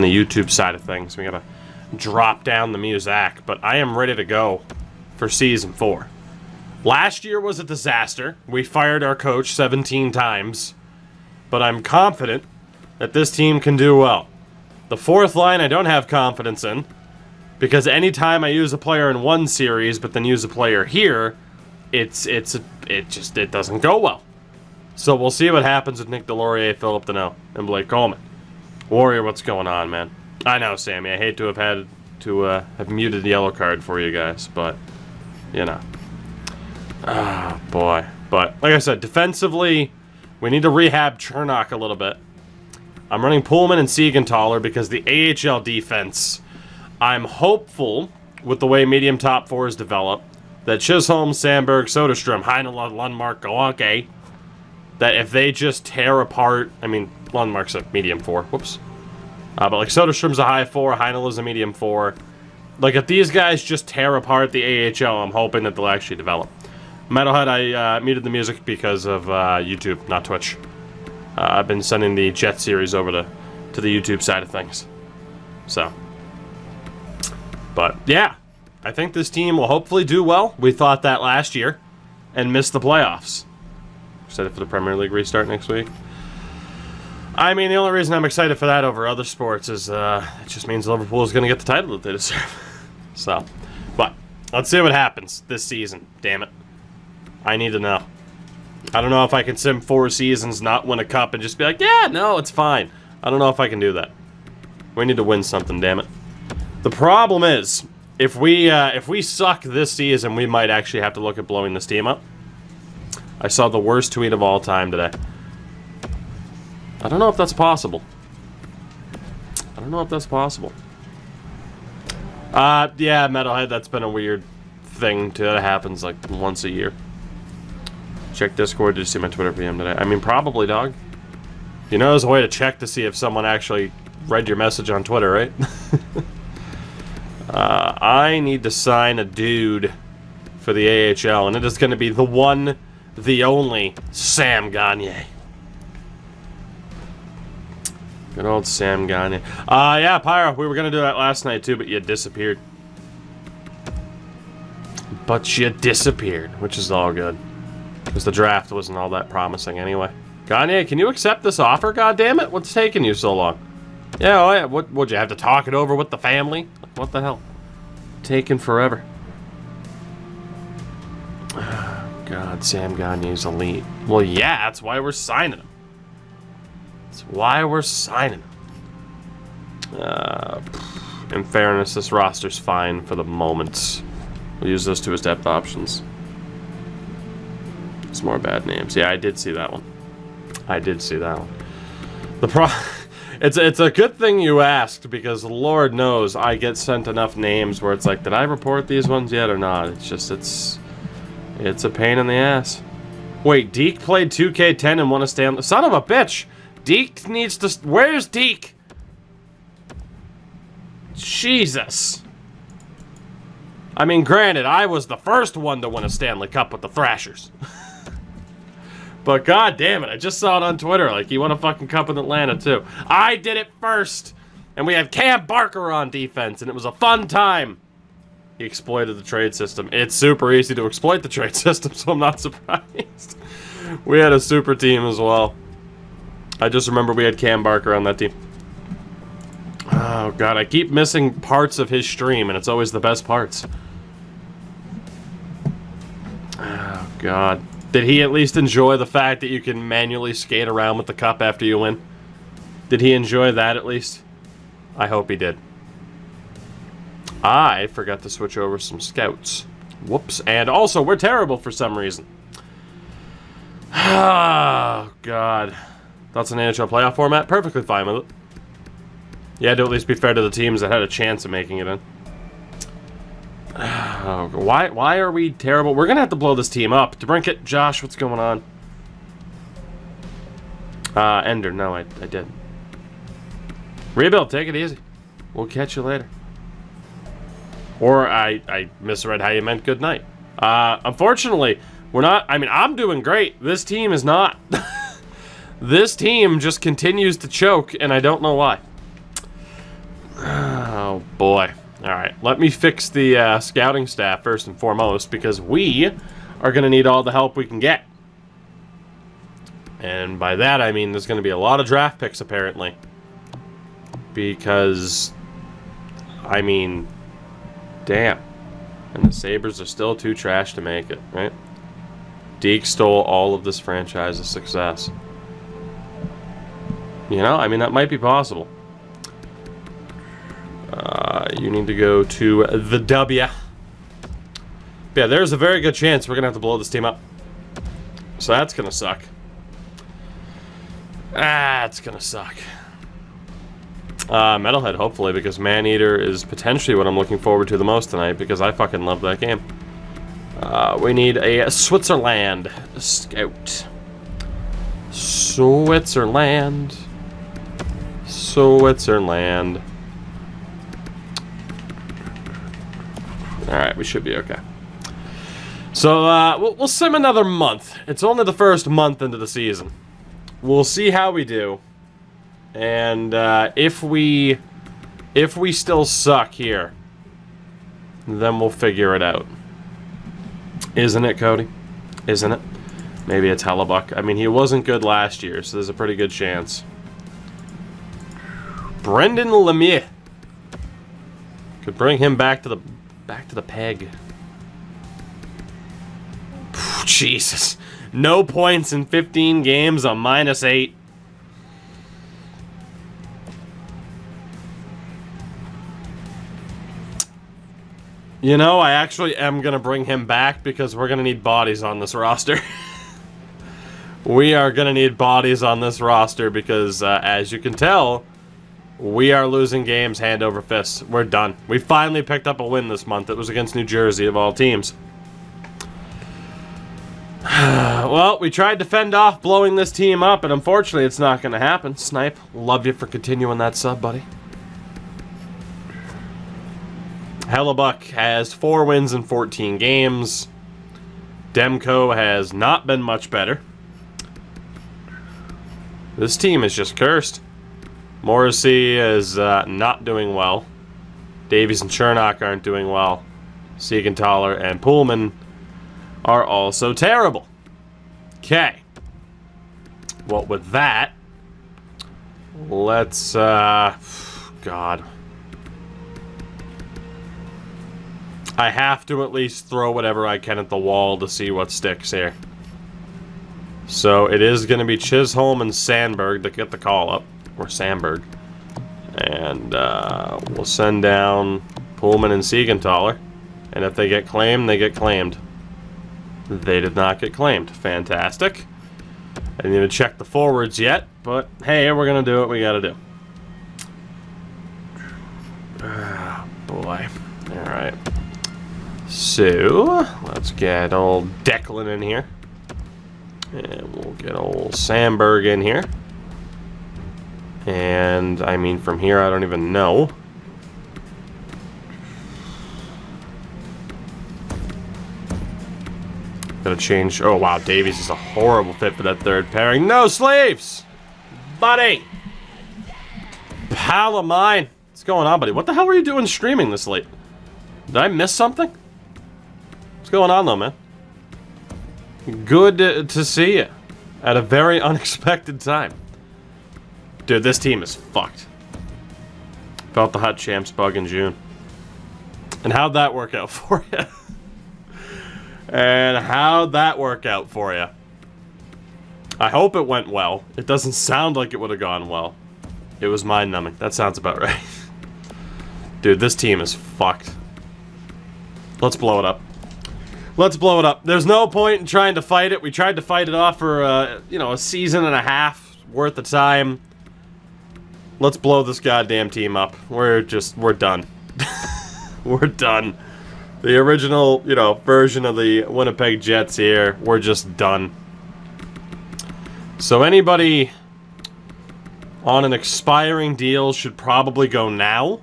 the YouTube side of things. We gotta drop down the music, but I am ready to go for Season 4. Last year was a disaster. We fired our coach 17 times, but I'm confident that this team can do well. The fourth line I don't have confidence in, because anytime I use a player in one series but then use a player here, it doesn't go well. So we'll see what happens with Nick Delorier, Philip Deneau, and Blake Coleman. Warrior, what's going on, man? I know, Sammy, I hate to have had to have muted the yellow card for you guys, but, you know. Oh, boy. But, like I said, defensively, we need to rehab Chernak a little bit. I'm running Pullman and Siegenthaler because the AHL defense, I'm hopeful, with the way medium top fours develop, that Chisholm, Sandberg, Soderstrom, Heinola, Lundmark, Galante, that if they just tear apart, I mean, Lundmark's a medium 4, whoops. But like Soderstrom's a high 4, Heinola's a medium 4. Like if these guys just tear apart the AHL, I'm hoping that they'll actually develop. Metalhead, I muted the music because of YouTube, not Twitch. I've been sending the Jet series over to the YouTube side of things. So. But, yeah. I think this team will hopefully do well. We thought that last year. And missed the playoffs. Excited for the Premier League restart next week. I mean, the only reason I'm excited for that over other sports is it just means Liverpool is going to get the title that they deserve. So. But, let's see what happens this season. Damn it. I need to know. I don't know if I can sim 4 seasons, not win a cup, and just be like, yeah, no, it's fine. I don't know if I can do that. We need to win something, damn it. The problem is, if we suck this season, we might actually have to look at blowing this team up. I saw the worst tweet of all time today. I don't know if that's possible. I don't know if that's possible. Yeah, Metalhead, that's been a weird thing that happens like once a year. Check Discord. Did you see my Twitter PM today? I mean, probably, dog. You know there's a way to check to see if someone actually read your message on Twitter, right? I need to sign a dude for the AHL, and it is going to be the one, the only, Sam Gagner. Good old Sam Gagner. Yeah, Pyro, we were going to do that last night, too, but you disappeared. But you disappeared, which is all good. Because the draft wasn't all that promising anyway. Gagne, can you accept this offer, goddammit? What's taking you so long? Yeah, oh yeah, would you have to talk it over with the family? Like, what the hell? Taking forever. Oh, God, Sam Gagne's elite. Well, yeah, that's why we're signing him. That's why we're signing him. In fairness, this roster's fine for the moment. We'll use those two as depth options. Some more bad names. Yeah, I did see that one. I did see that one. It's a good thing you asked, because Lord knows I get sent enough names where it's like, did I report these ones yet or not? It's just, it's a pain in the ass. Wait, Deke played 2K10 and won a Stanley... Son of a bitch! Deke needs to... Where's Deke? Jesus. I mean, granted, I was the first one to win a Stanley Cup with the Thrashers. But god damn it, I just saw it on Twitter, like he won a fucking cup in Atlanta too. I did it first! And we had Cam Barker on defense, and it was a fun time. He exploited the trade system. It's super easy to exploit the trade system, so I'm not surprised. We had a super team as well. I just remember we had Cam Barker on that team. Oh god, I keep missing parts of his stream, and it's always the best parts. Oh god. Did he at least enjoy the fact that you can manually skate around with the cup after you win? Did he enjoy that at least? I hope he did. I forgot to switch over some scouts. Whoops. And also, we're terrible for some reason. Oh, God. That's an NHL playoff format? Perfectly fine with it. You had to at least be fair to the teams that had a chance of making it in. Oh, why are we terrible? We're going to have to blow this team up. DeBrinket, Josh, what's going on? Ender, no, I did. Rebuild, take it easy. We'll catch you later. Or I misread how you meant good night. Unfortunately, we're not... I mean, I'm doing great. This team is not. This team just continues to choke, and I don't know why. boy. All right, let me fix the scouting staff first and foremost, because we are going to need all the help we can get. And by that, I mean there's going to be a lot of draft picks, apparently. Because, I mean, damn. And the Sabres are still too trash to make it, right? Deke stole all of this franchise's success. You know, I mean, that might be possible. You need to go to the W. Yeah, there's a very good chance we're going to have to blow this team up. So that's going to suck. It's going to suck. Metalhead, hopefully, because Maneater is potentially what I'm looking forward to the most tonight, because I fucking love that game. We need a Switzerland scout. Switzerland. Switzerland. Alright, we should be okay. So, we'll sim another month. It's only the first month into the season. We'll see how we do. And, if we still suck here, then we'll figure it out. Isn't it, Cody? Isn't it? Maybe it's Hellebuck. I mean, he wasn't good last year, so there's a pretty good chance. Brendan Lemieux. Could bring him back to the peg. Jesus. No points in 15 games, a -8. You know, I actually am going to bring him back because we're going to need bodies on this roster. We are going to need bodies on this roster because, as you can tell, we are losing games hand over fist. We're done. We finally picked up a win this month. It was against New Jersey, of all teams. Well, we tried to fend off blowing this team up, and unfortunately it's not going to happen. Snipe, love you for continuing that sub, buddy. Hellebuck has 4 wins in 14 games. Demko has not been much better. This team is just cursed. Morrissey is not doing well. Davies and Chernock aren't doing well. Siegenthaler and Pullman are also terrible. Okay. Well, with that, let's, God. I have to at least throw whatever I can at the wall to see what sticks here. So it is going to be Chisholm and Sandberg that get the call up. Or Sandberg. And we'll send down Pullman and Siegenthaler. And if they get claimed, they get claimed. They did not get claimed. Fantastic. I didn't even check the forwards yet. But hey, we're going to do what we got to do. Oh, boy. Alright. So, let's get old Declan in here. And we'll get old Sandberg in here. And, I mean, from here, I don't even know. Gotta change. Oh, wow, Davies is a horrible fit for that third pairing. No sleeves! Buddy! Pal of mine. What's going on, buddy? What the hell were you doing streaming this late? Did I miss something? What's going on, though, man? Good to see you. At a very unexpected time. Dude, this team is fucked. Felt the Hut Champs bug in June. And how'd that work out for you? And how'd that work out for you? I hope it went well. It doesn't sound like it would have gone well. It was mind-numbing. That sounds about right. Dude, this team is fucked. Let's blow it up. Let's blow it up. There's no point in trying to fight it. We tried to fight it off for, you know, a season and a half worth of time. Let's blow this goddamn team up. We're done. We're done. The original, you know, version of the Winnipeg Jets here, we're just done. So anybody on an expiring deal should probably go now.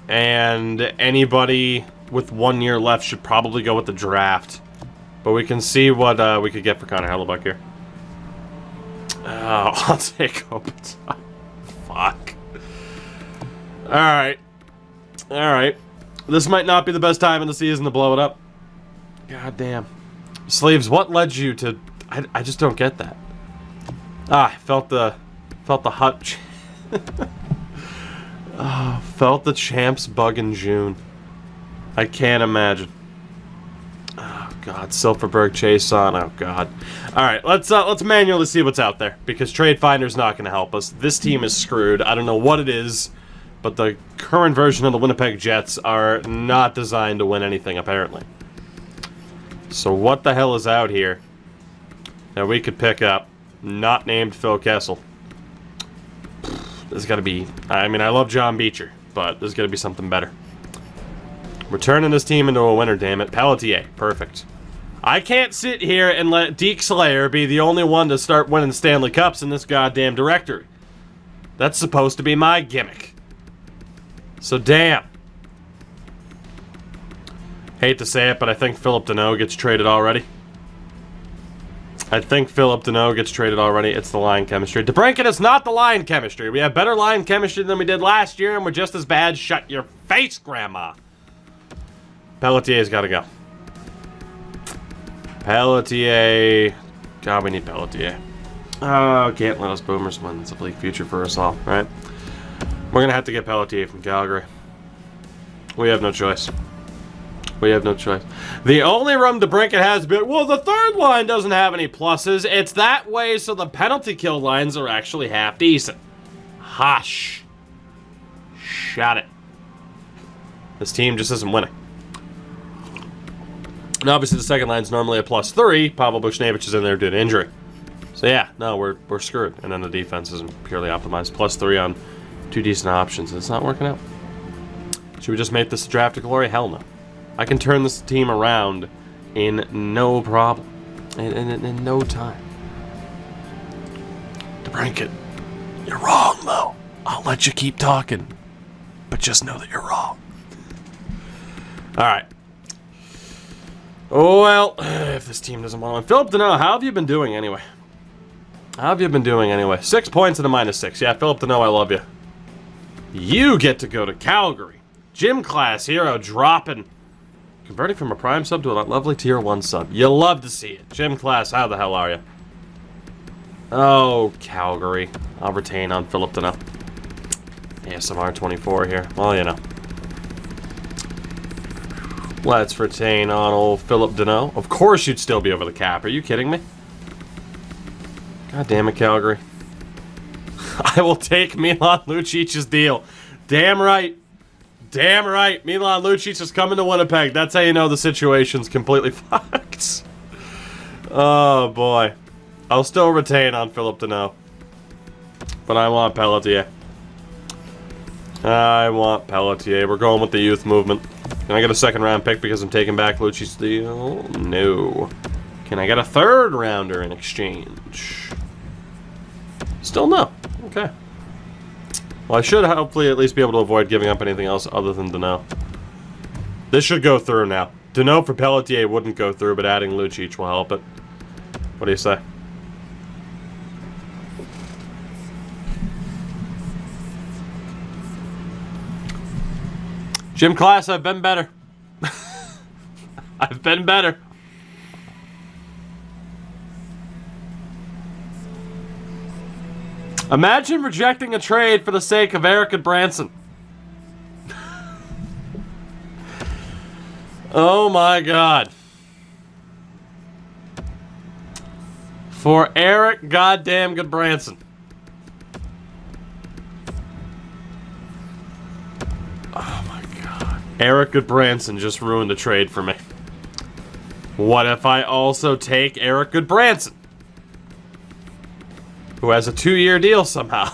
And anybody with 1 year left should probably go with the draft. But we can see what we could get for Connor Hellebuck here. Oh, I'll take Kopitar. Fuck. Alright. Alright. This might not be the best time in the season to blow it up. God damn. Sleeves, what led you to... I just don't get that. I felt the hot... Oh, felt the champs bug in June. I can't imagine. Oh God, Silverberg, Chase on. Oh God. All right, let's manually see what's out there because Trade Finder's not going to help us. This team is screwed. I don't know what it is, but the current version of the Winnipeg Jets are not designed to win anything apparently. So what the hell is out here that we could pick up? Not named Phil Kessel. There's got to be... I mean, I love John Beecher, but there's got to be something better. We're turning this team into a winner, damn it. Pelletier. Perfect. I can't sit here and let Deke Slayer be the only one to start winning Stanley Cups in this goddamn directory. That's supposed to be my gimmick. So, damn. Hate to say it, but I think Philip Deneau gets traded already. I think Philip Deneau gets traded already. It's the line chemistry. DeBrincat is not the line chemistry. We have better line chemistry than we did last year, and we're just as bad. Shut your face, Grandma. Pelletier's got to go. Pelletier. God, we need Pelletier. Oh, can't let us Boomers win. It's a bleak future for us all, right? We're going to have to get Pelletier from Calgary. We have no choice. We have no choice. The only room DeBrincat has been, well, the third line doesn't have any pluses. It's that way so the penalty kill lines are actually half decent. Hush. Shut it. This team just isn't winning. And obviously the second line's normally a +3. Pavel Buchnevich is in there due to injury. So yeah, no, we're screwed. And then the defense isn't purely optimized. +3 on 2 decent options. It's not working out. Should we just make this a draft to glory? Hell no. I can turn this team around in no problem. In no time. DeBrincat, you're wrong, Mo. I'll let you keep talking. But just know that you're wrong. Alright. Oh, well, if this team doesn't want to win. Philip Deneau, how have you been doing anyway? How have you been doing anyway? 6 points and a -6. Yeah, Philip Deneau, I love you. You get to go to Calgary. Gym class hero dropping. Converting from a prime sub to a lovely tier 1 sub. You love to see it. Gym class, how the hell are you? Oh, Calgary. I'll retain on Philip Deneau. ASMR 24 here. Well, you know. Let's retain on old Philip Deneau. Of course you'd still be over the cap. Are you kidding me? God damn it, Calgary. I will take Milan Lucic's deal. Damn right. Damn right. Milan Lucic is coming to Winnipeg. That's how you know the situation's completely fucked. Oh, boy. I'll still retain on Philip Deneau. But I want Pelletier. I want Pelletier. We're going with the youth movement. Can I get a 2nd round pick because I'm taking back Lucci's deal? No. Can I get a 3rd rounder in exchange? Still no. Okay. Well, I should hopefully at least be able to avoid giving up anything else other than Deneau. This should go through now. Deneau for Pelletier wouldn't go through, but adding Lucic will help it. What do you say? Gym class, I've been better. I've been better. Imagine rejecting a trade for the sake of Eric and Branson. Oh my God. For Eric goddamn good Branson. Oh my God. Eric Goodbranson just ruined the trade for me. What if I also take Eric Goodbranson? Who has a 2-year deal somehow.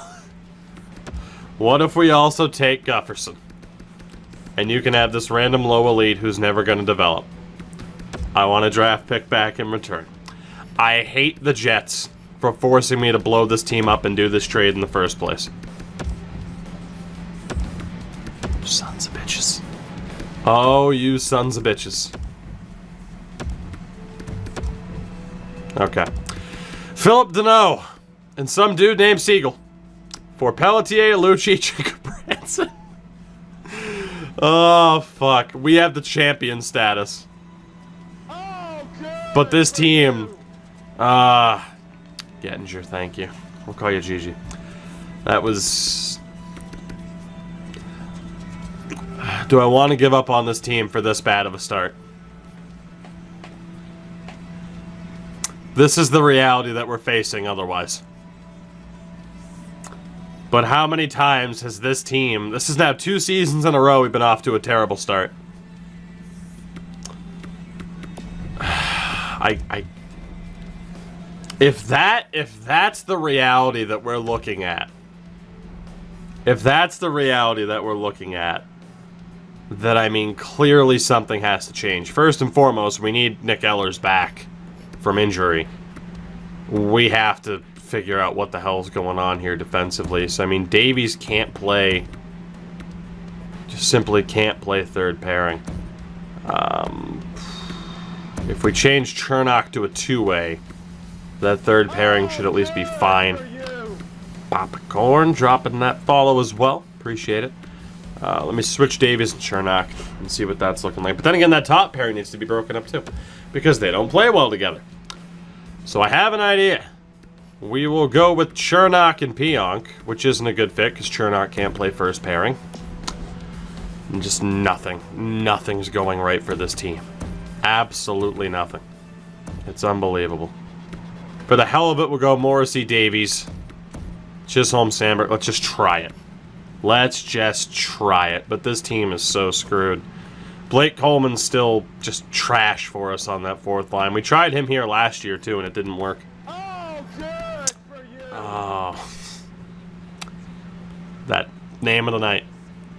What if we also take Gufferson? And you can have this random low elite who's never going to develop. I want a draft pick back in return. I hate the Jets for forcing me to blow this team up and do this trade in the first place. Sons of bitches. Oh, you sons of bitches. Okay. Philip Deneau. And some dude named Siegel. For Pelletier, Lucic, and Branson. Oh, fuck. We have the champion status. But this team... Gettinger, thank you. We'll call you Gigi. That was... Do I want to give up on this team for this bad of a start? This is the reality that we're facing otherwise. But how many times has this team... This is now 2 seasons in a row we've been off to a terrible start. If that's the reality that we're looking at, then I mean, clearly something has to change. First and foremost, we need Nick Ehlers back from injury. We have to figure out what the hell's going on here defensively. So, I mean, Davies can't play, just simply can't play third pairing. If we change Chernak to a two-way, that third pairing should at least be fine. Popcorn dropping that follow as well. Appreciate it. Let me switch Davies and Chernak and see what that's looking like. But then again, that top pairing needs to be broken up too, because they don't play well together. So I have an idea. We will go with Chernak and Pionk, which isn't a good fit because Chernak can't play first pairing. And just nothing. Nothing's going right for this team. Absolutely nothing. It's unbelievable. For the hell of it, we'll go Morrissey, Davies, Chisholm, Sandberg. Let's just try it. Let's just try it. But this team is so screwed. Blake Coleman's still just trash for us on that fourth line. We tried him here last year, too, and it didn't work. Oh, good for you. Oh. That name of the night.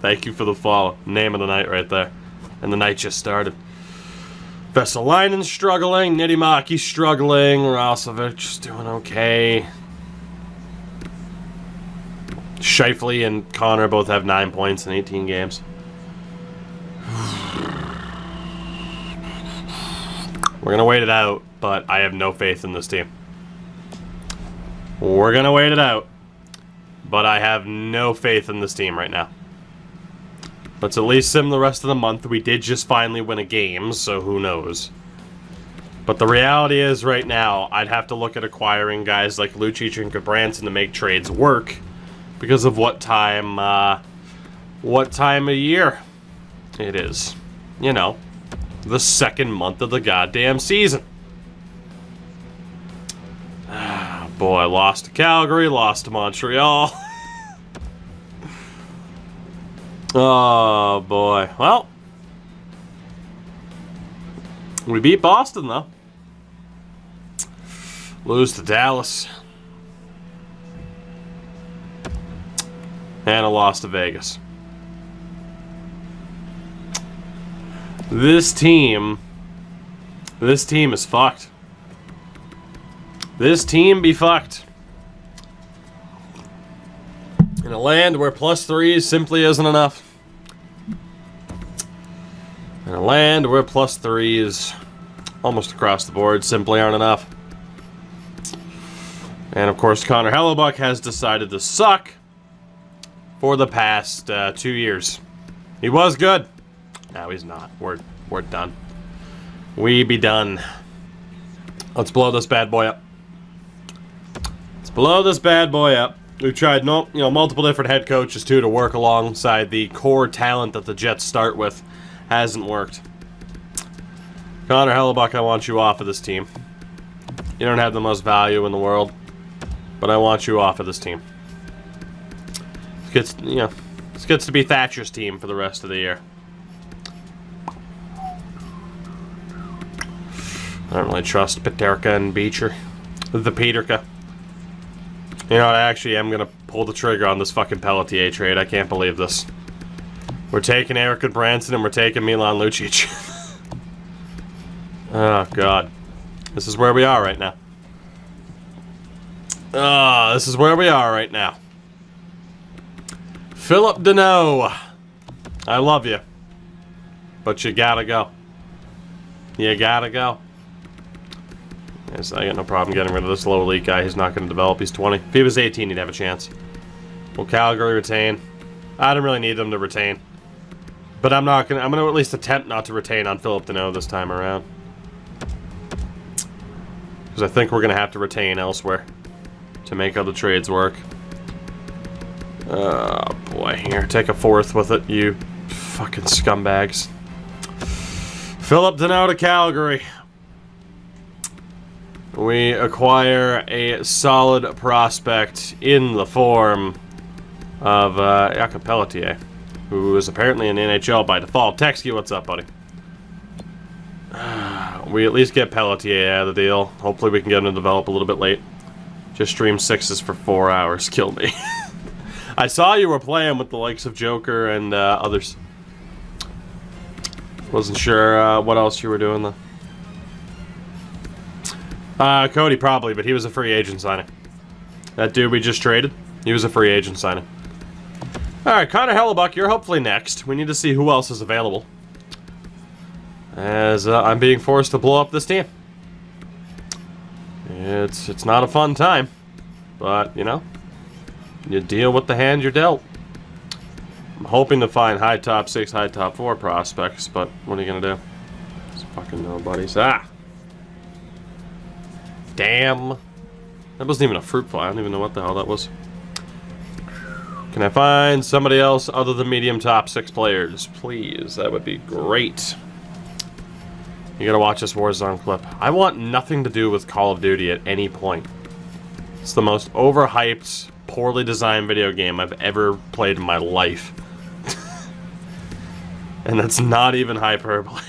Thank you for the follow. Name of the night right there. And the night just started. Vesalainen's struggling. Niittymaki struggling. Rosovic's doing okay. Scheifele and Connor both have 9 points in 18 games. We're going to wait it out, but I have no faith in this team. We're going to wait it out, but I have no faith in this team right now. Let's at least sim the rest of the month. We did just finally win a game, so who knows. But the reality is right now, I'd have to look at acquiring guys like Lucic and Gudbranson to make trades work because of what time of year it is. You know, the second month of the goddamn season. Ah, boy, lost to Calgary, lost to Montreal. Oh, boy. Well, we beat Boston, though. Lose to Dallas. And a loss to Vegas. This team is fucked. This team be fucked. In a land where +3 simply isn't enough. In a land where +3s almost across the board simply aren't enough. And of course, Connor Hellebuck has decided to suck for the past 2 years. He was good. Now he's not. We're done. We be done. Let's blow this bad boy up. Let's blow this bad boy up. We've tried multiple different head coaches too to work alongside the core talent that the Jets start with. Hasn't worked. Connor Hellebuck, I want you off of this team. You don't have the most value in the world, but I want you off of this team. This gets to be Thatcher's team for the rest of the year. I don't really trust Peterka and Beecher. The Peterka. You know what, I actually am going to pull the trigger on this fucking Pelletier trade. I can't believe this. We're taking Eric Gudbranson and we're taking Milan Lucic. Oh, God. This is where we are right now. Oh, this is where we are right now. Philip Deneau. I love you. But you gotta go. You gotta go. Yes, I got no problem getting rid of this low elite guy. He's not going to develop. He's 20. If he was 18, he'd have a chance. Will Calgary retain? I don't really need them to retain. But I'm not gonna. I'm gonna at least attempt not to retain on Philip Deneau this time around, because I think we're gonna have to retain elsewhere to make other trades work. Oh boy, here, take a fourth with it, you fucking scumbags. Philip Deneau to Calgary. We acquire a solid prospect in the form of Jakob Pelletier, who is apparently in the NHL by default. Texky, what's up, buddy? We at least get Pelletier out of the deal. Hopefully we can get him to develop a little bit late. Just streamed sixes for 4 hours. Kill me. I saw you were playing with the likes of Joker and others. Wasn't sure what else you were doing, though. Cody probably, but he was a free agent signing. That dude we just traded, he was a free agent signing. Alright, Connor Hellebuck, you're hopefully next. We need to see who else is available, as I'm being forced to blow up this team. It's not a fun time, but, you know, you deal with the hand you're dealt. I'm hoping to find high top 6, high top 4 prospects, but what are you gonna do? It's fucking nobodies. Ah! Damn. That wasn't even a fruit fly. I don't even know what the hell that was. Can I find somebody else other than medium top 6 players? Please, that would be great. You gotta watch this Warzone clip. I want nothing to do with Call of Duty at any point. It's the most overhyped, poorly designed video game I've ever played in my life. And that's not even hyperbole.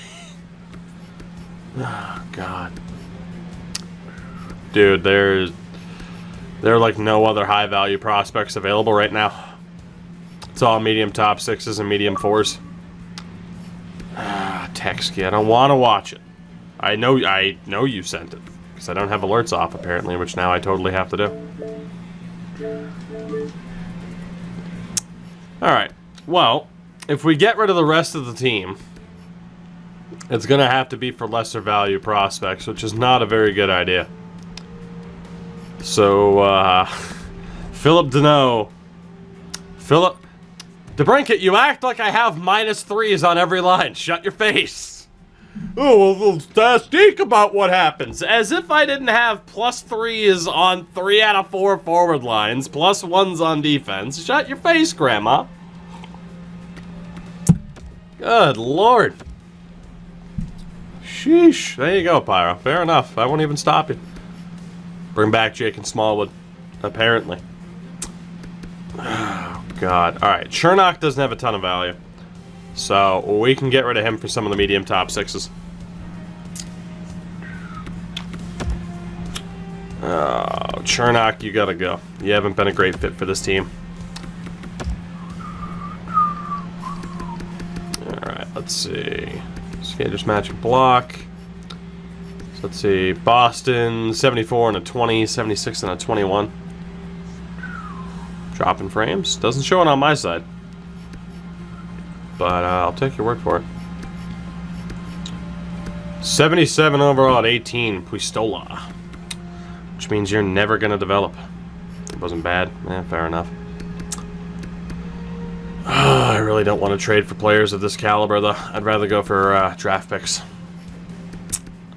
Oh, God. Dude, there are like no other high-value prospects available right now. It's all medium top 6s and medium 4s. Texky, I don't want to watch it. I know you sent it, because I don't have alerts off apparently, which now I totally have to do. Alright, well, if we get rid of the rest of the team, it's going to have to be for lesser value prospects, which is not a very good idea. So, Philip Deneau. Philip DeBrincat, you act like I have -3s on every line. Shut your face. Oh, well, speak about what happens. As if I didn't have +3s on 3 out of 4 forward lines, +1s on defense. Shut your face, Grandma. Good Lord. Sheesh. There you go, Pyro. Fair enough. I won't even stop you. Bring back Jake and Smallwood, apparently. Oh, God. Alright, Chernock doesn't have a ton of value. So, we can get rid of him for some of the medium top 6s. Oh, Chernock, you gotta go. You haven't been a great fit for this team. Alright, let's see. Skaters matching block. So let's see. Boston, 74 and a 20, 76 and a 21. Dropping frames. Doesn't show it on my side. But I'll take your word for it. 77 overall at 18, Puistola. Which means you're never going to develop. It wasn't bad. Fair enough. I really don't want to trade for players of this caliber, though. I'd rather go for draft picks.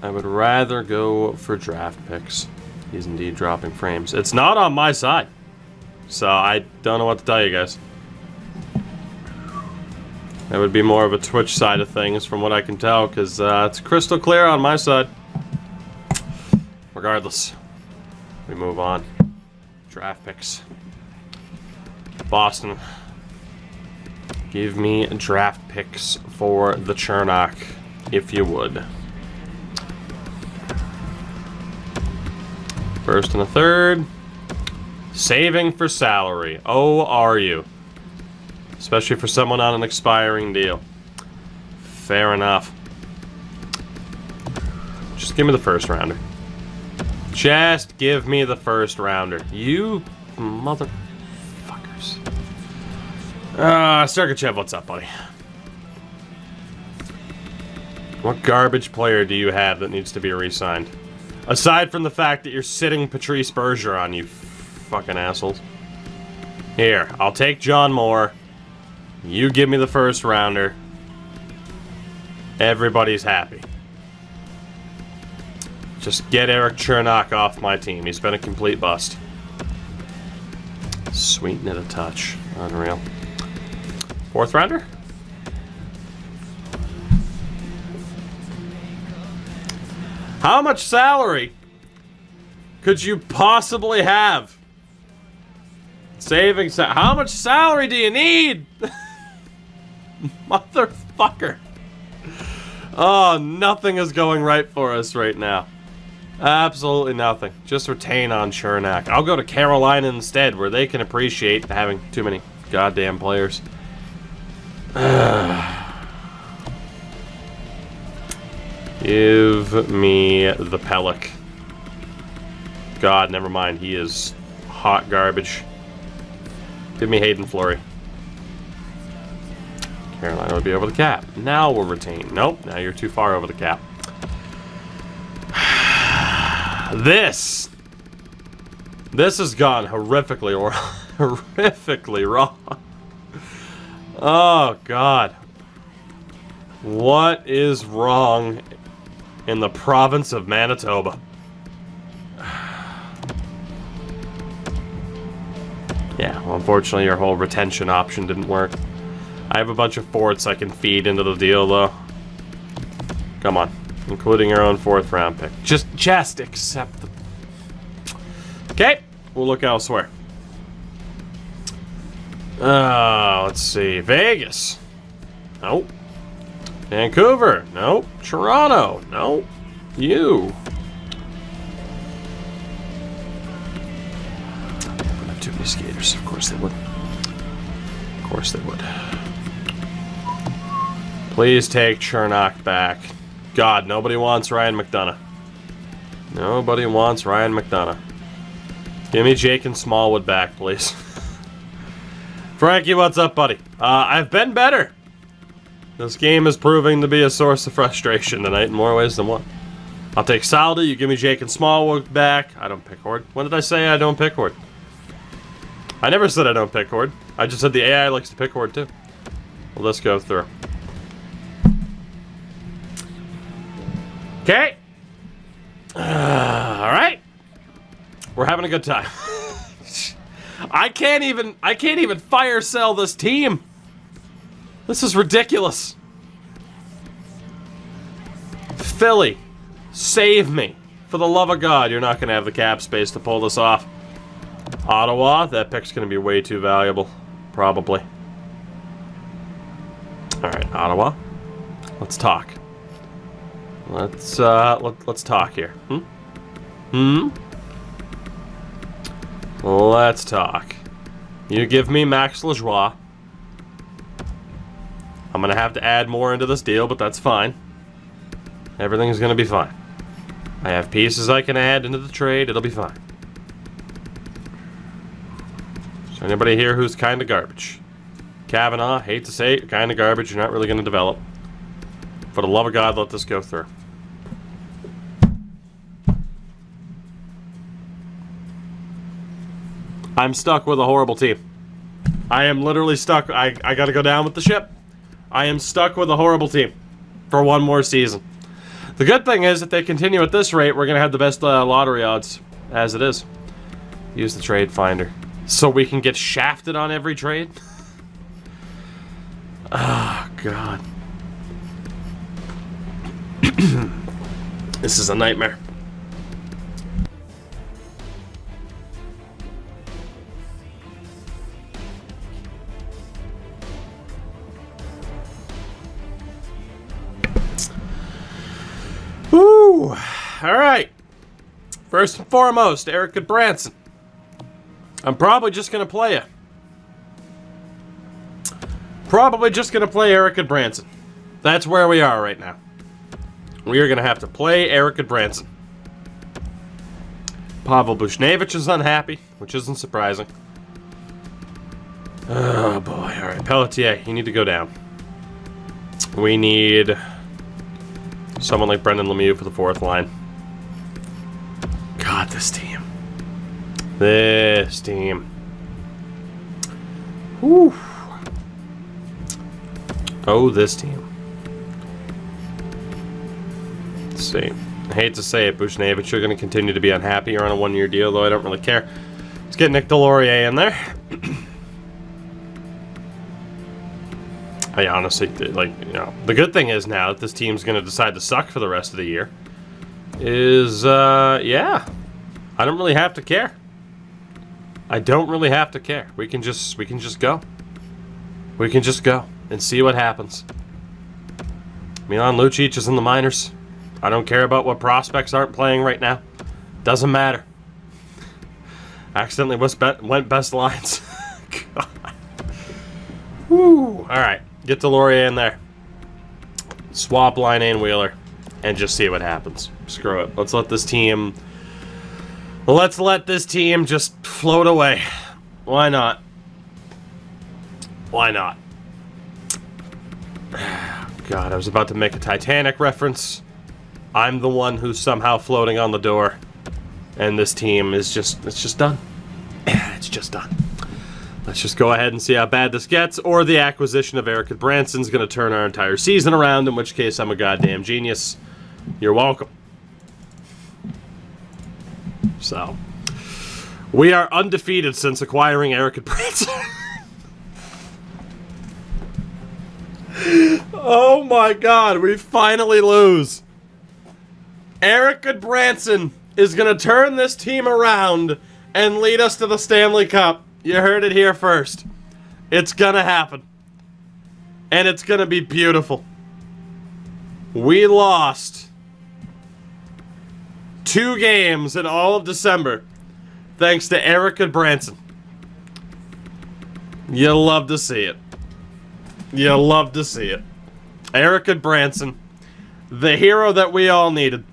I would rather go for draft picks. He's indeed dropping frames. It's not on my side. So I don't know what to tell you guys. That would be more of a Twitch side of things from what I can tell, because it's crystal clear on my side. Regardless, we move on. Draft picks. Boston. Give me draft picks for the Chernock, if you would. First and a third. Saving for salary. Oh, are you? Especially for someone on an expiring deal. Fair enough. Just give me the first rounder. Just give me the first rounder. You motherfuckers. Sergachev, what's up, buddy? What garbage player do you have that needs to be re-signed? Aside from the fact that you're sitting Patrice Bergeron, you fucking assholes. Here, I'll take John Moore. You give me the first rounder. Everybody's happy. Just get Eric Chernak off my team. He's been a complete bust. Sweeten it a touch. Unreal. 4th rounder? How much salary could you possibly have? Savings. How much salary do you need? Motherfucker. Oh, nothing is going right for us right now. Absolutely nothing. Just retain on Chernak. I'll go to Carolina instead, where they can appreciate having too many goddamn players. Give me the Pellick. God, never mind. He is hot garbage. Give me Hayden Fleury. Carolina would be over the cap. Now we'll retain. Nope, now you're too far over the cap. This has gone horrifically wrong. Oh, God. What is wrong in the province of Manitoba? Yeah, well, unfortunately your whole retention option didn't work. I have a bunch of forts I can feed into the deal, though. Come on. Including your own 4th round pick. Just accept them. Okay, we'll look elsewhere. Let's see. Vegas. Nope. Vancouver. Nope. Toronto. Nope. You. Wouldn't have too many skaters. Of course they would. Of course they would. Please take Chernak back. God, nobody wants Ryan McDonough. Nobody wants Ryan McDonough. Give me Jake and Smallwood back, please. Frankie, what's up, buddy? I've been better. This game is proving to be a source of frustration tonight in more ways than one. I'll take Salda. You give me Jake and Smallwood back. I don't pick Horde. When did I say I don't pick Horde? I never said I don't pick Horde. I just said the AI likes to pick Horde too. Well, let's go through. Okay. Alright. We're having a good time. I can't even fire sell this team. This is ridiculous. Philly, save me. For the love of God, you're not going to have the cap space to pull this off. Ottawa, that pick's going to be way too valuable. Probably. Alright, Ottawa. Let's talk. Let's talk here. Let's talk. You give me Max Lajoie. I'm gonna have to add more into this deal, but that's fine. Everything's gonna be fine. I have pieces I can add into the trade. It'll be fine. Is there anybody here who's kind of garbage? Kavanaugh, hate to say it, kind of garbage. You're not really gonna develop. For the love of God, let this go through. I'm stuck with a horrible team. I am literally stuck. I gotta go down with the ship. I am stuck with a horrible team for one more season. The good thing is, if they continue at this rate, we're gonna have the best lottery odds as it is. Use the trade finder so we can get shafted on every trade. Oh, God. This is a nightmare. Woo! Alright. First and foremost, Eric Goodbranson. I'm probably just going to play it. Probably just going to play Eric Goodbranson. That's where we are right now. We are going to have to play Eric Goodbranson. Pavel Bushnevich is unhappy, which isn't surprising. Oh, boy. Alright, Pelletier, you need to go down. We need someone like Brendan Lemieux for the 4th line. God, this team. This team. Whew. Oh, this team. Let's see. I hate to say it, Buchnevich, you're going to continue to be unhappy. You're on a one-year deal, though I don't really care. Let's get Nick Delorier in there. I honestly, like, you know, the good thing is now that this team's going to decide to suck for the rest of the year is, yeah, I don't really have to care. I don't really have to care. We can just go. We can just go and see what happens. Milan Lucic is in the minors. I don't care about what prospects aren't playing right now. Doesn't matter. Accidentally went best lines. God. Woo. All right, get Delorier in there. Swap Line and Wheeler, and just see what happens. Screw it. Let's let this team just float away. Why not? Why not? God, I was about to make a Titanic reference. I'm the one who's somehow floating on the door. And this team is just, it's just done. It's just done. Let's just go ahead and see how bad this gets, or the acquisition of Eric Branson's going to turn our entire season around, in which case I'm a goddamn genius. You're welcome. So, we are undefeated since acquiring Eric Branson. Oh my god, we finally lose. Eric Goodbranson is going to turn this team around and lead us to the Stanley Cup. You heard it here first. It's going to happen. And it's going to be beautiful. We lost 2 games in all of December thanks to Eric Goodbranson. You'll love to see it. You'll love to see it. Eric Goodbranson, the hero that we all needed.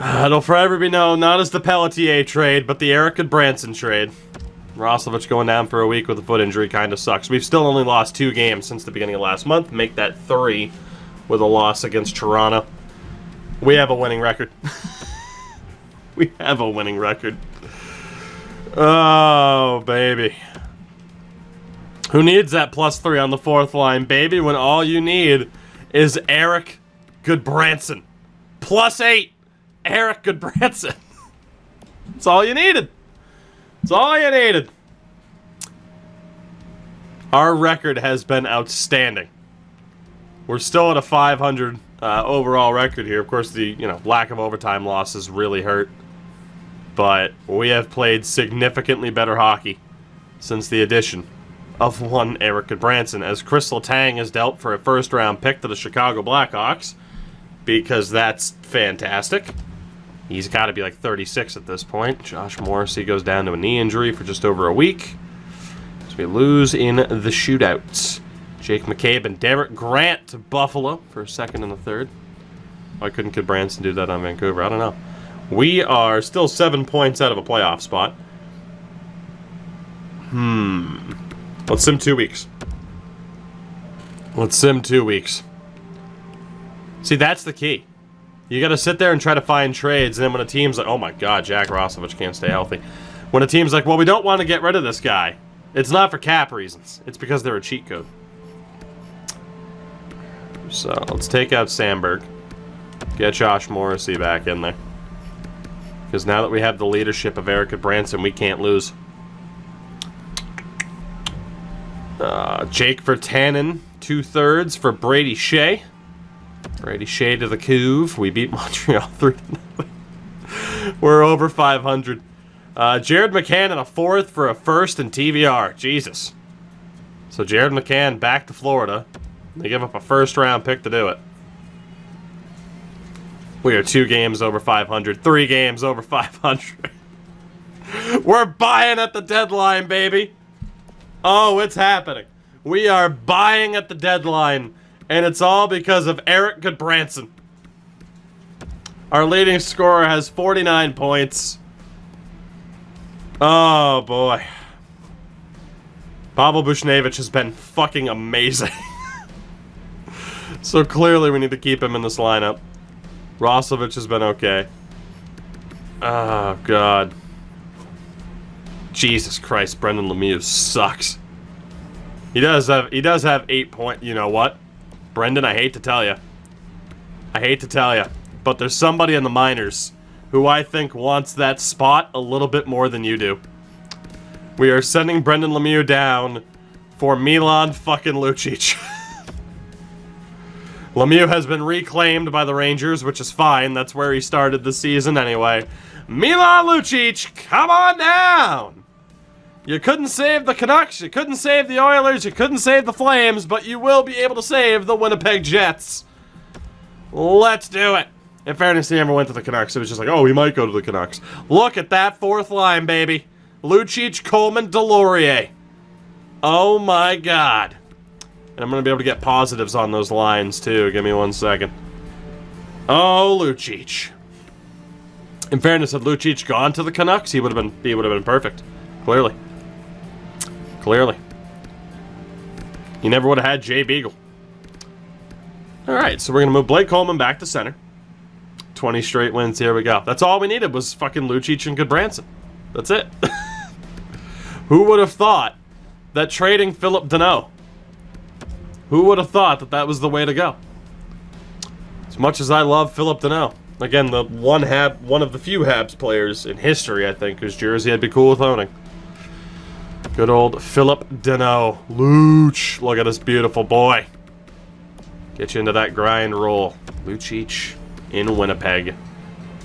It'll forever be known not as the Pelletier trade, but the Eric Goodbranson trade. Roslovic going down for a week with a foot injury kind of sucks. We've still only lost 2 games since the beginning of last month. Make that 3 with a loss against Toronto. We have a winning record. We have a winning record. Oh, baby. Who needs that +3 on the 4th line, baby, when all you need is Eric Goodbranson. +8. Eric Goodbranson. That's all you needed. That's all you needed. Our record has been outstanding. We're still at a 500 overall record here. Of course, the lack of overtime losses really hurt. But we have played significantly better hockey since the addition of one Eric Goodbranson, as Chris Letang is dealt for a first-round pick to the Chicago Blackhawks, because that's fantastic. He's got to be like 36 at this point. Josh Morrissey goes down to a knee injury for just over a week. So we lose in the shootouts. Jake McCabe and Derek Grant to Buffalo for a 2nd and a 3rd. Why couldn't Goodbranson do that on Vancouver? I don't know. We are still 7 points out of a playoff spot. Let's sim 2 weeks. Let's sim 2 weeks. See, that's the key. You got to sit there and try to find trades, and then when a team's like, oh my god, Jack Roslovic can't stay healthy. When a team's like, well, we don't want to get rid of this guy. It's not for cap reasons. It's because they're a cheat code. So, let's take out Sandberg. Get Josh Morrissey back in there. Because now that we have the leadership of Eric Goodbranson, we can't lose. Jake Virtanen, 2/3 for Brady Shea. Brady Shea to the Couve. We beat Montreal 3-0. We're over 500. Jared McCann and a 4th for a 1st in TVR. Jesus. So Jared McCann back to Florida. They give up a 1st-round pick to do it. We are 2 games over 500. 3 games over 500. We're buying at the deadline, baby. Oh, it's happening. We are buying at the deadline. And it's all because of Eric Goodbranson. Our leading scorer has 49 points. Oh, boy. Pavel Buchnevich has been fucking amazing. So clearly we need to keep him in this lineup. Roslovic has been okay. Oh, God. Jesus Christ, Brendan Lemieux sucks. He does have 8 points. You know what? Brendan, I hate to tell you. I hate to tell you, but there's somebody in the minors who I think wants that spot a little bit more than you do. We are sending Brendan Lemieux down for Milan fucking Lucic. Lemieux has been reclaimed by the Rangers, which is fine. That's where he started the season anyway. Milan Lucic, come on down! You couldn't save the Canucks, you couldn't save the Oilers, you couldn't save the Flames, but you will be able to save the Winnipeg Jets. Let's do it. In fairness, he never went to the Canucks. It was just like, oh, he might go to the Canucks. Look at that fourth line, baby. Lucic, Coleman, Delorier. Oh my god. And I'm going to be able to get positives on those lines, too. Give me 1 second. Oh, Lucic. In fairness, had Lucic gone to the Canucks, he would have been perfect. Clearly. Clearly. You never would have had Jay Beagle. Alright, so we're going to move Blake Coleman back to center. 20 straight wins, here we go. That's all we needed was fucking Lucic and Goodbranson. That's it. Who would have thought that trading Philip Deneau? Who would have thought that that was the way to go? As much as I love Philip Deneau. Again, the one of the few Habs players in history, I think, whose jersey I'd be cool with owning. Good old Philip Deneau. Luch. Look at this beautiful boy. Get you into that grind roll. Lucic in Winnipeg.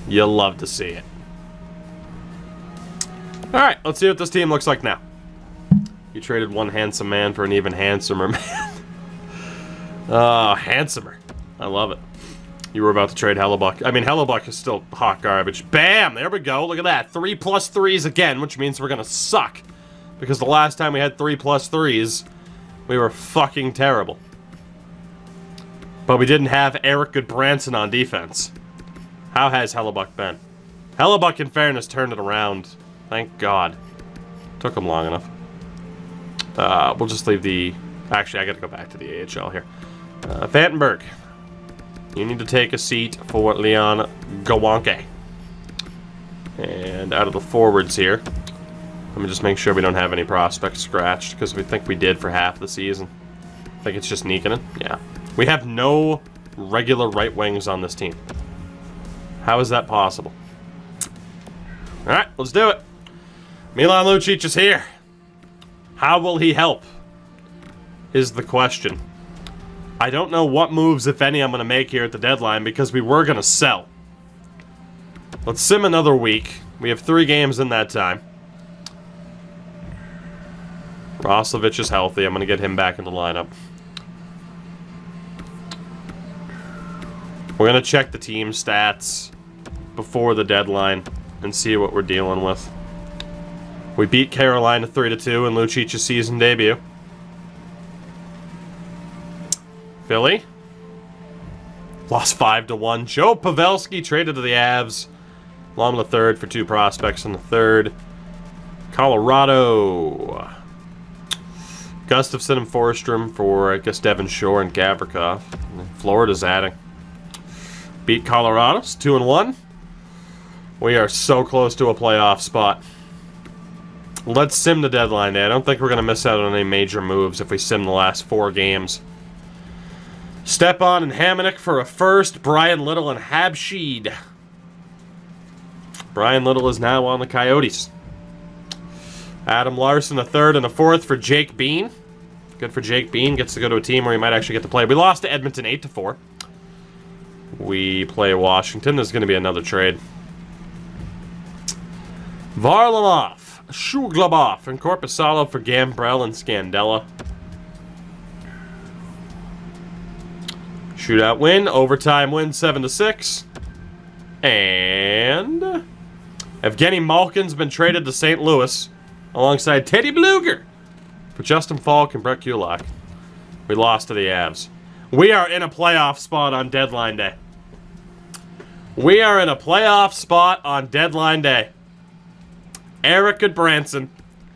You'll love to see it. Alright, let's see what this team looks like now. You traded one handsome man for an even handsomer man. Oh, handsomer. I love it. You were about to trade Hellebuck. I mean, Hellebuck is still hot garbage. Bam! There we go. Look at that. 3+3s again, which means we're going to suck. Because the last time we had 3+3s, we were fucking terrible. But we didn't have Eric Goodbranson on defense. How has Hellebuck been? Hellebuck, in fairness, turned it around. Thank God. Took him long enough. We'll just leave the... Actually, I gotta go back to the AHL here. Vandenberg. You need to take a seat for Leon Gawanke. And out of the forwards here, let me just make sure we don't have any prospects scratched, because we think we did for half the season. I think it's just Niikanen. Yeah. We have no regular right wings on this team. How is that possible? Alright, let's do it. Milan Lucic is here. How will he help? Is the question. I don't know what moves, if any, I'm going to make here at the deadline because we were going to sell. Let's sim another week. We have 3 games in that time. Roslovic is healthy. I'm going to get him back in the lineup. We're going to check the team stats before the deadline and see what we're dealing with. We beat Carolina 3-2 in Lucic's season debut. Philly lost 5-1. Joe Pavelski traded to the Avs. Along with the third for 2 prospects in the third. Colorado. Gustafsson and Forsstrom for, I guess, Devon Shore and Gavrikov. Florida's adding. Beat Colorado's 2-1. We are so close to a playoff spot. Let's sim the deadline day. I don't think we're going to miss out on any major moves if we sim the last 4 games. Stepan and Hamonic for a first. Brian Little and Habsheed. Brian Little is now on the Coyotes. Adam Larson, a third and a fourth for Jake Bean. Good for Jake Bean. Gets to go to a team where he might actually get to play. We lost to Edmonton 8-4. We play Washington. There's going to be another trade. Varlamov, Shuglabov, and Korpisalo for Gambrell and Scandella. Shootout win, overtime win, 7-6. And Evgeny Malkin's been traded to St. Louis alongside Teddy Bluger for Justin Falk and Brett Kulak. We lost to the Avs. We are in a playoff spot on deadline day. We are in a playoff spot on deadline day. Eric Goodbranson.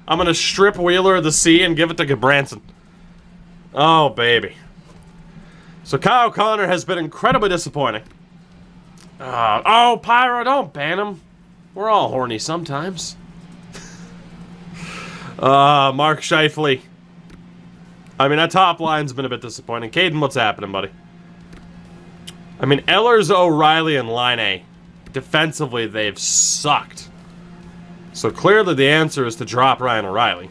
I'm going to strip Wheeler of the Sea and give it to Goodbranson. Oh, baby. So Kyle O'Connor has been incredibly disappointing. Oh, Pyro, don't ban him. We're all horny sometimes. Mark Scheifele. I mean, that top line's been a bit disappointing. Caden, what's happening, buddy? I mean, Ehlers, O'Reilly, and Line. Defensively, they've sucked. So clearly the answer is to drop Ryan O'Reilly.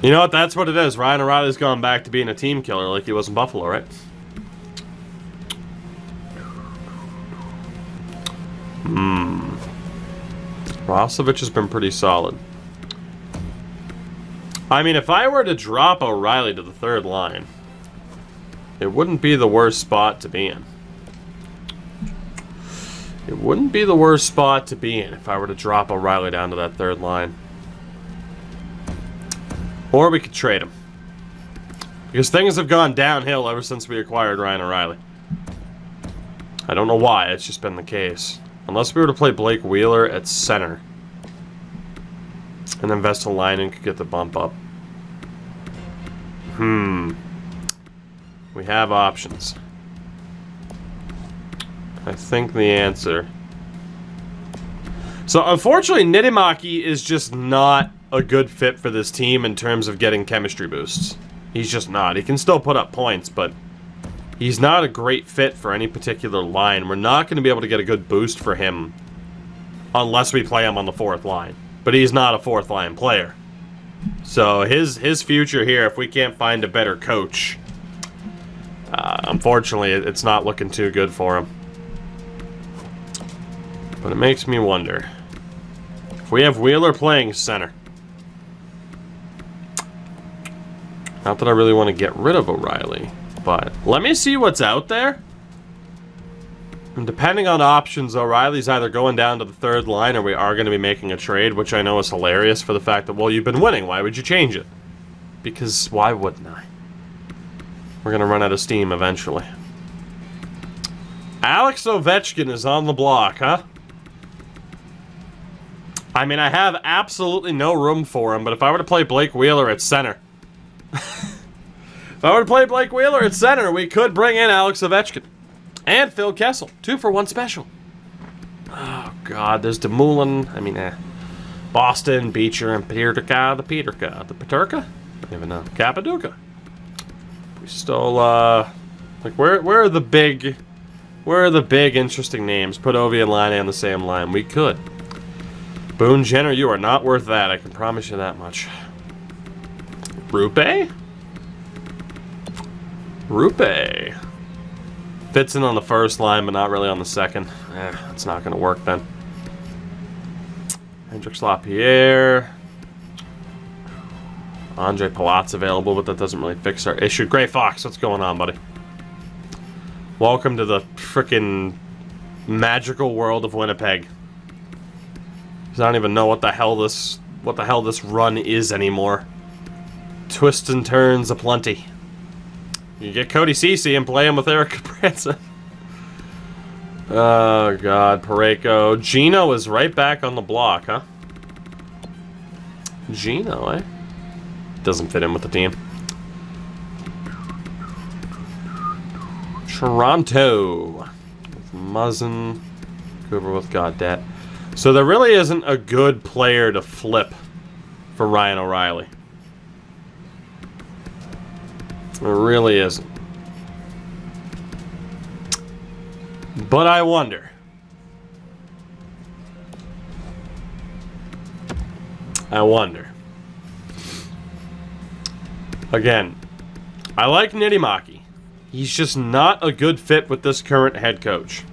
You know what? That's what it is. Ryan O'Reilly's gone back to being a team killer like he was in Buffalo, right? Rosovic has been pretty solid. I mean, if I were to drop O'Reilly to the third line, it wouldn't be the worst spot to be in. It wouldn't be the worst spot to be in if I were to drop O'Reilly down to that third line. Or we could trade him. Because things have gone downhill ever since we acquired Ryan O'Reilly. I don't know why, it's just been the case. Unless we were to play Blake Wheeler at center. And then Vesalainen could get the bump up. We have options. I think the answer. So, unfortunately, Niittymaki is just not a good fit for this team in terms of getting chemistry boosts. He's just not. He can still put up points, but he's not a great fit for any particular line. We're not going to be able to get a good boost for him unless we play him on the fourth line. But he's not a fourth line player. So his future here, if we can't find a better coach, unfortunately, it's not looking too good for him. But it makes me wonder. If we have Wheeler playing center. Not that I really want to get rid of O'Reilly, but let me see what's out there. And depending on options, O'Reilly's either going down to the third line or we are going to be making a trade, which I know is hilarious for the fact that, well, you've been winning. Why would you change it? Because why wouldn't I? We're going to run out of steam eventually. Alex Ovechkin is on the block, huh? I mean, I have absolutely no room for him, but if I were to play Blake Wheeler at center... If I were to play Blake Wheeler at center, we could bring in Alex Ovechkin. And Phil Kessel. 2-for-1 special. Oh, God. There's Dumoulin. I mean, Boston, Beecher, and Peterka. The Peterka? I don't even know. Capaduca. We still, like, where are the big... Where are the big, interesting names? Put Ovi and Line on the same line. We could. Boone Jenner, you are not worth that. I can promise you that much. Rupe? Rupe. Fits in on the first line, but not really on the second. It's not going to work then. Hendrix Lapierre. Andre Palat's available, but that doesn't really fix our issue. Gray Fox, what's going on, buddy? Welcome to the frickin' magical world of Winnipeg. I don't even know what the hell this run is anymore. Twists and turns aplenty. You get Cody Ceci and play him with Eric Branson. Oh, God. Parayko. Gino is right back on the block, huh? Gino, eh? Doesn't fit in with the team. Toronto. With Muzzin. Cooper with Gaudette. So there really isn't a good player to flip for Ryan O'Reilly. There really isn't. But I wonder. Again, I like Niittymaki. He's just not a good fit with this current head coach.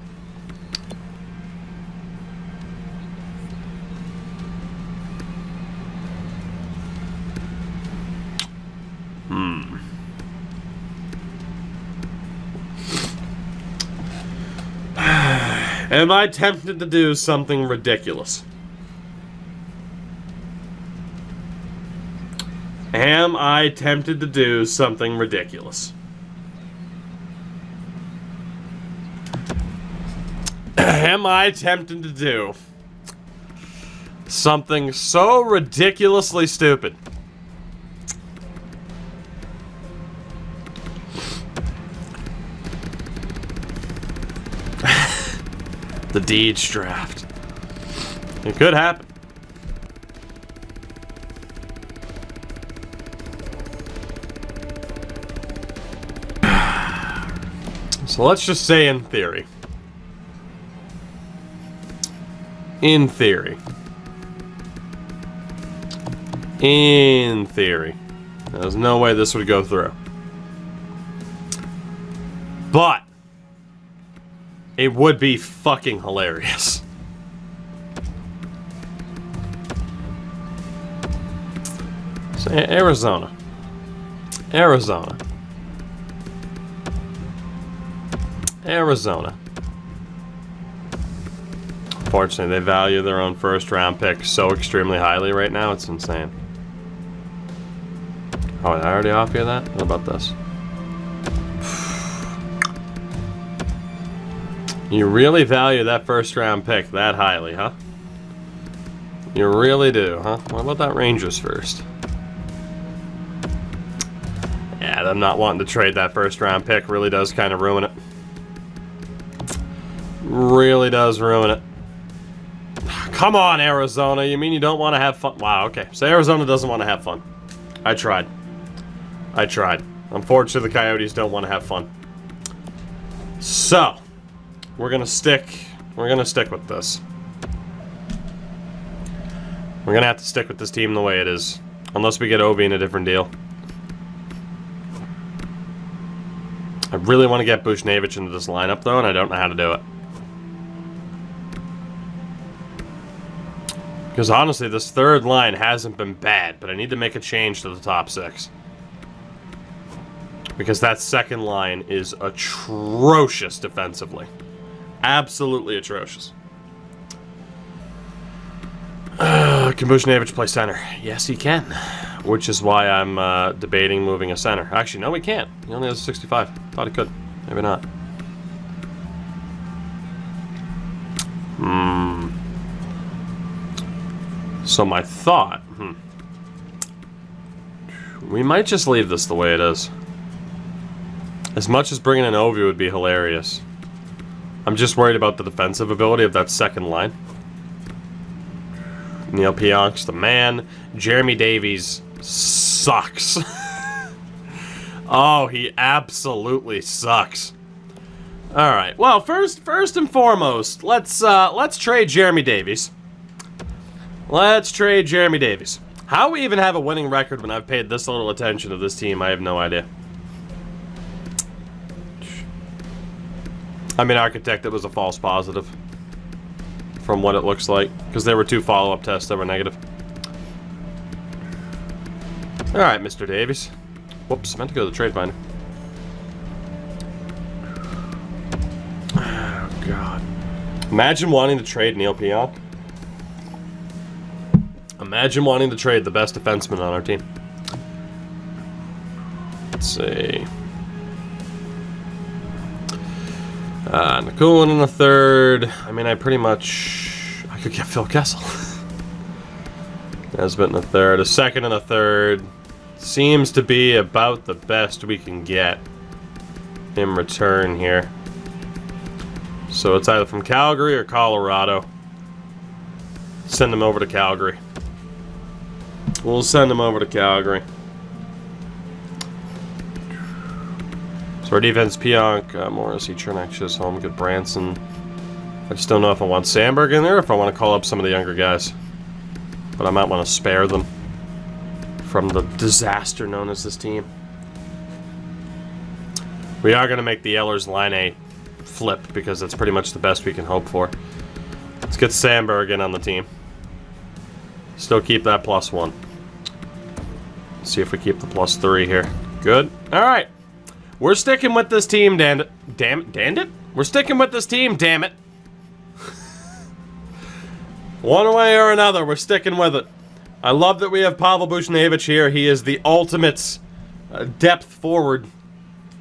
Am I tempted to do something ridiculous? Am I tempted to do something ridiculous? Am I tempted to do something so ridiculously stupid? The Deeds draft. It could happen. So let's just say in theory. In theory. In theory. There's no way this would go through. But it would be fucking hilarious. So, Arizona. Arizona. Arizona. Fortunately, they value their own first-round pick so extremely highly right now, it's insane. Oh, did I already off you that? What about this? You really value that first-round pick that highly, huh? You really do, huh? What about that Rangers first? Yeah, them not wanting to trade that first-round pick really does kind of ruin it. Really does ruin it. Come on, Arizona. You mean you don't want to have fun? Wow, okay. So Arizona doesn't want to have fun. I tried. I tried. Unfortunately, the Coyotes don't want to have fun. So, we're gonna stick with this. We're gonna have to stick with this team the way it is. Unless we get Ovi in a different deal. I really want to get Buchnevich into this lineup, though, and I don't know how to do it. Because honestly, this third line hasn't been bad, but I need to make a change to the top six. Because that second line is atrocious defensively. Absolutely atrocious. Can Buchnevich play center? Yes, he can. Which is why I'm debating moving a center. Actually, no, he can't. He only has a 65. Thought he could. Maybe not. So my thought... We might just leave this the way it is. As much as bringing in Ovi would be hilarious. I'm just worried about the defensive ability of that second line. Neil Pionk's the man. Jeremy Davies sucks. Oh, he absolutely sucks. All right. Well, first and foremost, let's trade Jeremy Davies. Let's trade Jeremy Davies. How we even have a winning record when I've paid this little attention to this team, I have no idea. I mean, Architect, it was a false positive. From what it looks like. Because there were 2 follow-up tests that were negative. Alright, Mr. Davies. Whoops, I meant to go to the trade finder. Oh, God. Imagine wanting to trade Neil Pionk. Imagine wanting to trade the best defenseman on our team. Let's see. Nakulin in the third. I mean, I could get Phil Kessel. Nesbitt in the third. A second and a third. Seems to be about the best we can get in return here. So it's either from Calgary or Colorado. Send him over to Calgary. We'll send him over to Calgary. So our defense, Pionk, Morrissey, Chernak, Chisholm, good Branson. I just don't know if I want Sandberg in there or if I want to call up some of the younger guys. But I might want to spare them from the disaster known as this team. We are going to make the Ehlers line A flip because that's pretty much the best we can hope for. Let's get Sandberg in on the team. Still keep that +1. Let's see if we keep the +3 here. Good. All right. We're sticking with this team, damn it. We're sticking with this team, damn it. One way or another, we're sticking with it. I love that we have Pavel Buchnevich here. He is the ultimate depth forward.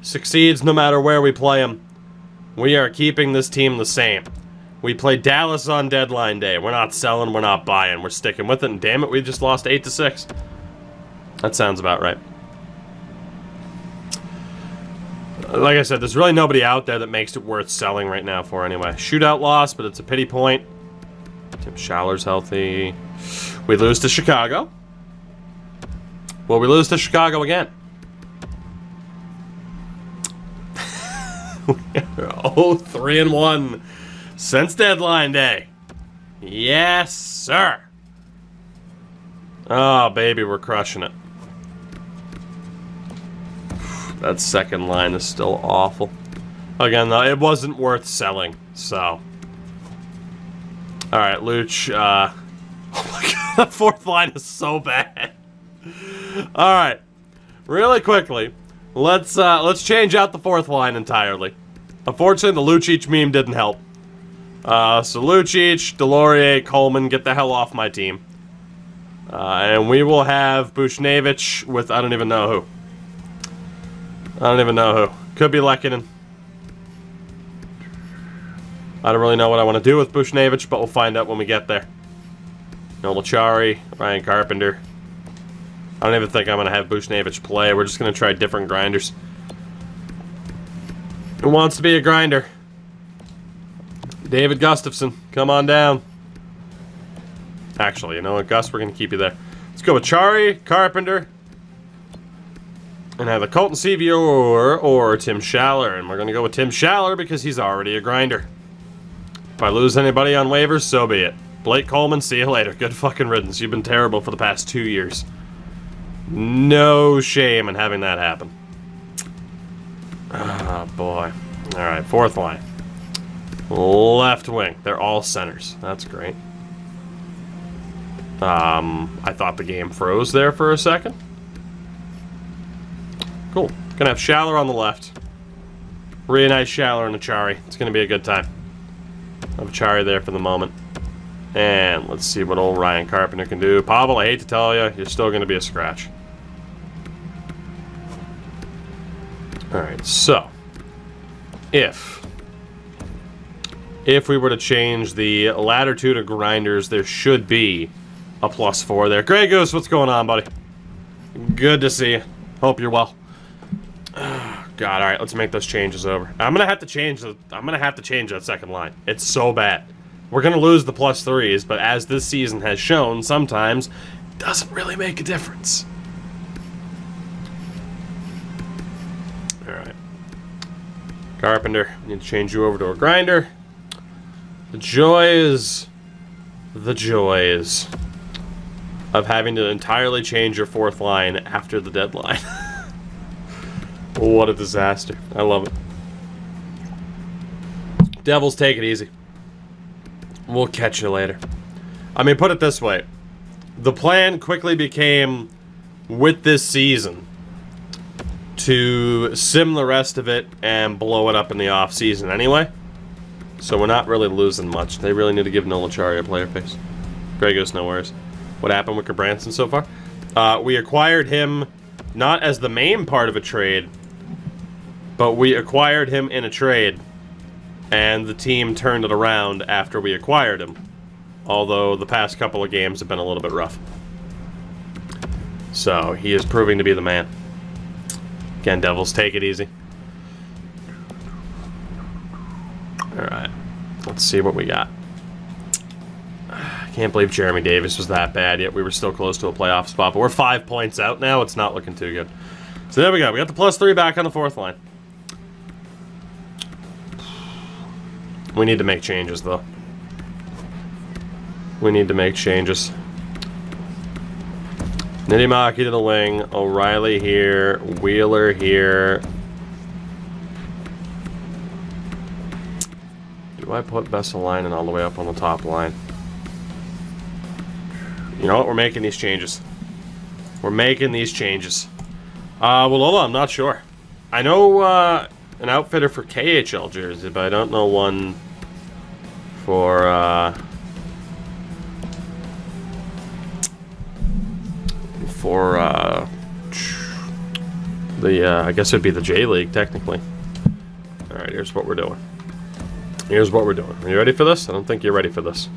Succeeds no matter where we play him. We are keeping this team the same. We play Dallas on deadline day. We're not selling, we're not buying. We're sticking with it, and damn it, we just lost 8-6. That sounds about right. Like I said, there's really nobody out there that makes it worth selling right now for anyway. Shootout loss, but it's a pity point. Tim Schaller's healthy. We lose to Chicago. Well, we lose to Chicago again. Oh, 3-1 since deadline day. Yes, sir. Oh, baby, we're crushing it. That second line is still awful. Again, though, it wasn't worth selling, so. Alright, Luch. Oh my god, the fourth line is so bad. Alright, really quickly, let's change out the fourth line entirely. Unfortunately, the Lucic meme didn't help. So Lucic, Delorier, Coleman, get the hell off my team. And we will have Buchnevich with I don't even know who. I don't even know who. Could be Lehkonen. I don't really know what I want to do with Buchnevich, but we'll find out when we get there. Nolachari, Ryan Carpenter. I don't even think I'm going to have Buchnevich play. We're just going to try different grinders. Who wants to be a grinder? David Gustafson, come on down. Actually, you know what, Gus, we're going to keep you there. Let's go with Chari, Carpenter, and either Colton Sevier or Tim Schaller. And we're going to go with Tim Schaller because he's already a grinder. If I lose anybody on waivers, so be it. Blake Coleman, see you later. Good fucking riddance. You've been terrible for the past 2 years. No shame in having that happen. Oh, boy. Alright, fourth line. Left wing. They're all centers. That's great. I thought the game froze there for a second. Cool. Gonna have Schaller on the left. Really nice Schaller and Achari. It's gonna be a good time. I have Achari there for the moment. And let's see what old Ryan Carpenter can do. Pavel, I hate to tell you, you're still gonna be a scratch. Alright, so if we were to change the latitude of grinders, there should be a +4 there. Grey Goose, what's going on, buddy? Good to see you. Hope you're well. Oh, God, all right, let's make those changes over. I'm gonna have to change that second line. It's so bad. We're gonna lose the +3s, but as this season has shown, sometimes it doesn't really make a difference. All right, Carpenter, need to change you over to a grinder. The joys of having to entirely change your fourth line after the deadline. What a disaster. I love it. Devils, take it easy. We'll catch you later. I mean, put it this way. The plan quickly became, with this season, to sim the rest of it and blow it up in the off-season anyway. So we're not really losing much. They really need to give Nolachari a player face. Gregos, no worries. What happened with Branson so far? We acquired him not as the main part of a trade, but we acquired him in a trade, and the team turned it around after we acquired him. Although the past couple of games have been a little bit rough. So he is proving to be the man. Again, Devils, take it easy. Alright, let's see what we got. I can't believe Jeremy Davis was that bad, yet we were still close to a playoff spot. But we're 5 points out now. It's not looking too good. So there we go. We got the +3 back on the fourth line. We need to make changes, though. We need to make changes. Nidimaki to the wing. O'Reilly here. Wheeler here. Do I put Vesalainen all the way up on the top line? You know what? We're making these changes. We're making these changes. Well, hold on. I'm not sure. I know an outfitter for KHL jersey, but I don't know one for I guess it'd be the J League technically. All right, here's what we're doing. Here's what we're doing. Are you ready for this? I don't think you're ready for this.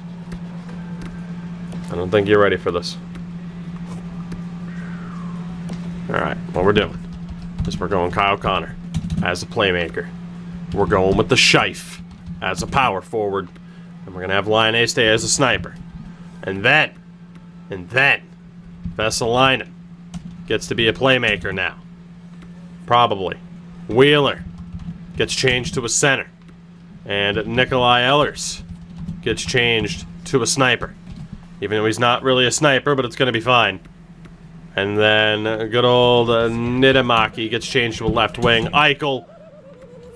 I don't think you're ready for this. Alright, what we're doing is we're going Kyle Connor as a playmaker. We're going with the Scheif as a power forward. And we're going to have Line stay as a sniper. And then, Vesalainen gets to be a playmaker now. Probably. Wheeler gets changed to a center. And Nikolai Ehlers gets changed to a sniper. Even though he's not really a sniper, but it's going to be fine. And then good old Niittymaki gets changed to a left wing. Eichel,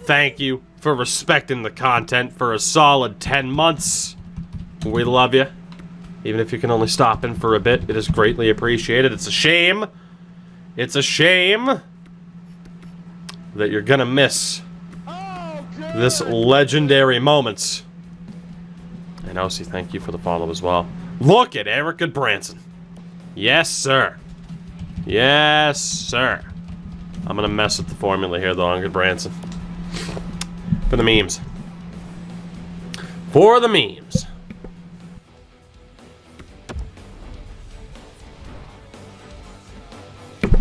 thank you for respecting the content for a solid 10 months. We love you. Even if you can only stop in for a bit, it is greatly appreciated. It's a shame. It's a shame that you're going to miss this legendary moments. And Osi, thank you for the follow as well. Look at Eric Goodbranson. Yes, sir. Yes, sir. I'm gonna mess with the formula here, though, on Goodbranson. For the memes. For the memes.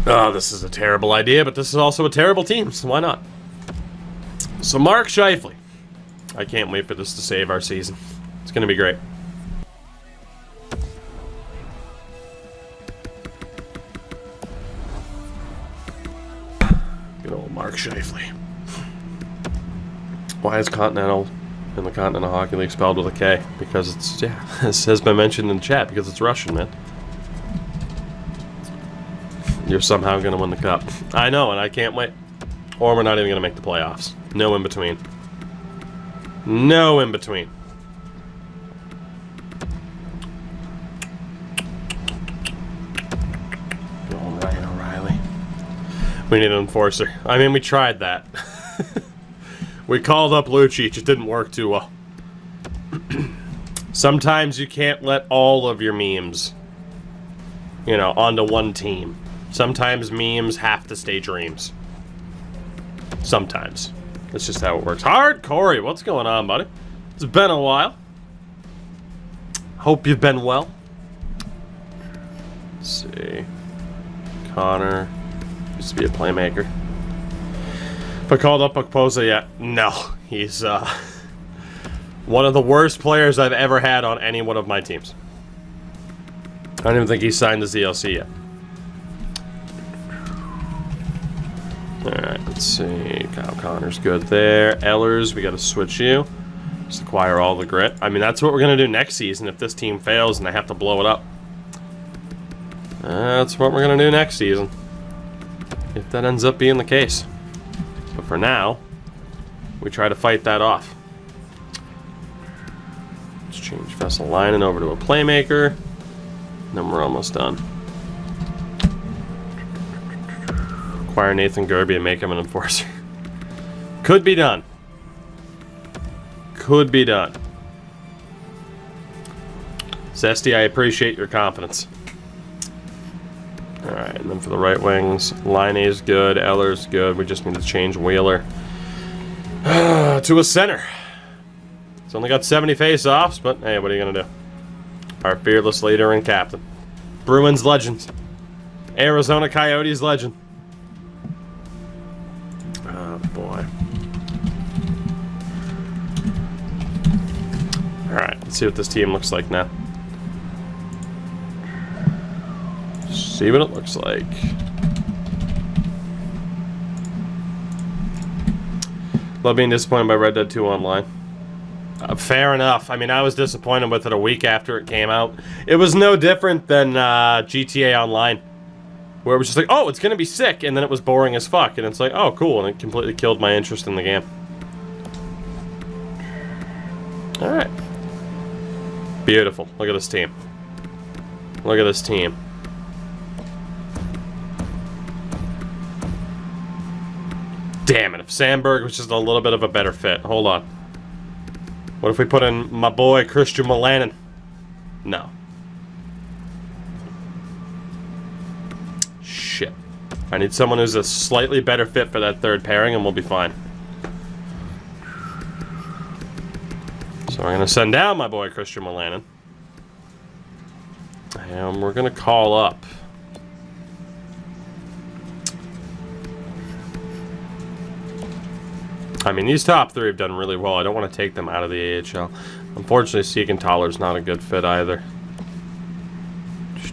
Oh, this is a terrible idea, but this is also a terrible team, so why not? So Mark Scheifele. I can't wait for this to save our season. It's gonna be great. Good old Mark Scheifele. Why is Continental in the Continental Hockey League spelled with a K? Because it's, yeah, this has been mentioned in the chat, because it's Russian, man. You're somehow gonna win the cup. I know, and I can't wait. Or we're not even gonna make the playoffs. No in between. No in between. All right, O'Reilly. We need an enforcer. I mean, we tried that. We called up Lucic. It didn't work too well. Sometimes you can't let all of your memes, you know, onto one team. Sometimes memes have to stay dreams. Sometimes. That's just how it works. Hard Corey, what's going on, buddy? It's been a while. Hope you've been well. Let's see. Connor used to be a playmaker. If I called up Okpoza yet? No. He's one of the worst players I've ever had on any one of my teams. I don't even think he's signed the ZLC yet. Alright, let's see. Kyle Connor's good there. Ehlers, we gotta switch you. Just acquire all the grit. I mean, that's what we're gonna do next season if this team fails and I have to blow it up. That's what we're gonna do next season. If that ends up being the case. But for now, we try to fight that off. Let's change Vesalainen over to a playmaker. And then we're almost done. Acquire Nathan Gerby and make him an enforcer. Could be done. Could be done. Zesty, I appreciate your confidence. Alright, and then for the right wings, Laine's good, Eller's good. We just need to change Wheeler to a center. It's only got 70 face-offs, but hey, what are you going to do? Our fearless leader and captain. Bruins legend. Arizona Coyotes legend. Oh, boy. Alright, let's see what this team looks like now. See what it looks like. Love being disappointed by Red Dead 2 Online. Fair enough. I mean, I was disappointed with it a week after it came out. It was no different than GTA Online, where it was just like, oh, it's going to be sick, and then it was boring as fuck, and it's like, oh, cool, and it completely killed my interest in the game. Alright. Beautiful. Look at this team. Look at this team. Damn it, if Sandberg was just a little bit of a better fit. Hold on. What if we put in my boy Christian Melanin? No. Shit. I need someone who's a slightly better fit for that third pairing and we'll be fine. So we're going to send down my boy Christian Melanin. And we're going to call up. I mean, these top three have done really well. I don't want to take them out of the AHL. Unfortunately, Siegenthaler's not a good fit either.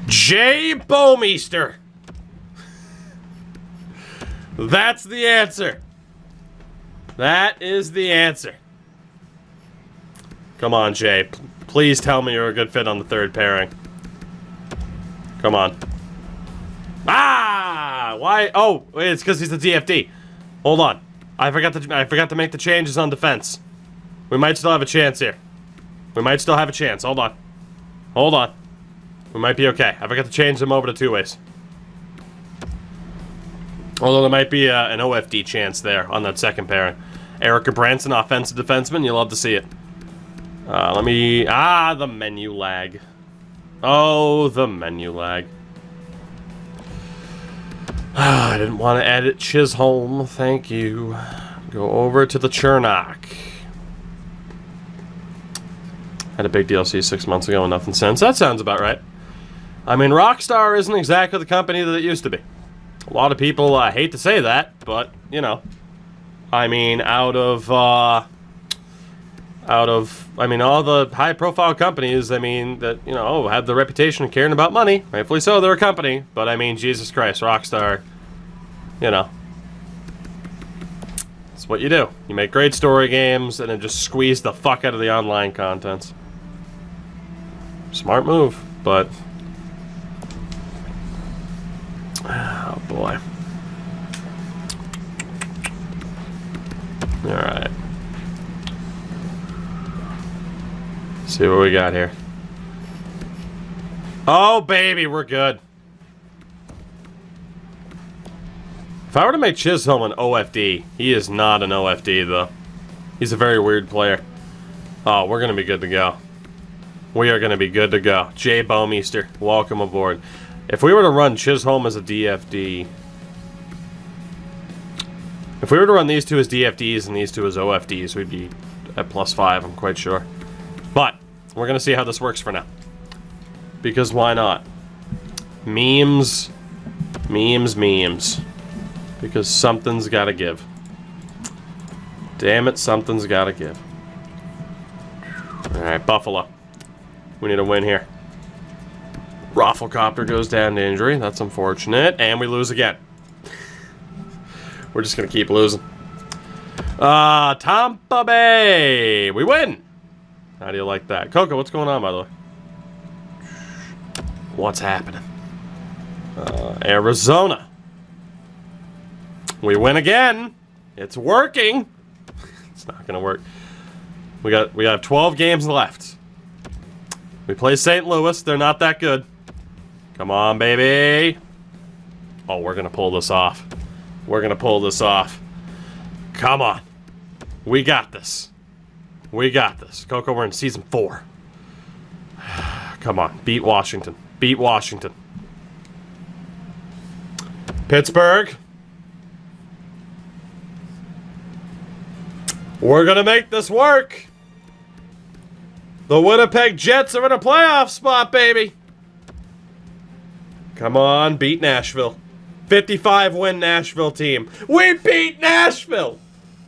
Jay Bouwmeester! That's the answer. That is the answer. Come on, Jay. Please tell me you're a good fit on the third pairing. Come on. Ah! Why? Oh, it's because he's the DFD. Hold on. I forgot to make the changes on defense. We might still have a chance here. We might still have a chance. Hold on. Hold on. We might be okay. I forgot to change them over to two-ways. Although there might be an OFD chance there on that second pairing. Erica Branson, offensive defenseman. You'll love to see it. Let me... the menu lag. Oh, the menu lag. I didn't want to edit Chisholm. Thank you. Go over to the Chernock. Had a big DLC 6 months ago and nothing since. That sounds about right. I mean, Rockstar isn't exactly the company that it used to be. A lot of people hate to say that, but, you know. I mean, out of, I mean, all the high-profile companies, I mean, that, you know, have the reputation of caring about money. Rightfully so, they're a company. But, I mean, Jesus Christ, Rockstar, you know. It's what you do. You make great story games and then just squeeze the fuck out of the online contents. Smart move, but... oh, boy. Alright. See what we got here. Oh, baby, we're good. If I were to make Chisholm an OFD, he is not an OFD, though. He's a very weird player. Oh, we're going to be good to go. We are going to be good to go. Jay Baumeister, welcome aboard. If we were to run Chisholm as a DFD... if we were to run these two as DFDs and these two as OFDs, we'd be at +5, I'm quite sure. But, we're going to see how this works for now. Because why not? Memes. Memes, memes. Because something's got to give. Damn it, something's got to give. Alright, Buffalo. We need a win here. Rafflecopter goes down to injury. That's unfortunate. And we lose again. We're just going to keep losing. Tampa Bay. We win. How do you like that? Coco, what's going on, by the way? What's happening? Arizona. We win again. It's working. It's not going to work. We got 12 games left. We play St. Louis. They're not that good. Come on, baby. Oh, we're going to pull this off. We're going to pull this off. Come on. We got this. We got this. Coco, we're in season 4. Come on. Beat Washington. Beat Washington. Pittsburgh. We're going to make this work. The Winnipeg Jets are in a playoff spot, baby. Come on, beat Nashville. 55-win Nashville team. We beat Nashville.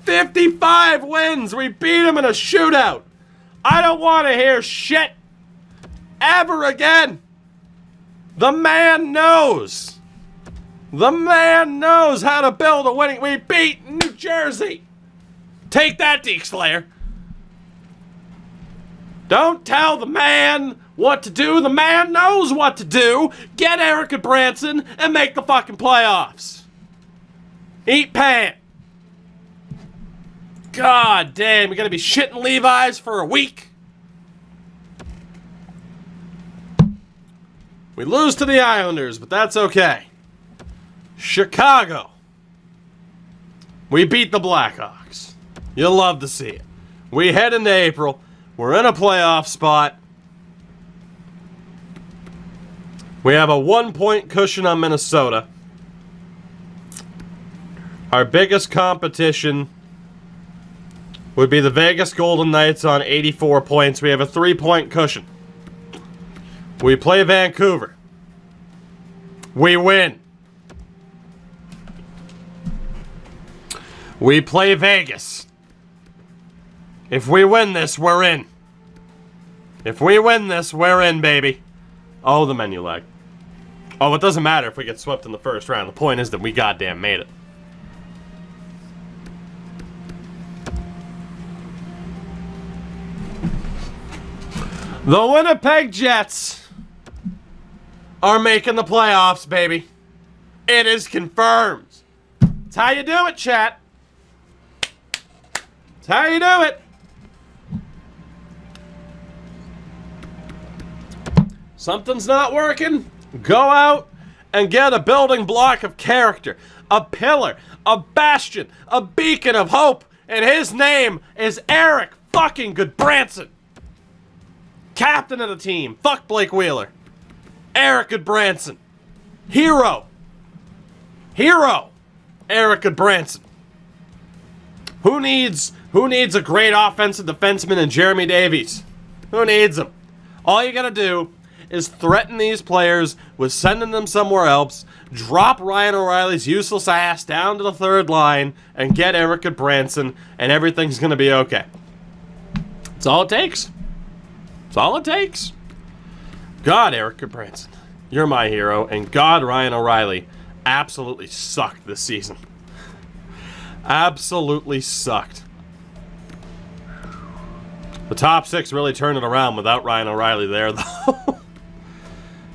55 wins. We beat them in a shootout. I don't want to hear shit ever again. The man knows. The man knows how to build a winning... We beat New Jersey. Take that, Deke Slayer. Don't tell the man what to do. The man knows what to do. Get Erica Branson and make the fucking playoffs. Eat pant. God damn, you're going to be shitting Levi's for a week. We lose to the Islanders, but that's okay. Chicago. We beat the Blackhawks. You'll love to see it. We head into April. We're in a playoff spot. We have a 1-point cushion on Minnesota. Our biggest competition would be the Vegas Golden Knights on 84 points. We have a 3-point cushion. We play Vancouver. We win. We play Vegas. If we win this, we're in. If we win this, we're in, baby. Oh, the menu lag. Oh, it doesn't matter if we get swept in the first round. The point is that we goddamn made it. The Winnipeg Jets are making the playoffs, baby. It is confirmed. That's how you do it, chat. That's how you do it. Something's not working. Go out and get a building block of character, a pillar, a bastion, a beacon of hope, and his name is Eric fucking Goodbranson. Captain of the team. Fuck Blake Wheeler. Eric Goodbranson. Hero. Eric Goodbranson. Who needs a great offensive defenseman in Jeremy Davies? Who needs him? All you gotta do is threaten these players with sending them somewhere else, drop Ryan O'Reilly's useless ass down to the third line, and get Eric Goodbranson, and everything's gonna be okay. That's all it takes. That's all it takes. God, Eric Goodbranson, you're my hero, and God, Ryan O'Reilly absolutely sucked this season. Absolutely sucked. The top six really turned it around without Ryan O'Reilly there, though.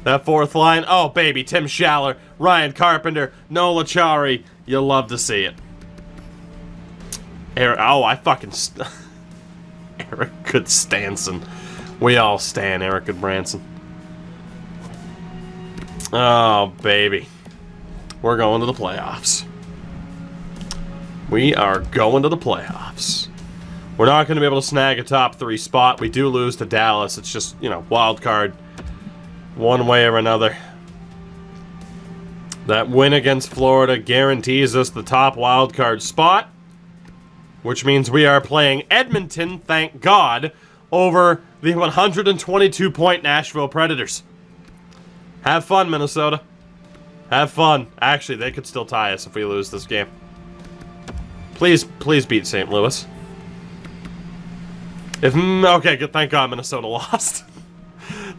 That fourth line, oh baby, Tim Schaller, Ryan Carpenter, Nola Chari, you'll love to see it. Eric, Eric Goodstanson. We all stan Eric Goodbranson. Oh baby, we're going to the playoffs. We are going to the playoffs. We're not going to be able to snag a top 3 spot. We do lose to Dallas. It's just, wild card. One way or another. That win against Florida guarantees us the top wild card spot, which means we are playing Edmonton, thank God, over the 122-point Nashville Predators. Have fun, Minnesota. Have fun. Actually, they could still tie us if we lose this game. Please beat St. Louis. Okay, good. Thank God Minnesota lost.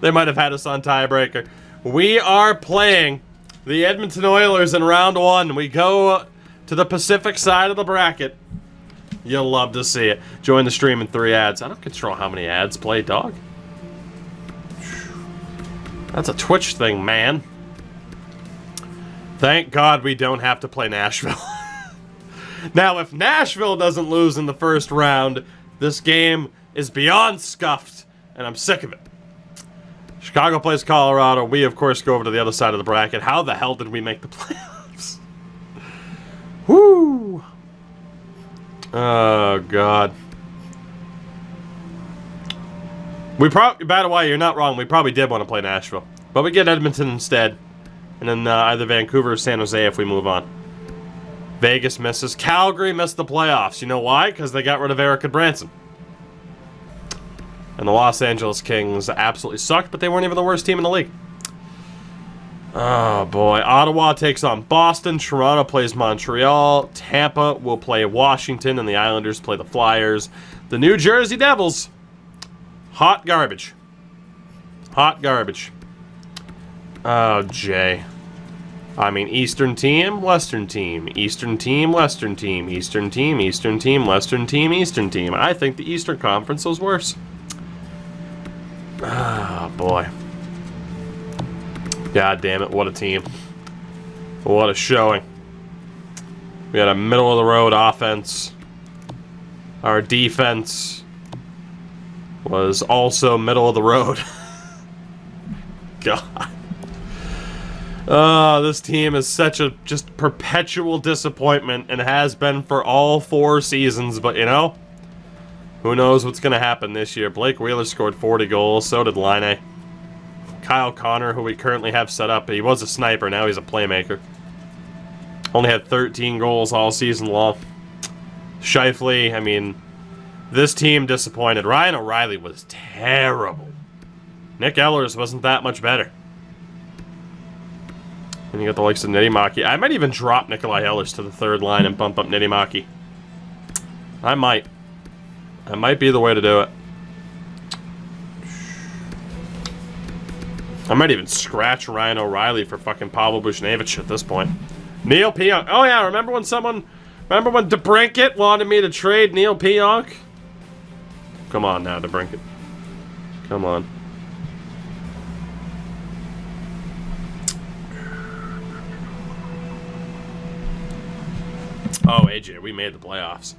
They might have had us on tiebreaker. We are playing the Edmonton Oilers in round 1. We go to the Pacific side of the bracket. You'll love to see it. Join the stream in 3 ads. I don't control how many ads play, dog. That's a Twitch thing, man. Thank God we don't have to play Nashville. Now, if Nashville doesn't lose in the first round, this game is beyond scuffed, and I'm sick of it. Chicago plays Colorado. We, of course, go over to the other side of the bracket. How the hell did we make the playoffs? Woo! Oh, God. By the way, you're not wrong. We probably did want to play Nashville. But we get Edmonton instead. And then either Vancouver or San Jose if we move on. Vegas misses. Calgary missed the playoffs. You know why? Because they got rid of Eric Goodbranson. And the Los Angeles Kings absolutely sucked, but they weren't even the worst team in the league. Oh, boy. Ottawa takes on Boston. Toronto plays Montreal. Tampa will play Washington, and the Islanders play the Flyers. The New Jersey Devils. Hot garbage. Hot garbage. Oh, Jay. I mean, Eastern team, Western team. Eastern team, Western team. Eastern team, Eastern team, Western team, Eastern team. I think the Eastern Conference was worse. Ah, boy. God damn it, what a team. What a showing. We had a middle-of-the-road offense. Our defense was also middle-of-the-road. God. Oh, this team is such a just perpetual disappointment and has been for all 4 seasons, but who knows what's going to happen this year. Blake Wheeler scored 40 goals, so did Laine. Kyle Connor, who we currently have set up, he was a sniper, now he's a playmaker. Only had 13 goals all season long. Scheifele, I mean, this team disappointed. Ryan O'Reilly was terrible. Nick Ehlers wasn't that much better. And you got the likes of Nittymaki. I might even drop Nikolai Ehlers to the 3rd line and bump up Nittymaki. I might. That might be the way to do it. I might even scratch Ryan O'Reilly for fucking Pavel Buchnevich at this point. Neil Pionk. Oh yeah, remember when DeBrincat wanted me to trade Neil Pionk? Come on now, DeBrincat. Come on. Oh, AJ, we made the playoffs.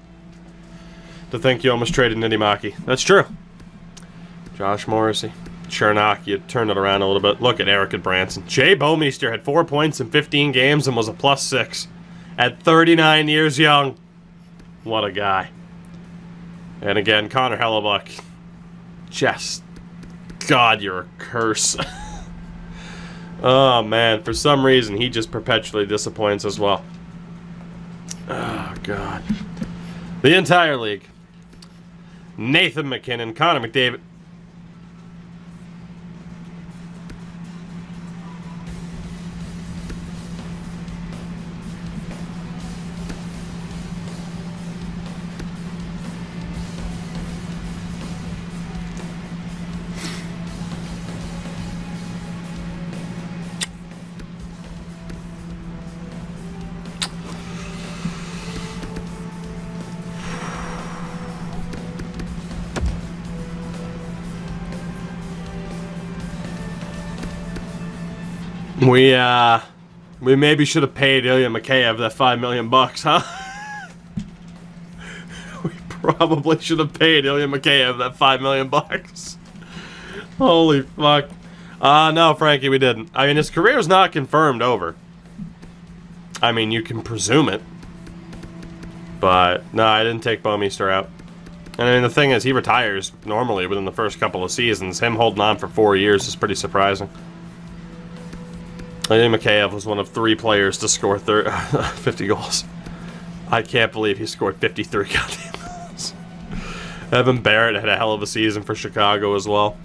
To think you almost traded Nidimaki. That's true. Josh Morrissey. Chernak, you turned it around a little bit. Look at Eric and Branson. Jay Bomeister had 4 points in 15 games and was a +6 at 39 years young. What a guy. And again, Connor Hellebuck. Just, God, you're a curse. Oh, man. For some reason, he just perpetually disappoints as well. Oh, God. The entire league. Nathan McKinnon, Connor McDavid. We maybe should have paid Ilya Mikheyev that $5 million, huh? We probably should have paid Ilya Mikheyev that $5 million. Holy fuck. No, Frankie, we didn't. I mean, his career's not confirmed over. I mean, you can presume it. But, no, I didn't take Bomeister out. And I mean, the thing is, he retires normally within the first couple of seasons. Him holding on for 4 years is pretty surprising. I think Mikheyev was one of 3 players to score 50 goals. I can't believe he scored 53 goddamn goals. Evan Barrett had a hell of a season for Chicago as well.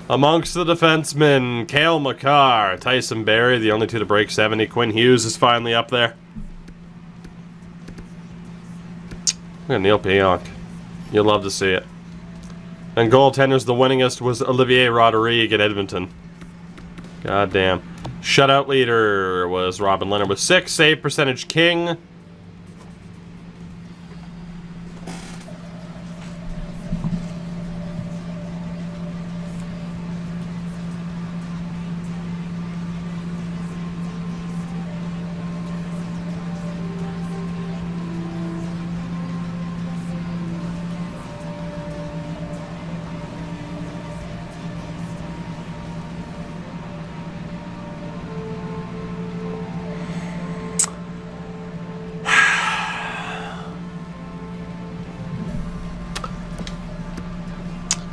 Amongst the defensemen, Cale Makar, Tyson Barrie, the only 2 to break 70. Quinn Hughes is finally up there. Look at Neil Pionk. You'll love to see it. And goaltenders, the winningest was Olivier Rodrigue at Edmonton. God damn. Shutout leader was Robin Leonard with 6. Save percentage king.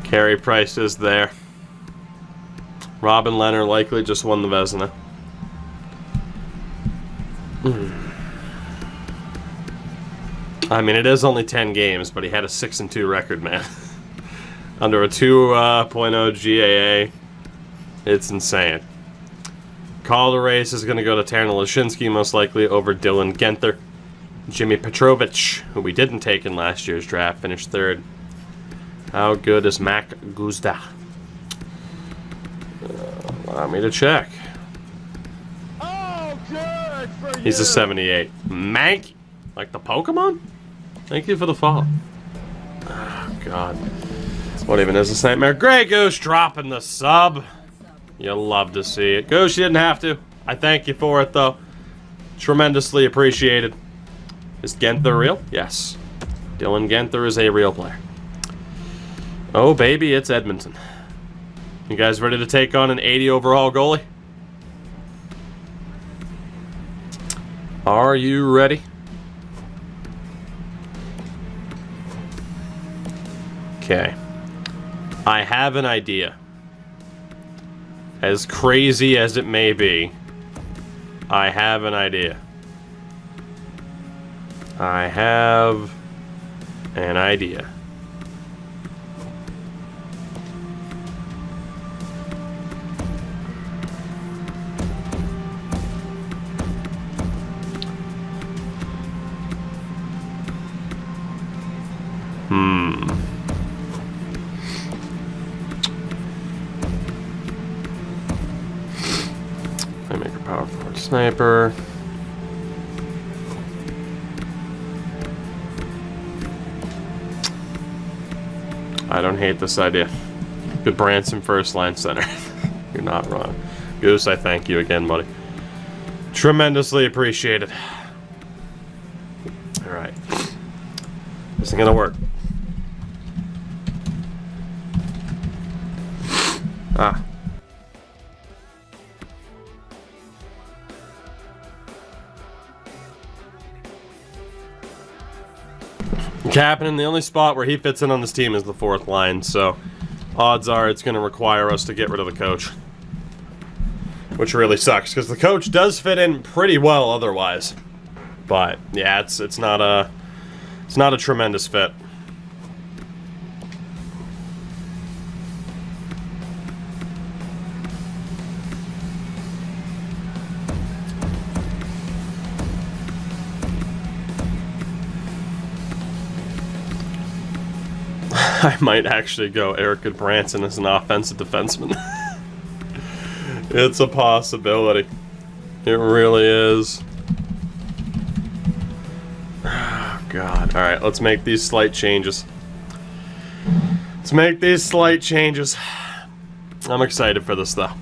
Carey Price is there. Robin Leonard likely just won the Vezina. I mean, it is only 10 games, but he had a 6-2 record, man. Under a 2.0 GAA. It's insane. Calder race is going to go to Taryn Lashinsky, most likely, over Dylan Genther. Jimmy Petrovich, who we didn't take in last year's draft, finished 3rd. How good is Mac Guzda? Allow me to check. Oh, good for you. He's a 78. Mank? Like the Pokemon? Thank you for the follow. Oh, God. What even is this nightmare? Grey Goose dropping the sub. You'll love to see it. Goose, you didn't have to. I thank you for it, though. Tremendously appreciated. Is Genther real? Yes. Dylan Genther is a real player. Oh, baby, it's Edmonton. You guys ready to take on an 80 overall goalie? Are you ready? Okay. I have an idea. As crazy as it may be, I have an idea. I have an idea. Playmaker, power forward, sniper. I don't hate this idea. Good Branson first line center. You're not wrong. Goose, I thank you again, buddy. Tremendously appreciated. Alright. This isn't gonna work. Ah. Kapanen, the only spot where he fits in on this team is the fourth line, so odds are it's going to require us to get rid of the coach. Which really sucks, because the coach does fit in pretty well otherwise. But, yeah, it's not a tremendous fit. I might actually go Eric Goodbranson as an offensive defenseman. It's a possibility. It really is. Oh, God. Alright, let's make these slight changes. I'm excited for this, though.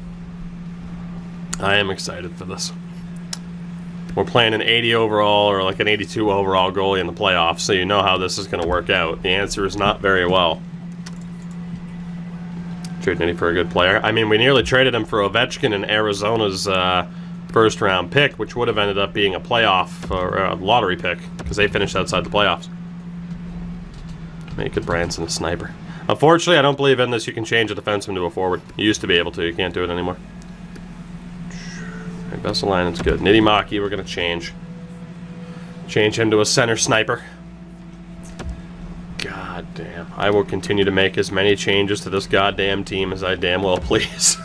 I am excited for this. We're playing an 80 overall or like an 82 overall goalie in the playoffs, so you know how this is going to work out. The answer is not very well. Trading Eddie for a good player. I mean, we nearly traded him for Ovechkin in Arizona's first-round pick, which would have ended up being a playoff or a lottery pick because they finished outside the playoffs. Make it Branson a sniper. Unfortunately, I don't believe in this. You can change a defenseman to a forward. You used to be able to. You can't do it anymore. Vesalainen's good. Nitty Maki, we're going to change. Change him to a center sniper. God damn. I will continue to make as many changes to this goddamn team as I damn well please.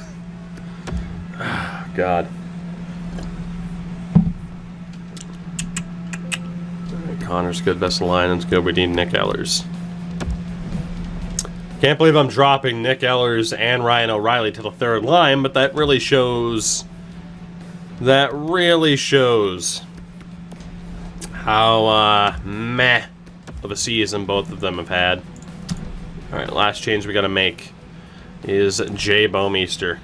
God. Right, Connor's good. Vesalainen's good. We need Nick Ehlers. Can't believe I'm dropping Nick Ehlers and Ryan O'Reilly to the third line, but that really shows... how meh of a season both of them have had. Alright, last change we gotta make is Jay Bouwmeester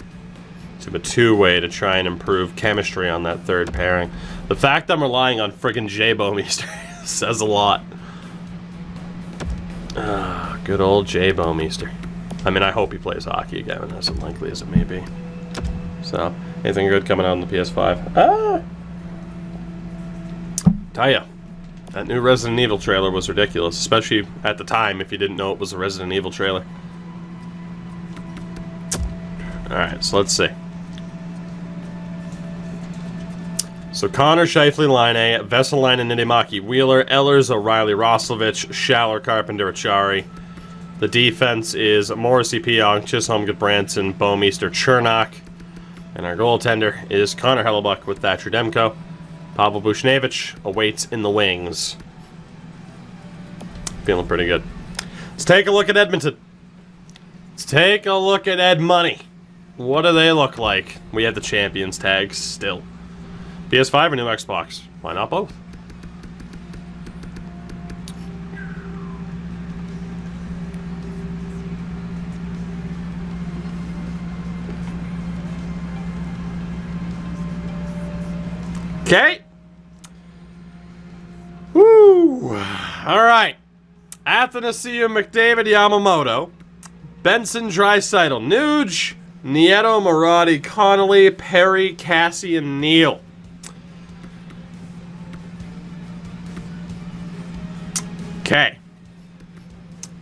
to a two-way to try and improve chemistry on that third pairing. The fact I'm relying on friggin' Jay Bouwmeester says a lot. Good old Jay Bouwmeester. I mean, I hope he plays hockey again, as unlikely as it may be. So, anything good coming out on the PS5? Tell ya, that new Resident Evil trailer was ridiculous, especially at the time if you didn't know it was a Resident Evil trailer. Alright, so let's see. So Connor, Scheifele, Laine, Vesalainen, Nidimaki, Wheeler, Ehlers, O'Reilly, Roslovich, Schaller, Carpenter, Achari. The defense is Morrissey, Pionk, Chisholm, Goodbranson, Bouwmeester, Chernak. And our goaltender is Connor Hellebuck with Thatcher Demko. Pavel Buchnevich awaits in the wings. Feeling pretty good. Let's take a look at Edmonton. Let's take a look at Ed Money. What do they look like? We have the Champions tags still. PS5 or new Xbox? Why not both? Okay. Woo. All right. Athanasiu McDavid Yamamoto. Benson Draisaitl. Nuge. Nieto, Maradi, Connolly, Perry, Cassie, and Neal. Okay.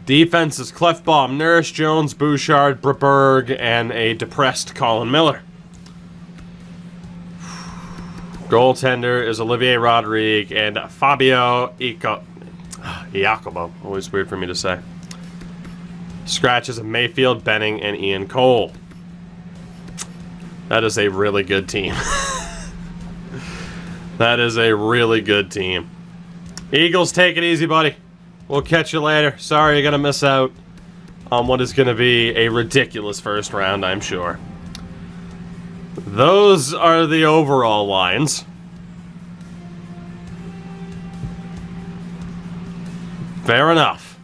Defense is Clefbaum, Nurse, Jones, Bouchard, Broberg, and a depressed Colin Miller. Goaltender is Olivier Rodrigue and Fabio Iacobo. Always weird for me to say. Scratches of Mayfield, Benning, and Ian Cole. That is a really good team. That is a really good team. Eagles, take it easy, buddy. We'll catch you later. Sorry you're going to miss out on what is going to be a ridiculous first round, I'm sure. Those are the overall lines. Fair enough.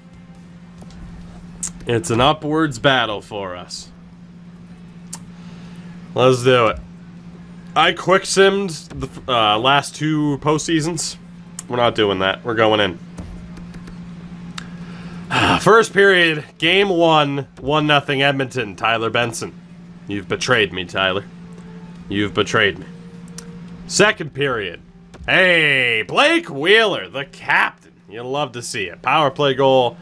It's an upwards battle for us. Let's do it. I quick-simmed the last two postseasons. We're not doing that. We're going in. First period, game 1, 1-0 Edmonton. Tyler Benson. You've betrayed me, Tyler. You've betrayed me. Second period. Hey, Blake Wheeler, the captain. You'll love to see it. Power play goal.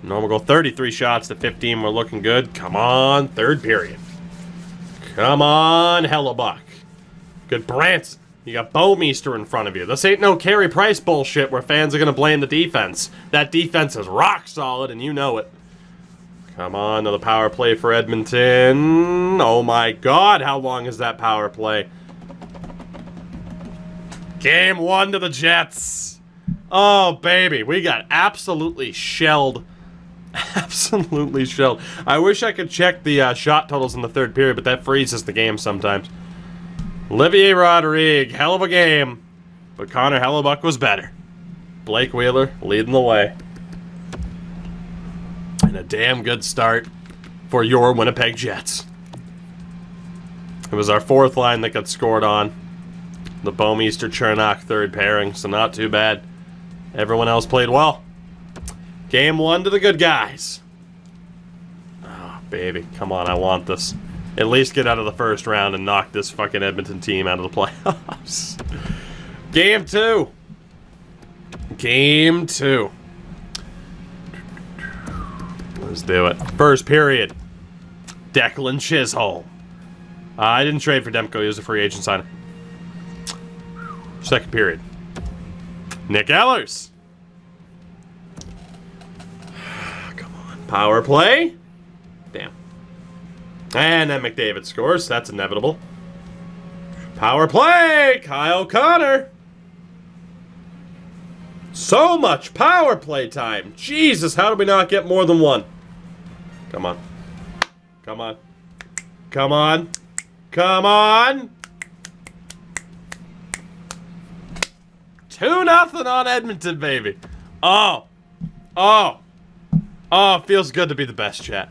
Normal goal, 33 shots to 15. We're looking good. Come on, third period. Come on, Hellebuck. Good Branson. You got Bouwmeester in front of you. This ain't no Carey Price bullshit where fans are going to blame the defense. That defense is rock solid, and you know it. Come on, another power play for Edmonton. Oh my God, how long is that power play? Game 1 to the Jets. Oh, baby. We got absolutely shelled. Absolutely shelled. I wish I could check the shot totals in the third period, but that freezes the game sometimes. Olivier Rodrigue, hell of a game. But Connor Hellebuck was better. Blake Wheeler leading the way. And a damn good start for your Winnipeg Jets. It was our fourth line that got scored on. The Bouwmeester Chernak third pairing, so not too bad. Everyone else played well. Game 1 to the good guys. Oh, baby. Come on, I want this. At least get out of the first round and knock this fucking Edmonton team out of the playoffs. Game 2. Game 2. Let's do it. First period. Declan Chisholm. I didn't trade for Demko. He was a free agent signing. Second period. Nick Ehlers. Come on. Power play. Damn. And then McDavid scores. That's inevitable. Power play. Kyle Connor. So much power play time. Jesus, how did we not get more than one? Come on. Come on. Come on. Come on. 2-0 on Edmonton, baby. Oh. Oh. Oh, it feels good to be the best, chat.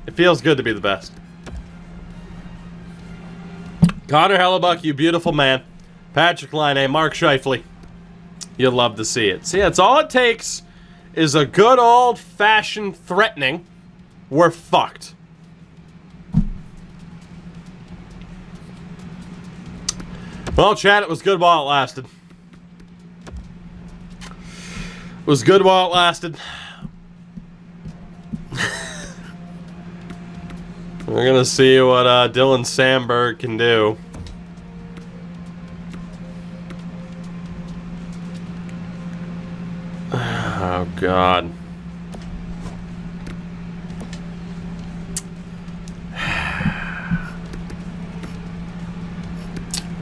It feels good to be the best. Connor Hellebuck, you beautiful man. Patrick Laine, Mark Scheifele. You'll love to see it. See, that's all it takes is a good old-fashioned threatening. We're fucked. Well, chat, it was good while it lasted. It was good while it lasted. We're gonna see what Dylan Samberg can do. Oh, God.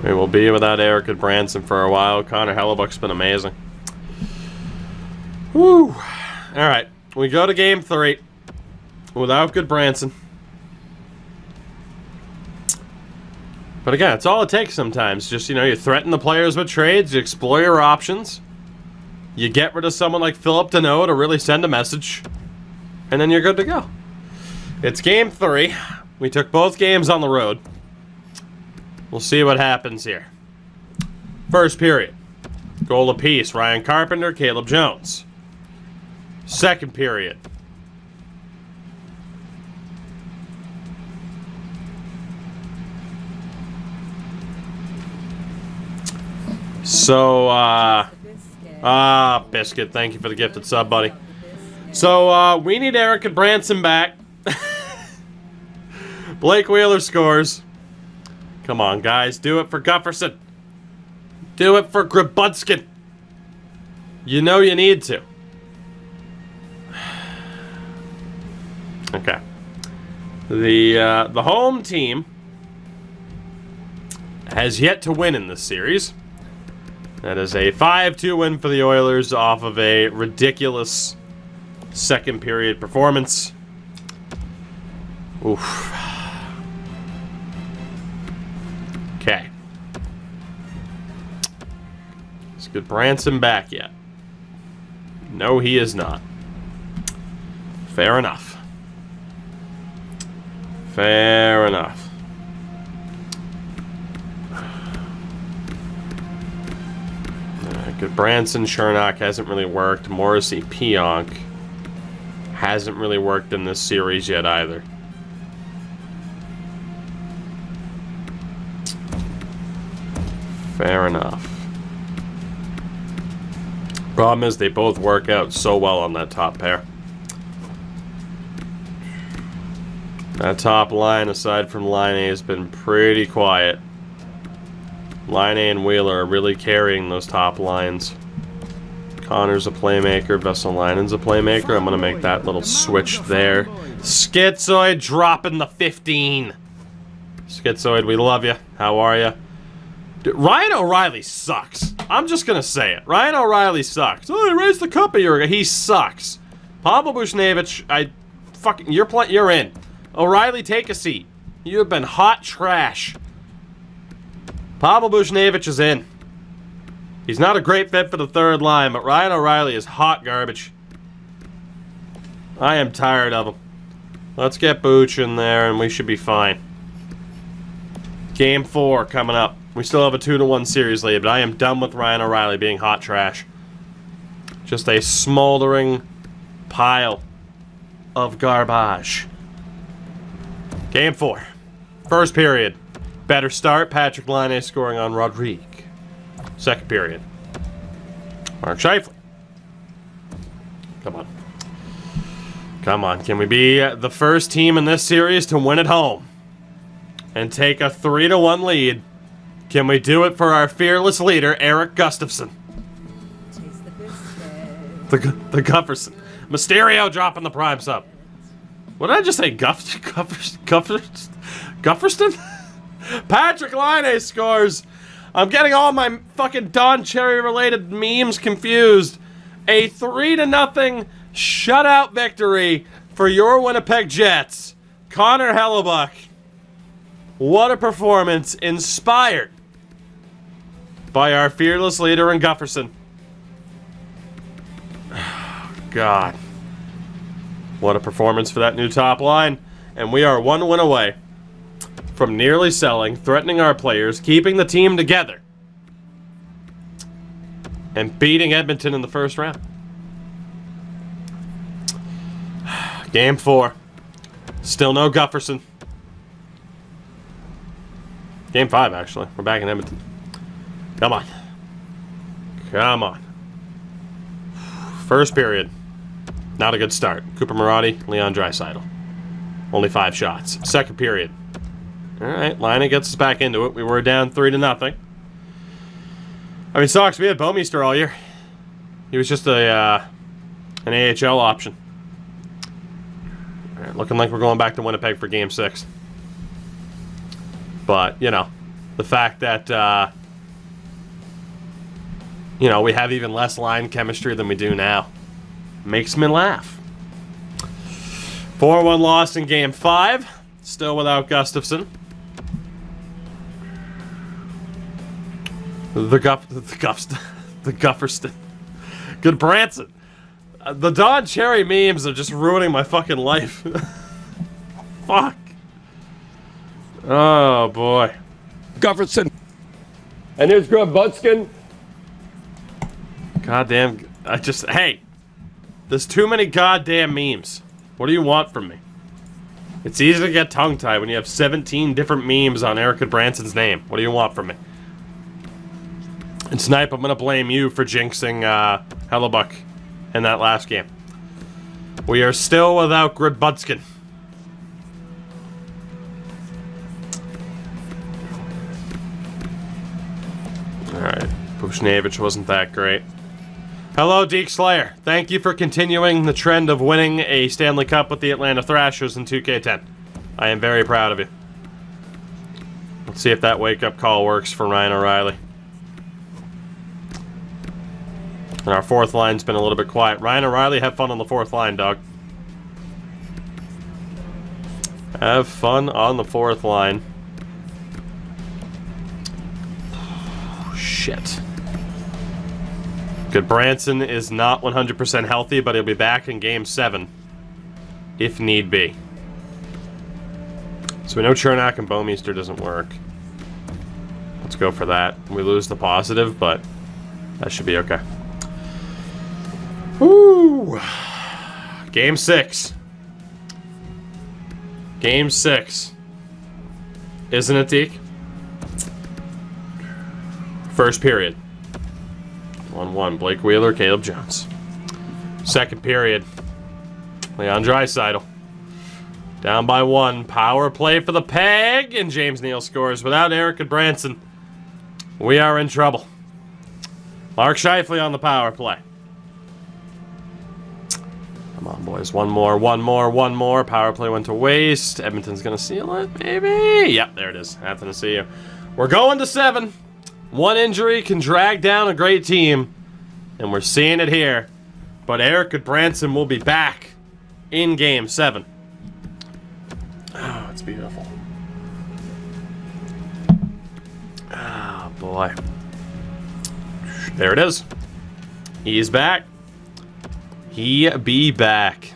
We will be without Eric and Branson for a while. Connor Hellebuck's been amazing. Woo! Alright, we go to game 3 without good Branson. But again, it's all it takes sometimes. Just, you know, you threaten the players with trades, you explore your options, you get rid of someone like Philip Deneau to really send a message, and then you're good to go. It's game 3. We took both games on the road. We'll see what happens here. First period. Goal apiece. Ryan Carpenter, Caleb Jones. Second period. So, Biscuit, thank you for the gifted sub, buddy. So, we need Eric and Branson back. Blake Wheeler scores. Come on, guys. Do it for Gufferson. Do it for GREBUDSKIN. You know you need to. Okay. The home team has yet to win in this series. That is a 5-2 win for the Oilers off of a ridiculous second period performance. Oof. Okay. Is good Branson back yet? No, he is not. Fair enough. Fair enough. Good. Branson, Chernak hasn't really worked. Morrissey, Pionk hasn't really worked in this series yet either. Fair enough. Problem is they both work out so well on that top pair. That top line, aside from Line A, has been pretty quiet. Line A and Wheeler are really carrying those top lines. Connor's a playmaker. Vesalainen's a playmaker. I'm going to make that little switch there. Schizoid dropping the 15. Schizoid, we love you. How are you? Dude, Ryan O'Reilly sucks. I'm just going to say it. Ryan O'Reilly sucks. Oh, he raised the cup a year ago. He sucks. Pavel Buchnevich, you're in. O'Reilly, take a seat. You have been hot trash. Pavel Buchnevich is in. He's not a great fit for the third line, but Ryan O'Reilly is hot garbage. I am tired of him. Let's get Buch in there, and we should be fine. Game 4 coming up. We still have a 2-1 series lead, but I am done with Ryan O'Reilly being hot trash. Just a smoldering pile of garbage. Game 4. First period. Better start. Patrick Laine scoring on Rodrigue. Second period. Mark Scheifele. Come on. Come on. Can we be the first team in this series to win at home and take a 3-1 lead? Can we do it for our fearless leader, Eric Gustafsson? The Gufferson. Mysterio dropping the prime sub. What did I just say? Gufferston? Patrick Laine scores. I'm getting all my fucking Don Cherry related memes confused. A 3-0 shutout victory for your Winnipeg Jets. Connor Hellebuyck. What a performance, inspired by our fearless leader in Gufferson. God. What a performance for that new top line. And we are 1 win away from nearly selling, threatening our players, keeping the team together, and beating Edmonton in the first round. Game 4. Still no Gufferson. Game 5, actually. We're back in Edmonton. Come on. Come on. First period. Not a good start. Cooper Marotti, Leon Draisaitl. Only 5 shots. Second period. Alright, Laine gets us back into it. We were down 3-0. I mean, sucks. We had Bouwmeester all year. He was just an AHL option. Alright, looking like we're going back to Winnipeg for Game 6. But, you know, the fact that, you know, we have even less line chemistry than we do now makes me laugh. 4-1 loss in Game 5. Still without Gustafsson. The Gufferston. Good Branson. The Don Cherry memes are just ruining my fucking life. Fuck. Oh, boy. Gufferson. And here's GREBUDSKIN. Goddamn. Hey. There's too many goddamn memes. What do you want from me? It's easy to get tongue-tied when you have 17 different memes on Erica Branson's name. What do you want from me? And Snipe, I'm going to blame you for jinxing Hellebuyck in that last game. We are still without GREBUDSKIN. Alright, Buchnevich wasn't that great. Hello, Deke Slayer. Thank you for continuing the trend of winning a Stanley Cup with the Atlanta Thrashers in 2K10. I am very proud of you. Let's see if that wake-up call works for Ryan O'Reilly. And our fourth line's been a little bit quiet. Ryan O'Reilly, have fun on the fourth line, dog. Have fun on the fourth line. Shit. Good. Branson is not 100% healthy, but he'll be back in Game 7 if need be. So we know Chernak and Bouwmeester doesn't work. Let's go for that. We lose the positive, but That should be okay. Woo! Game 6. Game 6. Isn't it, Deke? First period. 1-1. Blake Wheeler, Caleb Jones. Second period. Leon Draisaitl. Down by 1. Power play for the Peg, and James Neal scores. Without Eric and Branson, we are in trouble. Mark Scheifele on the power play. Come on, boys. One more. Power play went to waste. Edmonton's going to seal it, maybe? Yep, there it is. Nothing to see you. We're going to 7. One injury can drag down a great team, and we're seeing it here. But Eric Branson will be back in Game 7. Oh, it's beautiful. Oh, boy. There it is. He's back. He be back.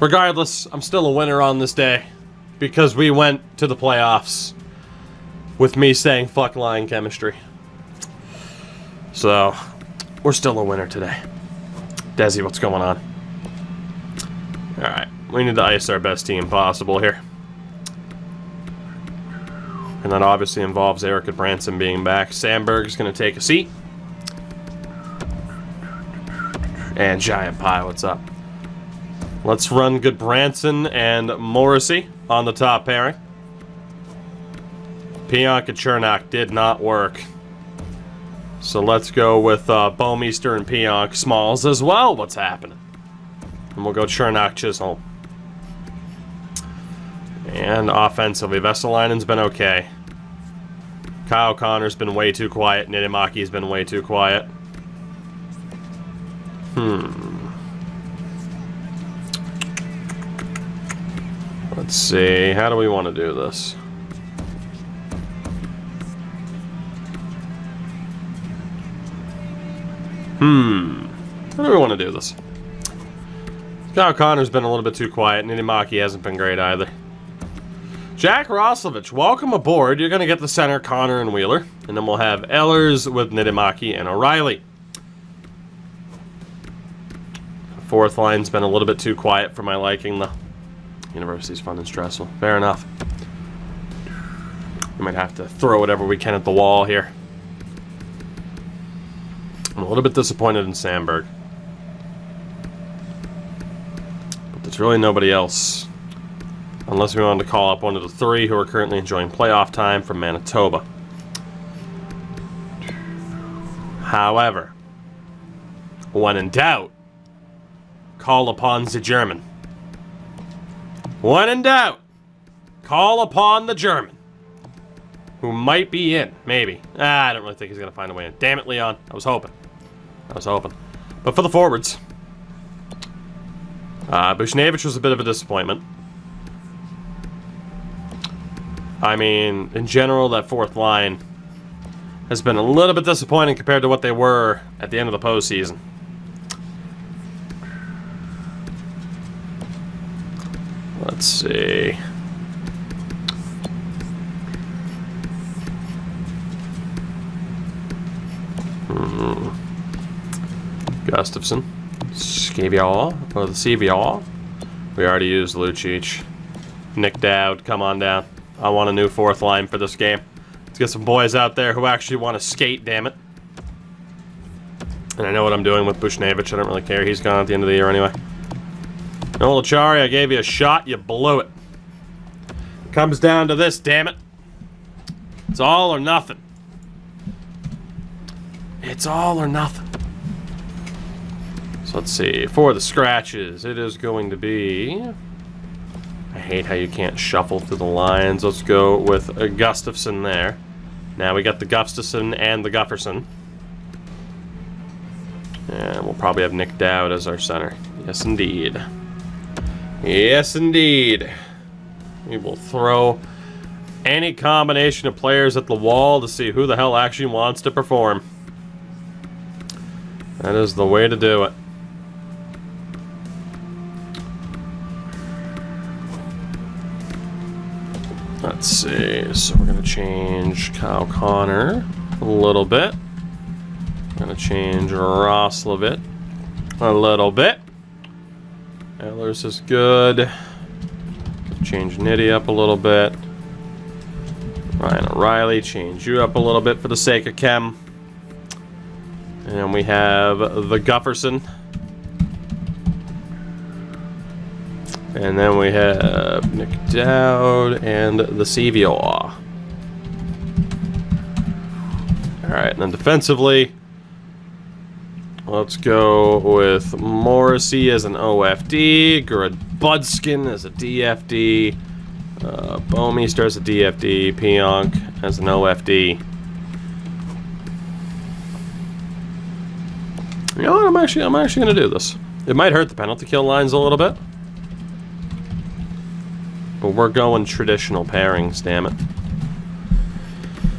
Regardless, I'm still a winner on this day because we went to the playoffs with me saying fuck line chemistry. So, we're still a winner today. Desi, what's going on? Alright, we need to ice our best team possible here. And that obviously involves Eric Branson being back. Sandberg's going to take a seat. And Giant Pie, what's up? Let's run good Branson and Morrissey on the top pairing. Pionk and Chernak did not work. So let's go with Bouwmeester and Pionk Smalls as well. What's happening? And we'll go Chernak Chisholm. And offensively, Vesalainen's been okay. Kyle Connor's been way too quiet. Niittymaaki's been way too quiet. Let's see. How do we want to do this? How do we want to do this? Kyle Connor's been a little bit too quiet. Niittymaki hasn't been great either. Jack Roslovich, welcome aboard. You're going to get the center, Connor and Wheeler. And then we'll have Ehlers with Niittymaki and O'Reilly. The fourth line's been a little bit too quiet for my liking, though. University's fun and stressful. Fair enough. We might have to throw whatever we can at the wall here. I'm a little bit disappointed in Sandberg. But there's really nobody else. Unless we wanted to call up one of the 3 who are currently enjoying playoff time from Manitoba. However, when in doubt, call upon the German. When in doubt, call upon the German. Who might be in, maybe. I don't really think he's going to find a way in. Damn it, Leon. I was hoping. But for the forwards, Buchnevich was a bit of a disappointment. I mean, in general, that fourth line has been a little bit disappointing compared to what they were at the end of the postseason. Let's see. Gustafson. Scavial. Or the CVR. We already used Lucic. Nick Dowd, come on down. I want a new fourth line for this game. Let's get some boys out there who actually want to skate, damn it. And I know what I'm doing with Buchnevich. I don't really care. He's gone at the end of the year anyway. No, Lachari, I gave you a shot. You blew it. Comes down to this, damn it. It's all or nothing. It's all or nothing. So let's see. For the scratches, it is going to be... I hate how you can't shuffle through the lines. Let's go with Gustafson there. Now we got the Gustafson and the Gufferson. And we'll probably have Nick Dowd as our center. Yes, indeed. Yes, indeed. We will throw any combination of players at the wall to see who the hell actually wants to perform. That is the way to do it. Let's see. So we're going to change Kyle Connor a little bit. I'm going to change Roslovic a little bit. Ehlers is good. Change Nitti up a little bit. Ryan O'Reilly, change you up a little bit for the sake of chem. And we have the Gufferson. And then we have Nick Dowd and the Sevior. Alright, and then defensively, let's go with Morrissey as an OFD, GREBUDSKIN as a DFD, Bouwmeester as a DFD, Pionk as an OFD. You know what? I'm actually gonna do this. It might hurt the penalty kill lines a little bit, but we're going traditional pairings. Damn it,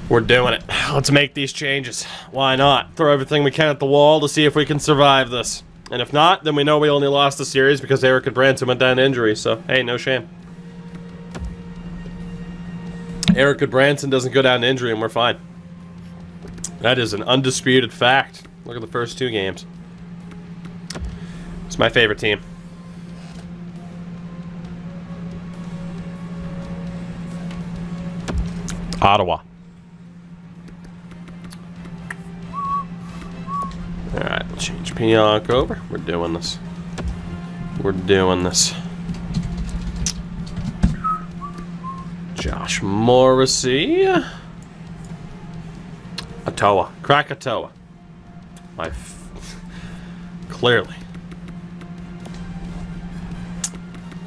we're doing it. Let's make these changes. Why not? Throw everything we can at the wall to see if we can survive this. And if not, then we know we only lost the series because Erik Gudbranson went down to injury. So hey, no shame. Erik Gudbranson doesn't go down to injury, and we're fine. That is an undisputed fact. Look at the first 2 games. It's my favorite team. Ottawa. Alright, we'll change Pionk over. We're doing this. We're doing this. Josh Morrissey. Ottawa. Krakatoa. Clearly.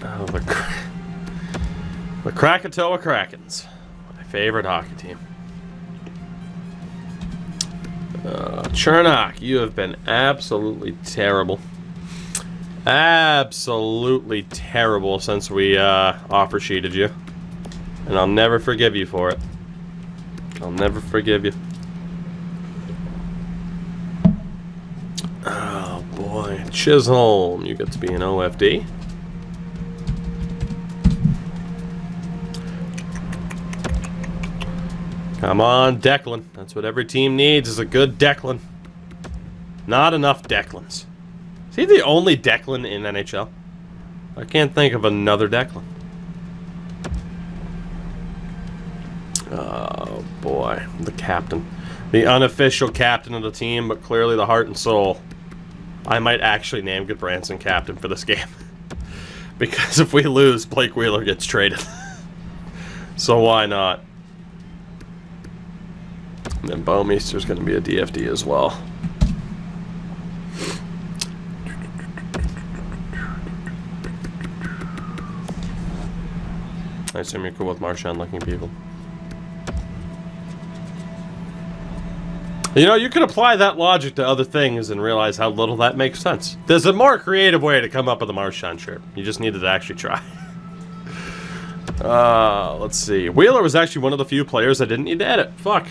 Oh, the Krakatoa Krakens. My favorite hockey team. Chernak, you have been absolutely terrible. Absolutely terrible since we offer sheeted you. And I'll never forgive you for it. I'll never forgive you. Oh boy. Chisholm, you get to be an OFD. Come on, Declan. That's what every team needs, is a good Declan. Not enough Declans. Is he the only Declan in NHL? I can't think of another Declan. Oh boy, the captain. The unofficial captain of the team, but clearly the heart and soul. I might actually name Gudbranson captain for this game. Because if we lose, Blake Wheeler gets traded. So why not? And then Bouwmeester's going to be a DFD as well. I assume you're cool with Marchand-looking people. You know, you can apply that logic to other things and realize how little that makes sense. There's a more creative way to come up with a Marchand shirt. You just needed to actually try. Let's see. Wheeler was actually one of the few players I didn't need to edit. Fuck.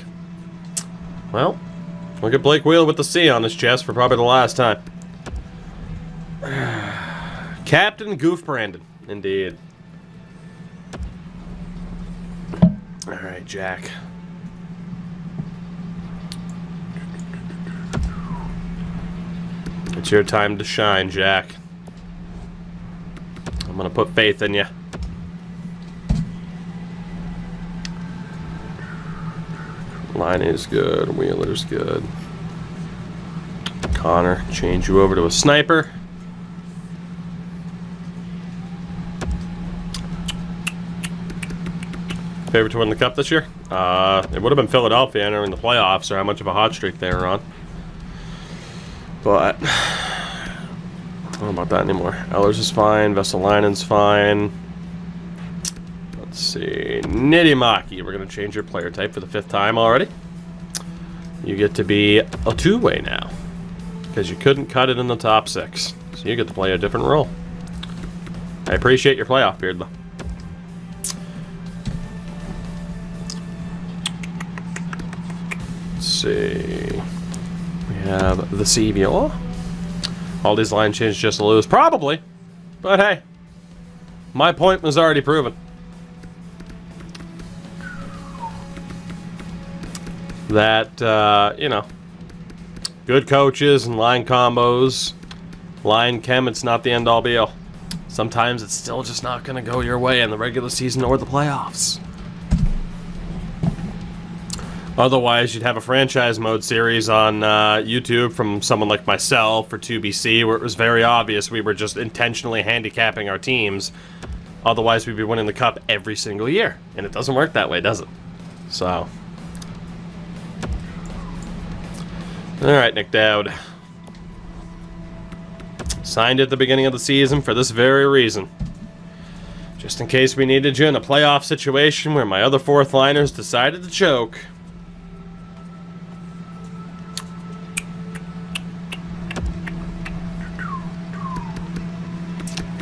Well, look at Blake Wheeler with the C on his chest for probably the last time. Captain Goof Brandon, indeed. Alright, Jack. It's your time to shine, Jack. I'm gonna put faith in you. Line is good. Wheeler's good. Connor, change you over to a sniper. Favorite to win the cup this year? It would have been Philadelphia entering the playoffs, or how much of a hot streak they were on. But I don't know about that anymore. Ehlers is fine. Vesalainen's fine. Let's see. Nitti, we're going to change your player type for the 5th time already. You get to be a two-way now, because you couldn't cut it in the top 6. So you get to play a different role. I appreciate your playoff beard, though. Let's see. We have the CVO. All these line changes just to lose. Probably. But hey. My point was already proven. that, you know, good coaches and line combos, line chem, it's not the end-all be-all. Sometimes it's still just not going to go your way in the regular season or the playoffs. Otherwise, you'd have a franchise mode series on YouTube from someone like myself or 2BC where it was very obvious we were just intentionally handicapping our teams. Otherwise, we'd be winning the cup every single year. And it doesn't work that way, does it? So. Alright, Nick Dowd. Signed at the beginning of the season for this very reason. Just in case we needed you in a playoff situation where my other fourth liners decided to choke.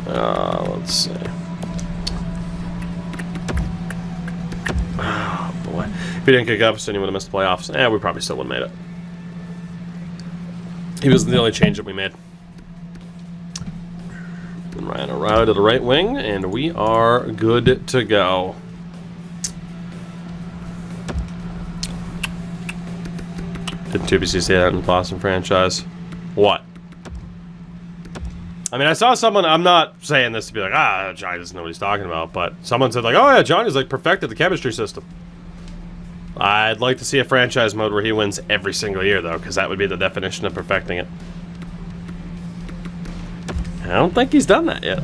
Let's see. Oh, boy. If he didn't kick Gufferson, he would have missed the playoffs. We probably still would have made it. He was the only change that we made. And Ryan O'Reilly to the right wing, and we are good to go. Didn't 2BC say that in the Boston franchise? What? I mean, I saw someone, I'm not saying this to be like, Johnny doesn't know what he's talking about, but someone said like, oh yeah, Johnny's like perfected the chemistry system. I'd like to see a franchise mode where he wins every single year though, because that would be the definition of perfecting it. I don't think he's done that yet.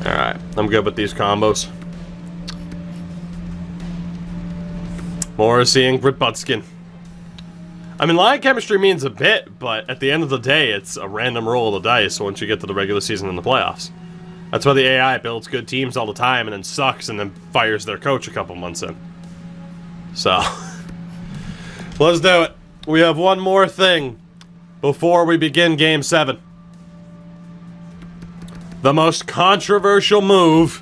Alright, I'm good with these combos. Morrissey and GREBUDSKIN. I mean, line chemistry means a bit, but at the end of the day, it's a random roll of the dice once you get to the regular season and the playoffs. That's why the AI builds good teams all the time and then sucks and then fires their coach a couple months in. So, let's do it. We have one more thing before we begin Game 7. The most controversial move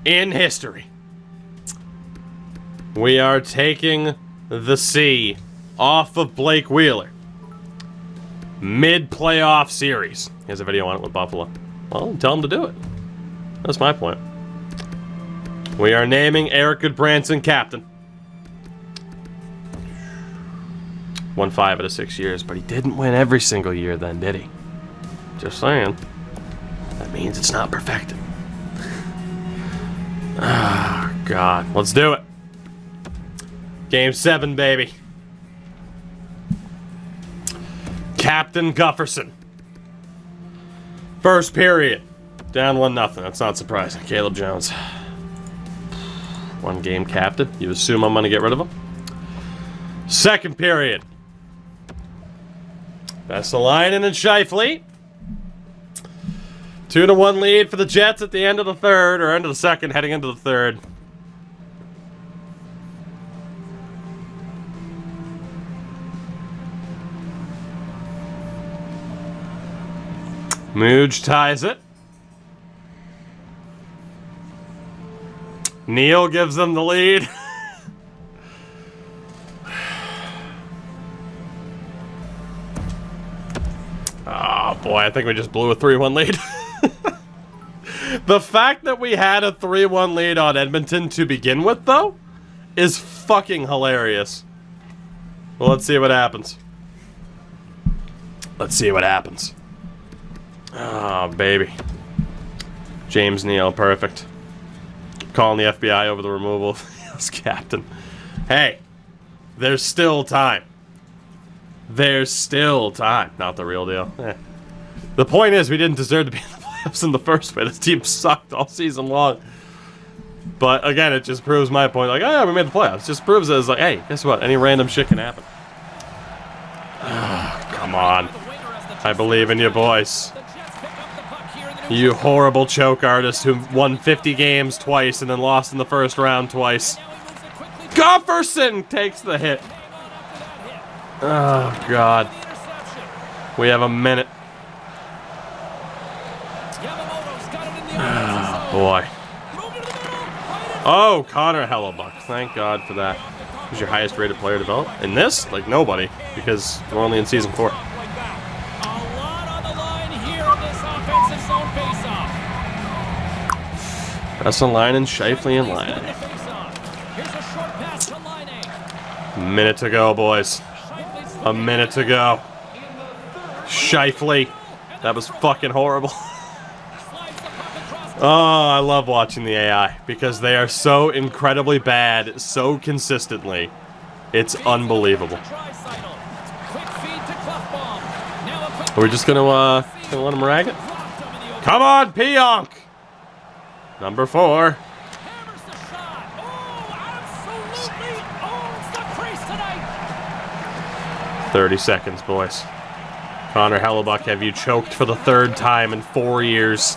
in history. We are taking the C off of Blake Wheeler. Mid-playoff series. He has a video on it with Buffalo. Well, tell him to do it. That's my point. We are naming Eric Goodbranson captain. Won 5 out of 6 years, but he didn't win every single year then, did he? Just saying. That means it's not perfected. Ah, God. Let's do it. Game 7, baby. Captain Gufferson. First period. Down 1-0. That's not surprising. Caleb Jones. One game captain. You assume I'm going to get rid of him? Second period. Vesalainen and Scheifele. 2-1 lead for the Jets at the end of the third, or end of the second, heading into the third. Mooj ties it. Neal gives them the lead. Oh boy, I think we just blew a 3-1 lead. The fact that we had a 3-1 lead on Edmonton to begin with, though, is fucking hilarious. Well, let's see what happens. Let's see what happens. Oh, baby. James Neal, perfect. Calling the FBI over the removal of his captain. Hey, there's still time. There's still time. Not the real deal. The point is, we didn't deserve to be in the playoffs in the first place. This team sucked all season long. But again, it just proves my point. Like, oh yeah, we made the playoffs. It just proves that it's like, hey, guess what? Any random shit can happen. Oh, come on. I believe in you, boys. You horrible choke artist who won 50 games twice and then lost in the first round twice. Gufferson takes the hit. Oh, God. We have a minute. Oh, boy. Oh, Connor Hellebuck. Thank God for that. Who's your highest rated player developed? In this? Like, nobody. Because we're only in Season 4. That's on line and Shifley and line. Minute to go, boys. A minute to go. Shifley. That was fucking horrible. Oh, I love watching the AI because they are so incredibly bad, so consistently. It's unbelievable. Are we just gonna let him rag it? Come on, Pionk! Number 4. 30 seconds, boys. Connor Hellebuck, have you choked for the 3rd time in 4 years?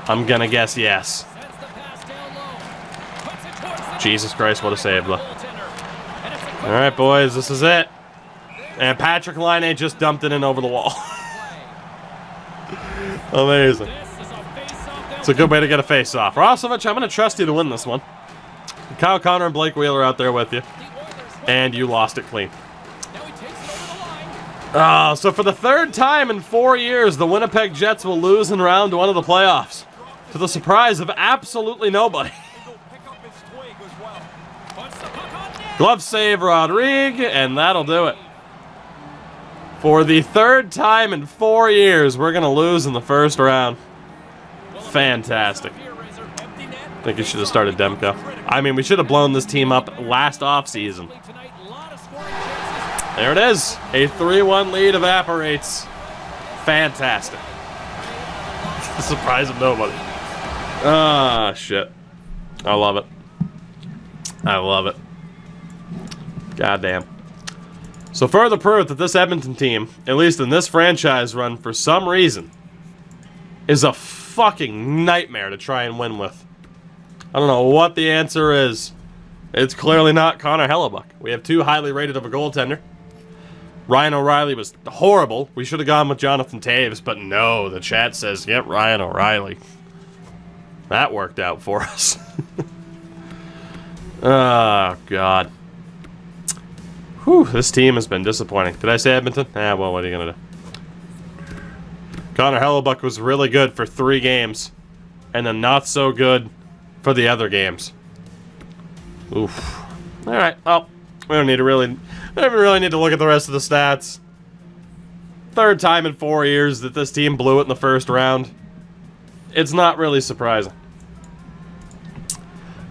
I'm gonna guess yes. Jesus Christ, what a save, though. Alright, boys, this is it. And Patrick Laine just dumped it in over the wall. Amazing. It's a good way to get a face-off. Rosovich, I'm going to trust you to win this one. Kyle Connor and Blake Wheeler out there with you. And you lost it clean. So for the 3rd time in 4 years, the Winnipeg Jets will lose in round 1 of the playoffs. To the surprise of absolutely nobody. Glove save, Rodrigue, and that'll do it. For the 3rd time in 4 years, we're going to lose in the 1st round. Fantastic. I think you should have started Demko. I mean, we should have blown this team up last offseason. There it is. A 3-1 lead evaporates. Fantastic. The surprise of nobody. Ah, shit. I love it. I love it. Goddamn. So further proof that this Edmonton team, at least in this franchise run, for some reason, is a fucking nightmare to try and win with. I don't know what the answer is. It's clearly not Connor Hellebuck. We have too highly rated of a goaltender. Ryan O'Reilly was horrible. We should have gone with Jonathan Taves, but no, the chat says, yep, Ryan O'Reilly. That worked out for us. Oh, God. Whew, this team has been disappointing. Did I say Edmonton? Ah, well, what are you going to do? Connor Hellebuck was really good for 3 games, and then not so good for the other games. Oof. All right. Well, we don't really need to look at the rest of the stats. 3rd time in 4 years that this team blew it in the 1st round. It's not really surprising.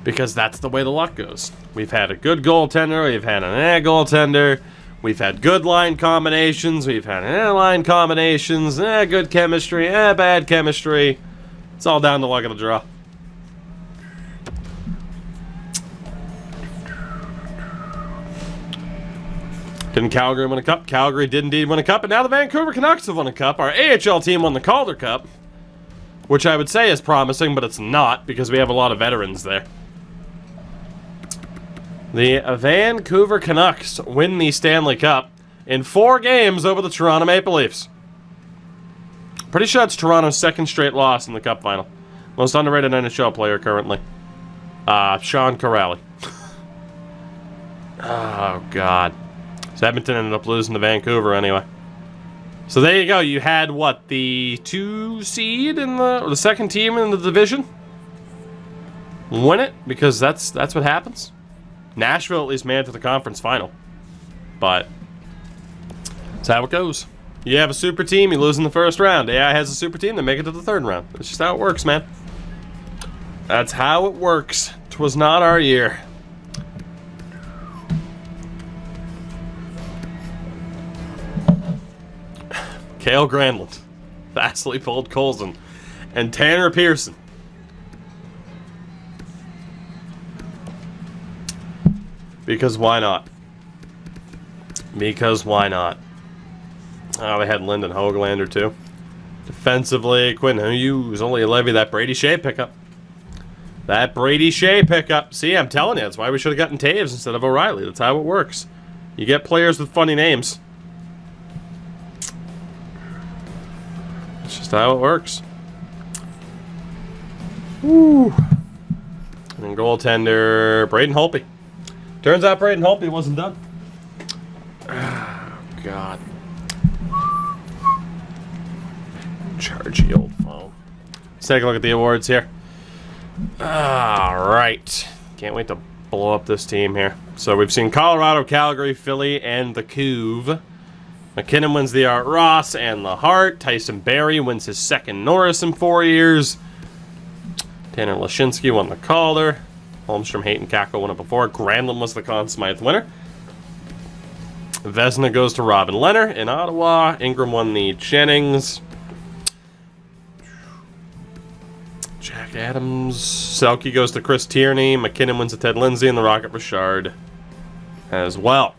Because that's the way the luck goes. We've had a good goaltender, we've had an goaltender, we've had good line combinations, we've had line combinations, good chemistry, bad chemistry. It's all down to luck of the draw. Didn't Calgary win a cup? Calgary did indeed win a cup, and now the Vancouver Canucks have won a cup. Our AHL team won the Calder Cup, which I would say is promising, but it's not, because we have a lot of veterans there. The Vancouver Canucks win the Stanley Cup in 4 games over the Toronto Maple Leafs. Pretty sure it's Toronto's 2nd straight loss in the Cup final. Most underrated NHL player currently. Sean Corrali. Oh, God. So Edmonton ended up losing to Vancouver anyway. So there you go. You had, what, the 2 seed in the 2nd team in the division? Win it, because that's what happens. Nashville at least made it to the conference final. But that's how it goes. You have a super team, you lose in the 1st round. AI has a super team, they make it to the 3rd round. That's just how it works, man. That's how it works. 'Twas not our year. Cale Granlund, Vasily Podkolzin, and Tanner Pearson. Because why not? Because why not? Oh, they had Lyndon Hoglander too. Defensively, Quinn Hughes, only Levy, that Brady Shea pickup. That Brady Shea pickup. See, I'm telling you, that's why we should have gotten Taves instead of O'Reilly. That's how it works. You get players with funny names. It's just how it works. Woo. And goaltender, Braden Holtby. Turns out Braden Holtby wasn't done. Oh, God. Chargy old phone. Let's take a look at the awards here. All right. Can't wait to blow up this team here. So we've seen Colorado, Calgary, Philly, and the Couve. McKinnon wins the Art Ross and the Hart. Tyson Barrie wins his second Norris in 4 years. Tanner Lashinsky won the Calder. Holmstrom, Hayton, Kakko won it before. Granlund was the Conn Smythe winner. Vezina goes to Robin Leonard in Ottawa. Ingram won the Jennings. Jack Adams. Selke goes to Chris Tierney. McKinnon wins to Ted Lindsay and the Rocket Richard as well.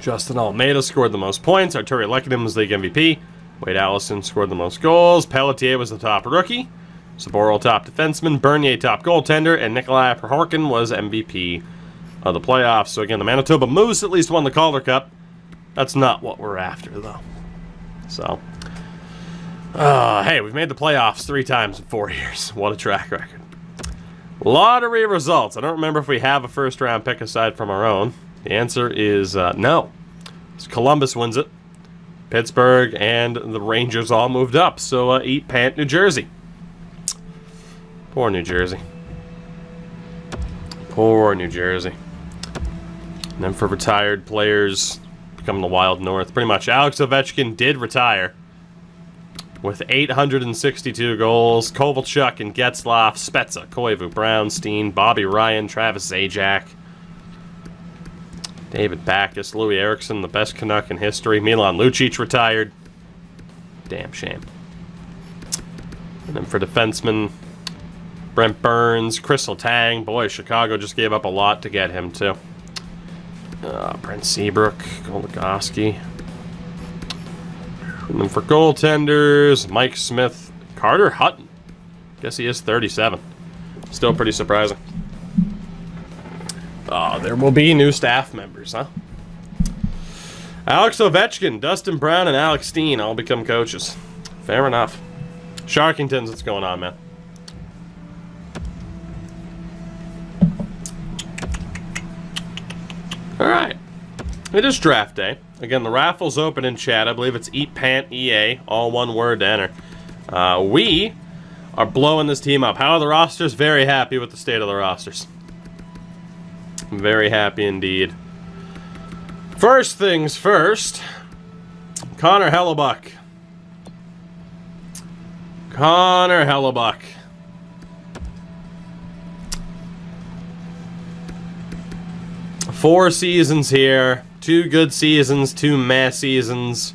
Justin Almeida scored the most points. Arturi Lehkonen was league MVP. Wade Allison scored the most goals. Pelletier was the top rookie. Saboro top defenseman. Bernier top goaltender. And Nikolai Prohorkin was MVP of the playoffs. So again, the Manitoba Moose at least won the Calder Cup. That's not what we're after, though. So, hey, we've made the playoffs 3 times in 4 years. What a track record. Lottery results. I don't remember if we have a first-round pick aside from our own. The answer is no. So Columbus wins it. Pittsburgh and the Rangers all moved up. So eat pant New Jersey. Poor New Jersey. Poor New Jersey. And then for retired players becoming the Wild North, pretty much Alex Ovechkin did retire with 862 goals. Kovalchuk and Getzlaf, Spezza, Koivu, Brown, Steen, Bobby Ryan, Travis Zajac, David Backes, Louis Eriksson, the best Canuck in history. Milan Lucic retired. Damn shame. And then for defensemen, Brent Burns, Chris Letang. Boy, Chicago just gave up a lot to get him, too. Brent Seabrook, Goligoski. And then for goaltenders, Mike Smith, Carter Hutton. Guess he is 37. Still pretty surprising. Oh, there will be new staff members, huh? Alex Ovechkin, Dustin Brown, and Alex Steen all become coaches. Fair enough. Sharkingtons, what's going on, man? Alright. It is draft day. Again, the raffle's open in chat. I believe it's Eat Pant EA, all one word to enter. We are blowing this team up. How are the rosters? Very happy with the state of the rosters. Very happy indeed. First things first, Connor Hellebuck. Connor Hellebuck. Four seasons here. 2 good seasons, 2 meh seasons.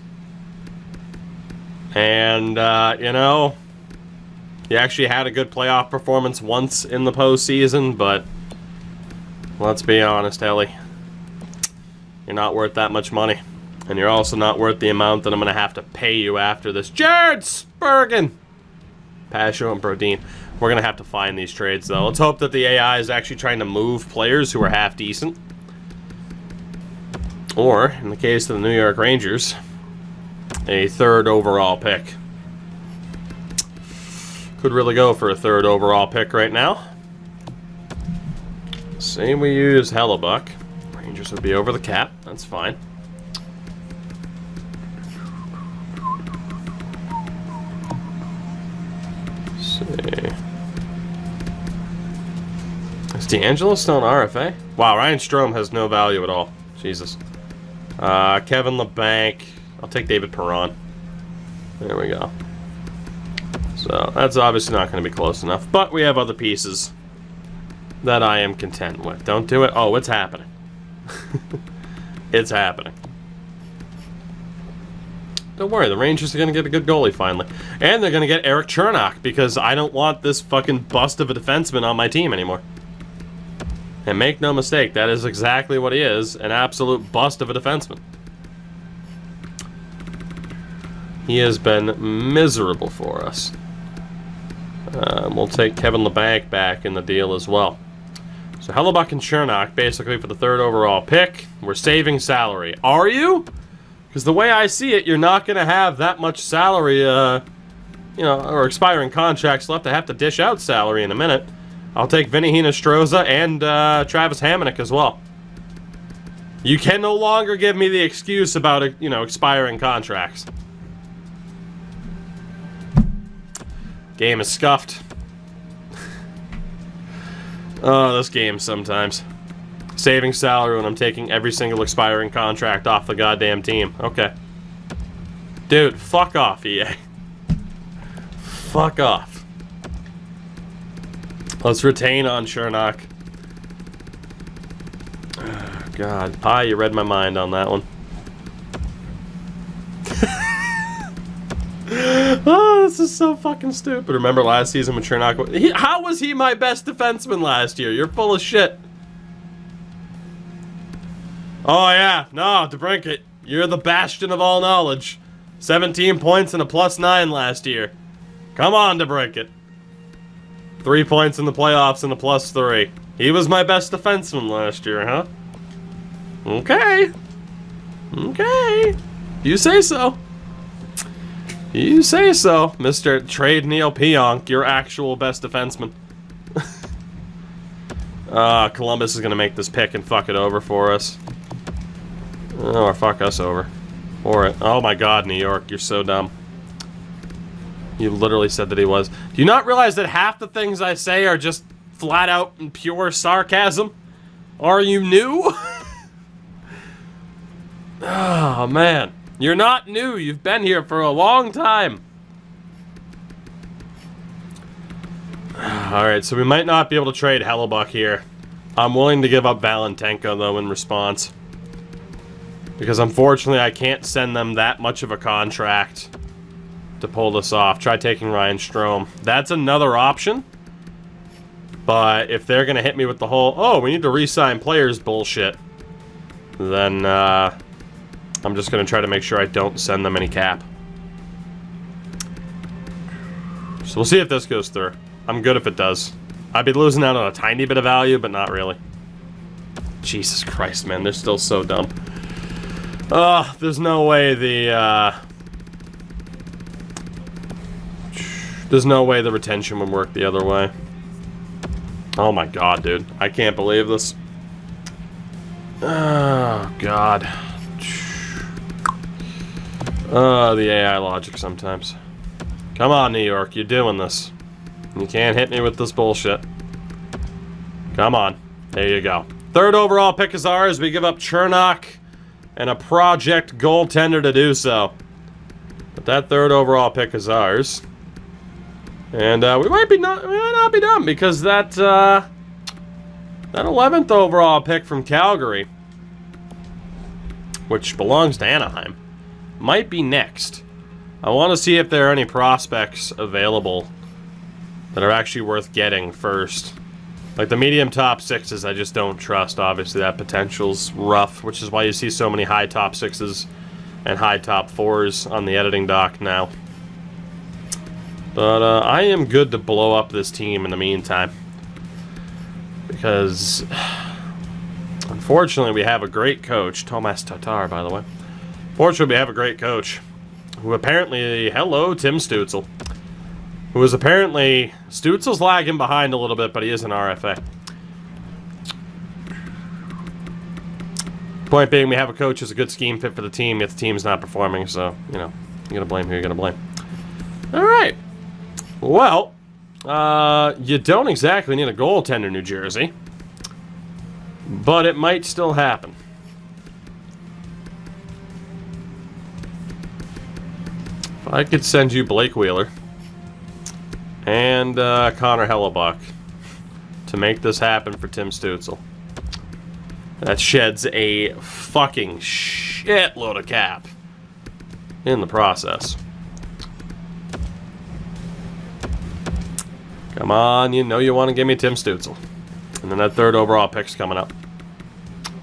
And, you know, he actually had a good playoff performance once in the postseason, but let's be honest, Ellie. You're not worth that much money. And you're also not worth the amount that I'm going to have to pay you after this. Jared Spurgeon! Pasho and Brodin. We're going to have to find these trades, though. Let's hope that the AI is actually trying to move players who are half decent. Or, in the case of the New York Rangers, a 3rd overall pick. Could really go for a 3rd overall pick right now. Say we use Hellebuck. Rangers would be over the cap. That's fine. Let's see. Is D'Angelo still an RFA? Wow, Ryan Strome has no value at all. Jesus. Kevin LeBanc. I'll take David Perron. There we go. So, that's obviously not going to be close enough. But we have other pieces that I am content with. Don't do it. Oh, it's happening. It's happening. Don't worry, the Rangers are going to get a good goalie finally. And they're going to get Eric Chernak, because I don't want this fucking bust of a defenseman on my team anymore. And make no mistake, that is exactly what he is, an absolute bust of a defenseman. He has been miserable for us. We'll take Kevin LeBanc back in the deal as well. So Hellebuck and Chernak, basically for the 3rd overall pick. We're saving salary. Are you? Because the way I see it, you're not going to have that much salary, you know, or expiring contracts left to have to dish out salary in a minute. I'll take Vinny Hinostroza and Travis Hamonic as well. You can no longer give me the excuse about, you know, expiring contracts. Game is scuffed. Oh, this game sometimes. Saving salary when I'm taking every single expiring contract off the goddamn team. Okay. Dude, fuck off, EA. Fuck off. Let's retain on Chernak. Oh, God. Pie, you read my mind on that one. Oh, this is so fucking stupid. Remember last season when Chernak... How was he my best defenseman last year? You're full of shit. Oh, yeah. No, DeBrincat. You're the bastion of all knowledge. 17 points and a +9 last year. Come on, DeBrincat. 3 points in the playoffs and a +3. He was my best defenseman last year, huh? Okay. Okay. You say so. You say so, Mr. Trade Neil Pionk, your actual best defenseman. Columbus is going to make this pick and fuck it over for us. Oh, or fuck us over. Or it. Oh my god, New York, you're so dumb. You literally said that he was. Do you not realize that half the things I say are just flat out and pure sarcasm? Are you new? Oh, man. You're not new. You've been here for a long time. Alright, so we might not be able to trade Hellebuck here. I'm willing to give up Valentenko, though, in response. Because, unfortunately, I can't send them that much of a contract to pull this off. Try taking Ryan Strome. That's another option. But if they're going to hit me with the whole, oh, we need to re-sign players bullshit, then, I'm just going to try to make sure I don't send them any cap. So we'll see if this goes through. I'm good if it does. I'd be losing out on a tiny bit of value, but not really. Jesus Christ, man. They're still so dumb. There's no way the, there's no way the retention would work the other way. Oh my god, dude. I can't believe this. Oh, God. The AI logic sometimes. Come on, New York, you're doing this. You can't hit me with this bullshit. Come on. There you go. 3rd overall pick is ours. We give up Chernak and a project goaltender to do so. But that 3rd overall pick is ours. And we might not be done because that 11th overall pick from Calgary, which belongs to Anaheim, might be next. I want to see if there are any prospects available that are actually worth getting first. Like the medium top 6s, I just don't trust. Obviously, that potential's rough, which is why you see so many high top 6s and high top 4s on the editing dock now. But I am good to blow up this team in the meantime. Because, unfortunately, we have a great coach. Tomas Tatar, by the way. Fortunately, we have a great coach. Who apparently... Hello, Tim Stützle. Who is apparently... Stützle's lagging behind a little bit, but he is an RFA. Point being, we have a coach who's a good scheme fit for the team, yet the team's not performing, so, you know, you're gonna blame who you're gonna blame. Alright. Well, you don't exactly need a goaltender, New Jersey. But it might still happen. If I could send you Blake Wheeler and Connor Hellebuck to make this happen for Tim Stützle. That sheds a fucking shitload of cap in the process. Come on, you know you want to give me Tim Stützle. And then that 3rd overall pick's coming up.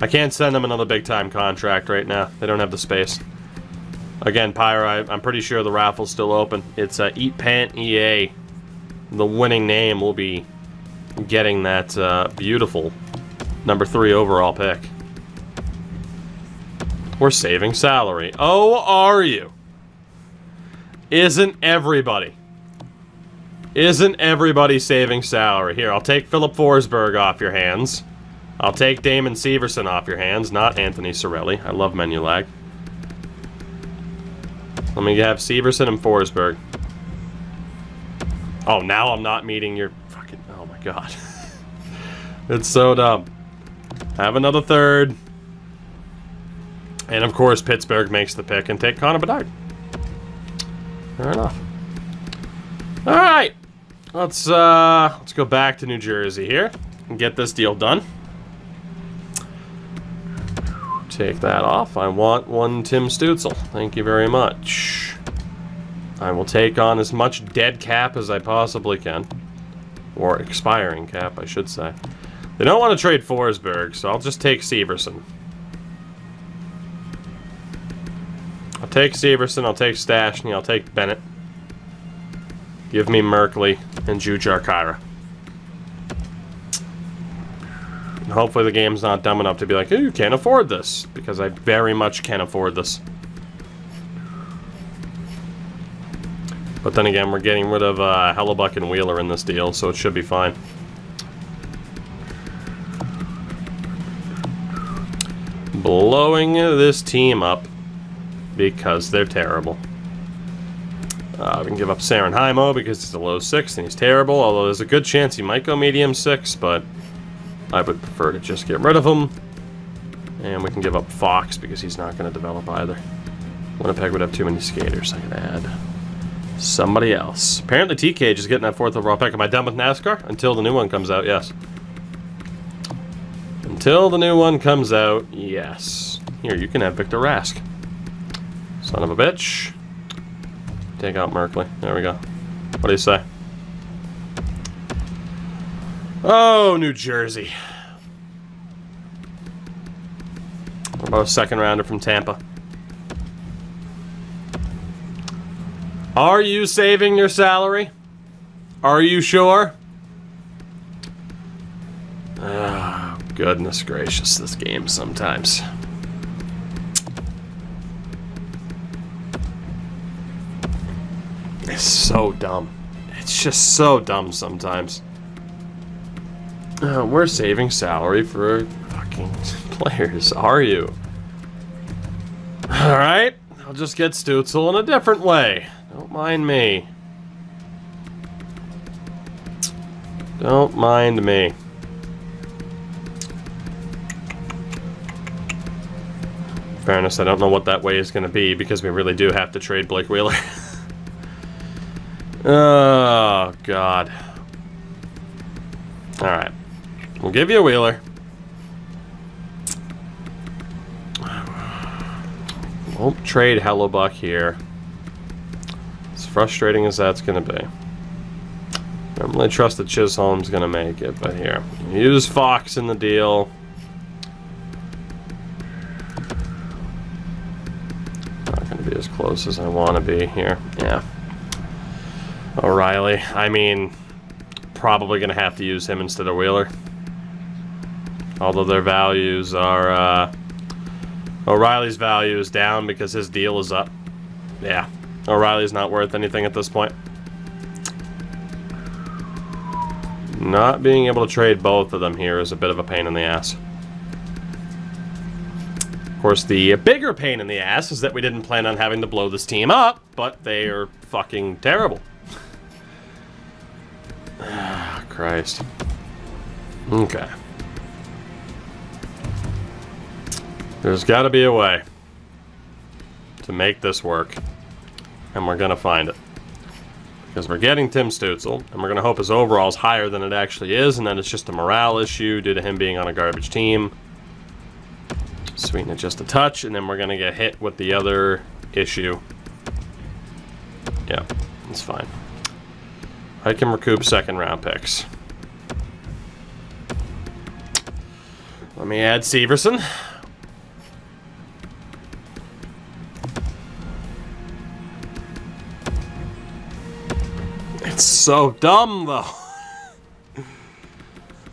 I can't send them another big-time contract right now. They don't have the space. Again, Pyro, I'm pretty sure the raffle's still open. It's Eat Pant EA. The winning name will be getting that beautiful number 3 overall pick. We're saving salary. Oh, are you? Isn't everybody? Isn't everybody saving salary? Here, I'll take Philip Forsberg off your hands. I'll take Damon Severson off your hands, not Anthony Cirelli. I love menu lag. Let me have Severson and Forsberg. Oh, now I'm not meeting your fucking... Oh, my God. It's so dumb. Have another third. And of course, Pittsburgh makes the pick and take Connor Bedard. Fair enough. All right, let's go back to New Jersey here and get this deal done. Take that off. I want one Tim Stützle. Thank you very much. I will take on as much dead cap as I possibly can. Or expiring cap, I should say. They don't want to trade Forsberg, so I'll just take Severson. I'll take Severson, I'll take Stastny, I'll take Bennett. Give me Merkley and Jujhar Khaira. And hopefully the game's not dumb enough to be like, hey, you can't afford this. Because I very much can afford this. But then again, we're getting rid of Hellebuck and Wheeler in this deal, so it should be fine. Blowing this team up because they're terrible. We can give up Saren Heimo because he's a low 6 and he's terrible, although there's a good chance he might go medium 6, but I would prefer to just get rid of him. And we can give up Fox because he's not going to develop either. Winnipeg would have too many skaters. I could add somebody else. Apparently T-Cage is getting that 4th overall pick. Am I done with NASCAR? Until the new one comes out, yes. Until the new one comes out, yes. Here, you can have Victor Rask. Son of a bitch. Take out Merkley. There we go. What do you say? Oh, New Jersey. What about a 2nd rounder from Tampa? Are you saving your salary? Are you sure? Oh, goodness gracious, this game sometimes. It's so dumb. It's just so dumb sometimes. We're saving salary for fucking players, are you? Alright, I'll just get Stützle in a different way. Don't mind me. Don't mind me. In fairness, I don't know what that way is going to be because we really do have to trade Blake Wheeler. Oh, God. Alright. We'll give you a Wheeler. Won't trade Hellebuck here. As frustrating as that's going to be. I don't really trust that Chisholm's going to make it, but here. Use Fox in the deal. Not going to be as close as I want to be here. Yeah. O'Reilly. I mean, probably going to have to use him instead of Wheeler. Although their values are... O'Reilly's value is down because his deal is up. Yeah. O'Reilly's not worth anything at this point. Not being able to trade both of them here is a bit of a pain in the ass. Of course, the bigger pain in the ass is that we didn't plan on having to blow this team up, but they are fucking terrible. Ah, Christ. Okay. There's got to be a way to make this work, and we're going to find it. Because we're getting Tim Stützle, and we're going to hope his overall is higher than it actually is, and then it's just a morale issue due to him being on a garbage team. Sweeten it just a touch, and then we're going to get hit with the other issue. Yeah, it's fine. I can recoup 2nd round picks. Let me add Severson. It's so dumb, though.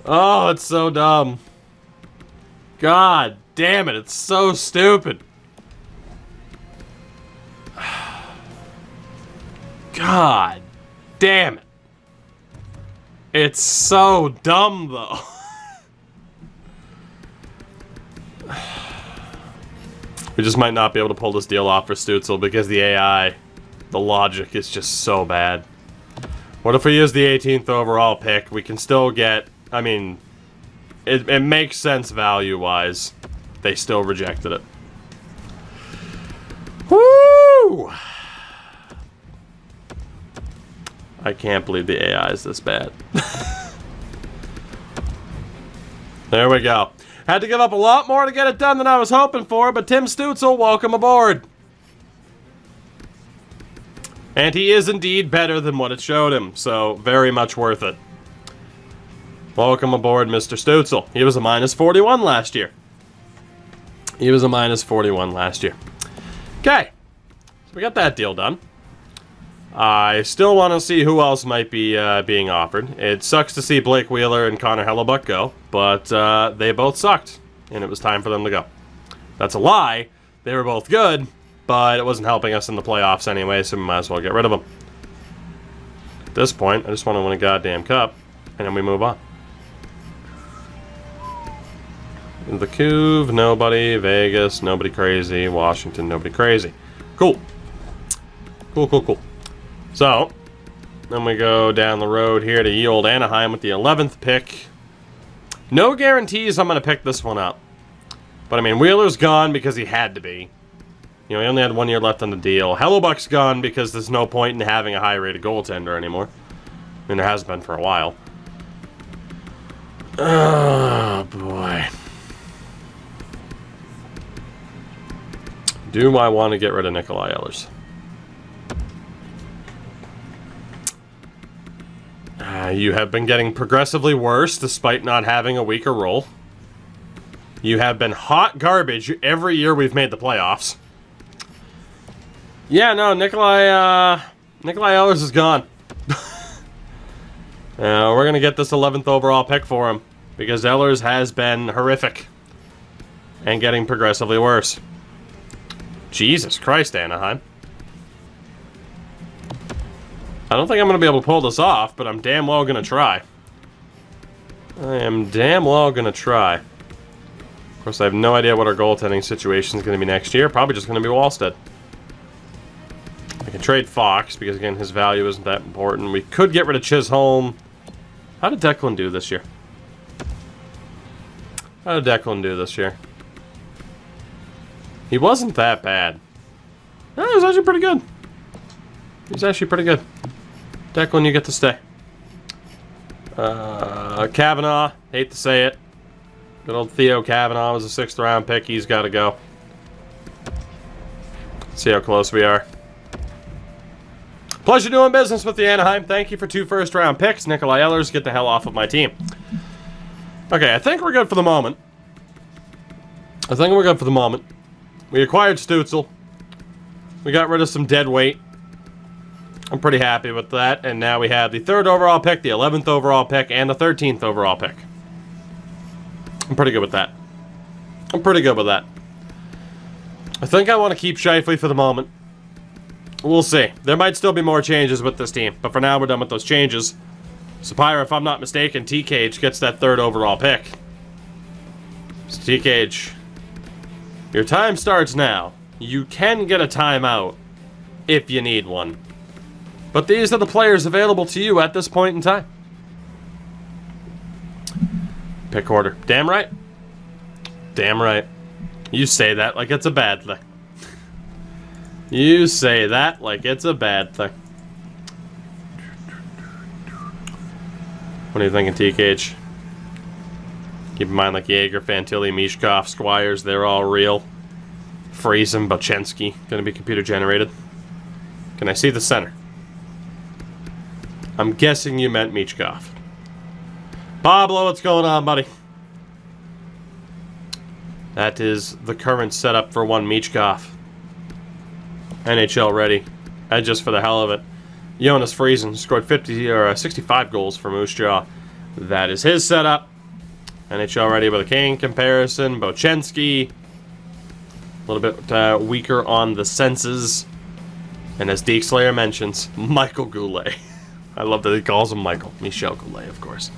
Oh, it's so dumb. God damn it, it's so stupid. God damn it. It's so dumb, though. We just might not be able to pull this deal off for Stützle because the AI, the logic is just so bad. What if we use the 18th overall pick? We can still get, I mean, it makes sense value-wise. They still rejected it. Woo! I can't believe the AI is this bad. There we go. Had to give up a lot more to get it done than I was hoping for, but Tim Stützle, welcome aboard. And he is indeed better than what it showed him, so very much worth it. Welcome aboard, Mr. Stützle. He was a -41 last year. He was a -41 last year. Okay, so we got that deal done. I still want to see who else might be being offered. It sucks to see Blake Wheeler and Connor Hellebuck go, but they both sucked, and it was time for them to go. That's a lie. They were both good, but it wasn't helping us in the playoffs anyway, so we might as well get rid of them. At this point, I just want to win a goddamn cup, and then we move on. The Couve, nobody. Vegas, nobody crazy. Washington, nobody crazy. Cool. Cool. So, then we go down the road here to ye old Anaheim with the 11th pick. No guarantees I'm going to pick this one up. But, I mean, Wheeler's gone because he had to be. You know, he only had 1 year left on the deal. Hellebuck's gone because there's no point in having a high-rated goaltender anymore. I mean, there hasn't been for a while. Oh, boy. Do I want to get rid of Nikolai Ehlers? You have been getting progressively worse despite not having a weaker role. You have been hot garbage every year we've made the playoffs. Yeah, no, Nikolai Ehlers is gone. We're going to get this 11th overall pick for him because Ehlers has been horrific and getting progressively worse. Jesus Christ, Anaheim. I don't think I'm going to be able to pull this off, but I'm damn well going to try. I am damn well going to try. Of course, I have no idea what our goaltending situation is going to be next year. Probably just going to be Wallstead. I can trade Fox, because again, his value isn't that important. We could get rid of Chisholm. How did Declan do this year? How did Declan do this year? He wasn't that bad. No, he was actually pretty good. He's actually pretty good. Declan, you get to stay. Kavanaugh, hate to say it. Good old Theo Kavanaugh was a 6th round pick. He's got to go. See how close we are. Pleasure doing business with the Anaheim. Thank you for 2 first-round picks. Nikolai Ehlers, get the hell off of my team. Okay, I think we're good for the moment. We acquired Stützle. We got rid of some dead weight. I'm pretty happy with that. And now we have the 3rd overall pick, the 11th overall pick, and the 13th overall pick. I'm pretty good with that. I think I want to keep Scheifele for the moment. We'll see. There might still be more changes with this team, but for now we're done with those changes. Sapphire, if I'm not mistaken, T-Cage gets that 3rd overall pick. So T-Cage, your time starts now. You can get a timeout if you need one. But these are the players available to you at this point in time. Pick order. Damn right. Damn right. You say that like it's a bad thing. You say that like it's a bad thing. What are you thinking, T-Cage? Keep in mind, like Yeager, Fantilli, Mishkov, Squires, they're all real. Friesen, Bochenski, gonna be computer generated. Can I see the center? I'm guessing you meant Michkov. Pablo, what's going on, buddy? That is the current setup for one Michkov. NHL ready. And just for the hell of it. Jonas Friesen scored 65 goals for Moose Jaw. That is his setup. NHL ready with a Kane comparison. Bochenski. A little bit weaker on the senses. And as Deke Slayer mentions, Michael Goulet. I love that he calls him Michael. Michel Goulet, of course.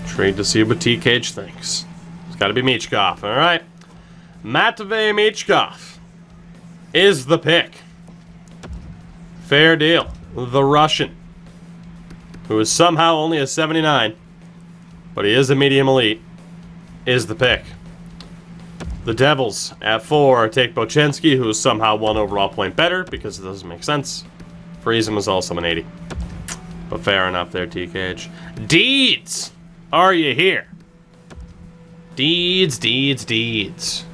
Trade to see what T-Cage thinks. He's Gotta be Michkov, alright? Matvey Michkov is the pick. Fair deal. The Russian, who is somehow only a 79, but he is a medium elite, is the pick. The Devils at 4 take Bochenski, who is somehow 1 overall point better, because it doesn't make sense. Friesen was also an 80. But fair enough there, TKH. Deeds! Are you here? Deeds. Deeds.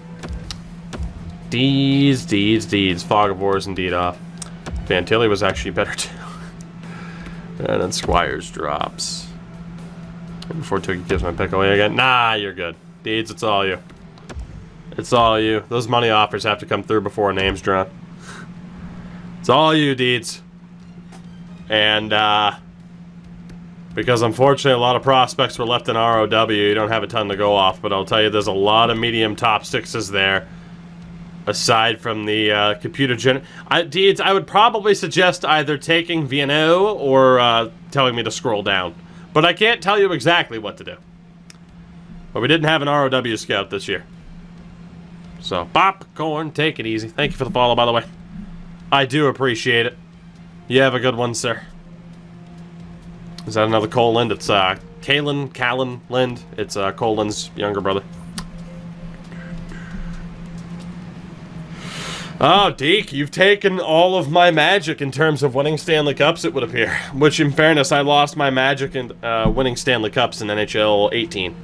Fog of War is indeed off. Fantilli was actually better too. And then Squires drops. And before Tookie gives my pick away again. Nah, you're good. Deeds, it's all you. It's all you. Those money offers have to come through before a name's drawn. It's all you, Deeds. And, because unfortunately a lot of prospects were left in ROW, you don't have a ton to go off, but I'll tell you there's a lot of medium top 6s there. Aside from the computer Deeds, I would probably suggest either taking VNO or telling me to scroll down. But I can't tell you exactly what to do. But we didn't have an ROW scout this year. So, Popcorn, take it easy. Thank you for the follow, by the way. I do appreciate it. You have a good one, sir. Is that another Cole Lind? It's Callan Lind. It's Cole Lind's younger brother. Oh, Deke, you've taken all of my magic in terms of winning Stanley Cups, it would appear. Which, in fairness, I lost my magic in winning Stanley Cups in NHL 18.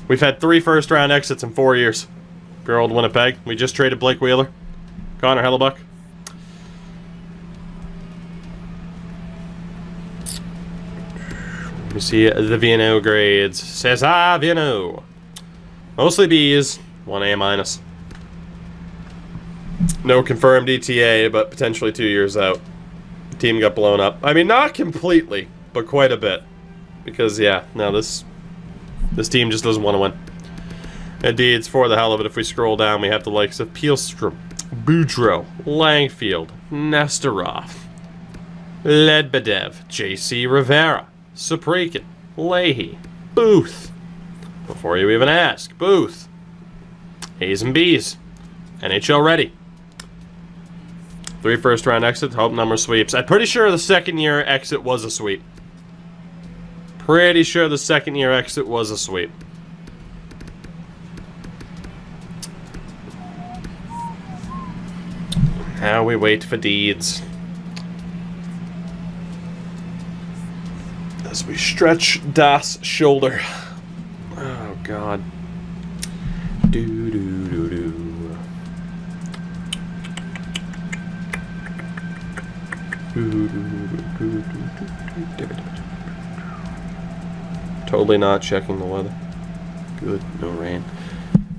We've had 3 first-round exits in 4 years. For old Winnipeg. We just traded Blake Wheeler. Connor Hellebuck. Let me see the VNO grades. Says, VNO. Mostly B's. 1 A-. No confirmed ETA, but potentially 2 years out. The team got blown up. I mean, not completely, but quite a bit. Because, yeah, no, this team just doesn't want to win. Indeed, it's for the hell of it. If we scroll down, we have the likes of Pielstrom, Boudreau, Langfield, Nesterov, Ledbedev, J.C. Rivera, Suprikin, Leahy, Booth. Before you even ask, Booth. A's and B's. NHL ready. 3 first-round exits, hope number sweeps. I'm pretty sure the second-year exit was a sweep. Pretty sure the second-year exit was a sweep. Now we wait for Deeds. As we stretch Das shoulder. Oh, God. Do-do-do-do. Totally not checking the weather. Good, no rain.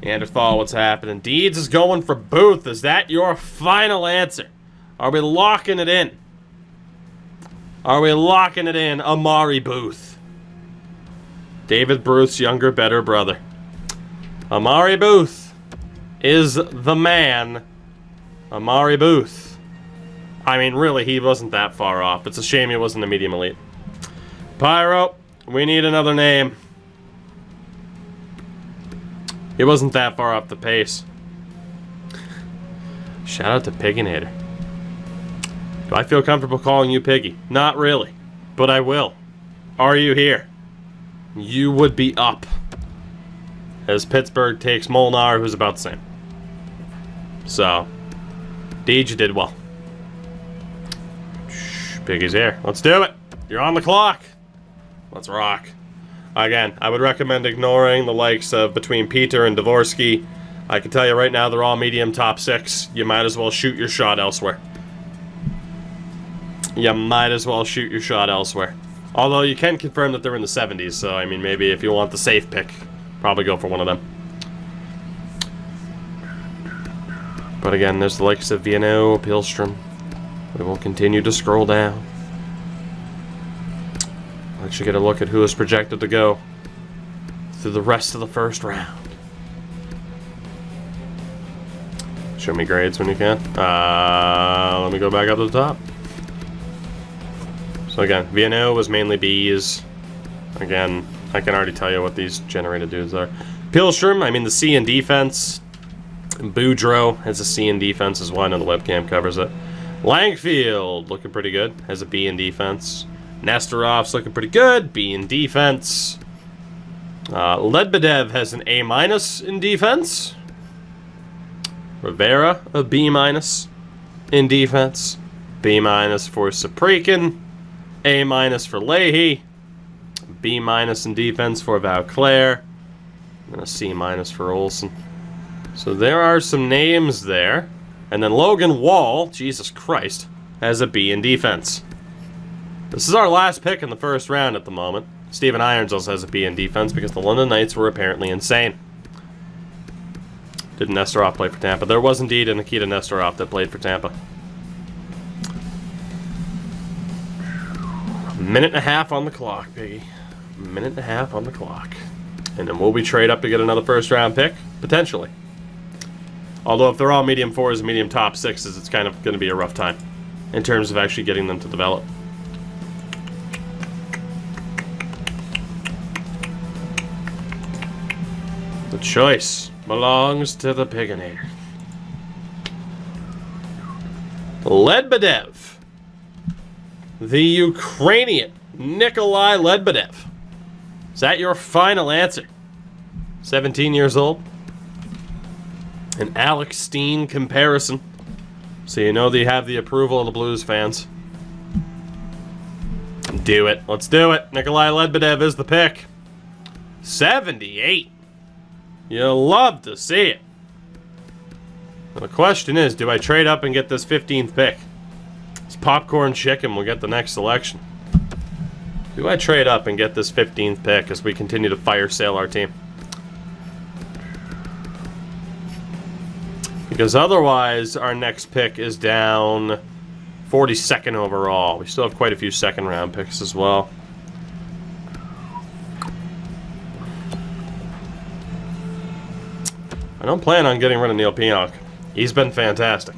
Neanderthal, what's happening? Deeds is going for Booth. Is that your final answer? Are we locking it in? Are we locking it in? Amari Booth. David Bruce's younger, better brother. Amari Booth is the man. Amari Booth. I mean, really, he wasn't that far off. It's a shame he wasn't a medium elite. Pyro, we need another name. He wasn't that far off the pace. Shout out to Pigginator. Do I feel comfortable calling you Piggy? Not really, but I will. Are you here? You would be up. As Pittsburgh takes Molnar, who's about the same. So, Deej, you did well. Piggy's here. Let's do it. You're on the clock. Let's rock. Again, I would recommend ignoring the likes of between Peter and Dvorsky. I can tell you right now, they're all medium top 6. You might as well shoot your shot elsewhere. You might as well shoot your shot elsewhere. Although you can confirm that they're in the 70s, so I mean, maybe if you want the safe pick, probably go for one of them. But again, there's the likes of VNO, Pielstrom. We will continue to scroll down. Let you get a look at who is projected to go through the rest of the first round. Show me grades when you can. Let me go back up to the top. So again, VNO was mainly B's. Again, I can already tell you what these generated dudes are. Pilstrom, I mean the C in defense. Boudreaux has a C in defense as well. I know the webcam covers it. Langfield, looking pretty good. Has a B in defense. Nesterov's looking pretty good. B in defense. Ledbedev has an A- in defense. Rivera, a B- in defense. B- for Saprikin. A- for Leahy. B- in defense for Vauclair. And a C- for Olsen. So there are some names there. And then Logan Wall, Jesus Christ, has a B in defense. This is our last pick in the first round at the moment. Steven Irons also has a B in defense because the London Knights were apparently insane. Did Nesterov play for Tampa? There was indeed a Nikita Nesterov that played for Tampa. A minute and a half on the clock, Piggy. A minute and a half on the clock. And then will we trade up to get another first round pick? Potentially. Although if they're all medium 4s and medium top 6s, it's kind of going to be a rough time in terms of actually getting them to develop. The choice belongs to the Piganator. Ledbedev. The Ukrainian Nikolai Ledbedev. Is that your final answer? 17 years old. An Alex Steen comparison. So you know they have the approval of the Blues fans. Do it. Let's do it. Nikolai Ledbedev is the pick. 78. You'll love to see it. Now the question is, do I trade up and get this 15th pick? This popcorn chicken will get the next selection. Do I trade up and get this 15th pick as we continue to fire sale our team? Because otherwise, our next pick is down 42nd overall. We still have quite a few second round picks as well. I don't plan on getting rid of Neil Pionk. He's been fantastic.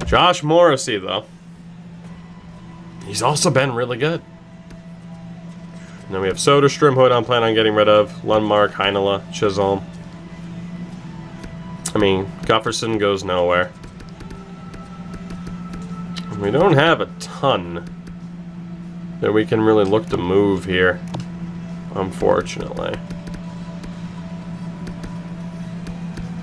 Josh Morrissey, though. He's also been really good. And then we have Soderstrom, who I don't plan on getting rid of. Lundmark, Heinola, Chisholm. I mean, Gufferson goes nowhere. We don't have a ton that we can really look to move here, unfortunately.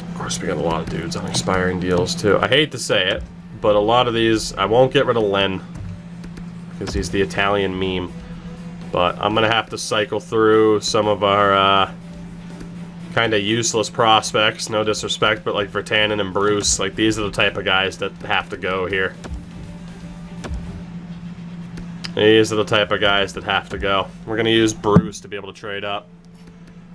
Of course, we got a lot of dudes on expiring deals, too. I hate to say it, but a lot of these, I won't get rid of Len, because he's the Italian meme. But I'm going to have to cycle through some of our kind of useless prospects, no disrespect, but like Virtanen and Bruce, like these are the type of guys that have to go here. These are the type of guys that have to go. We're going to use Bruce to be able to trade up.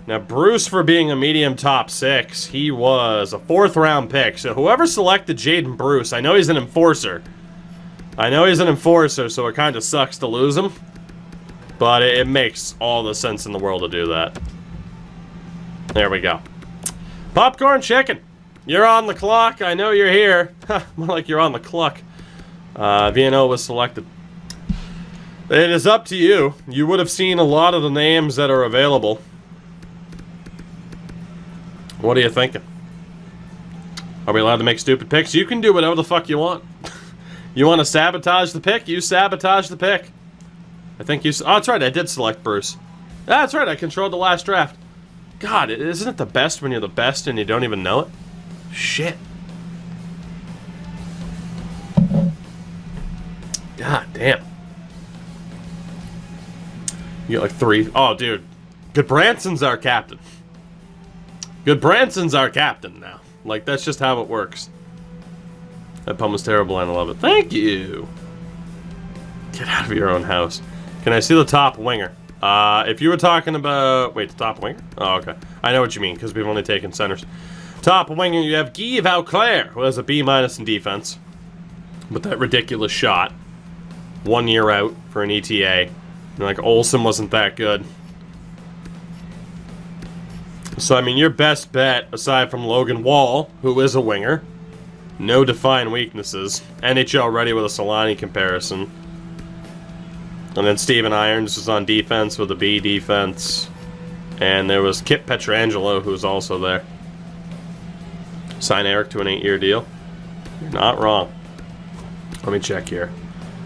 Now, Bruce, for being a medium top 6, he was a 4th round pick. So whoever selected Jaden Bruce, I know he's an enforcer. So it kind of sucks to lose him. But it makes all the sense in the world to do that. There we go. Popcorn chicken. You're on the clock. I know you're here. More like you're on the cluck. VNO was selected. It is up to you. You would have seen a lot of the names that are available. What are you thinking? Are we allowed to make stupid picks? You can do whatever the fuck you want. You want to sabotage the pick? You sabotage the pick. I think you... Oh, that's right. I did select Bruce. That's right. I controlled the last draft. God, isn't it the best when you're the best and you don't even know it? Shit. God damn. You get like 3. Oh, dude. Goodbranson's our captain. Goodbranson's our captain now. Like, that's just how it works. That pun was terrible and I love it. Thank you. Get out of your own house. Can I see the top winger? If you were talking about... Wait, the top winger? Oh, okay. I know what you mean, because we've only taken centers. Top winger, you have Guy Vauclair, who has a B- in defense. With that ridiculous shot. 1 year out for an ETA. And like, Olsen wasn't that good. So, I mean, your best bet, aside from Logan Wall, who is a winger. No defined weaknesses. NHL ready with a Solani comparison. And then Steven Irons was on defense with a B defense. And there was Kip Pietrangelo, who was also there. Sign Eric to an 8-year deal. You're not wrong. Let me check here.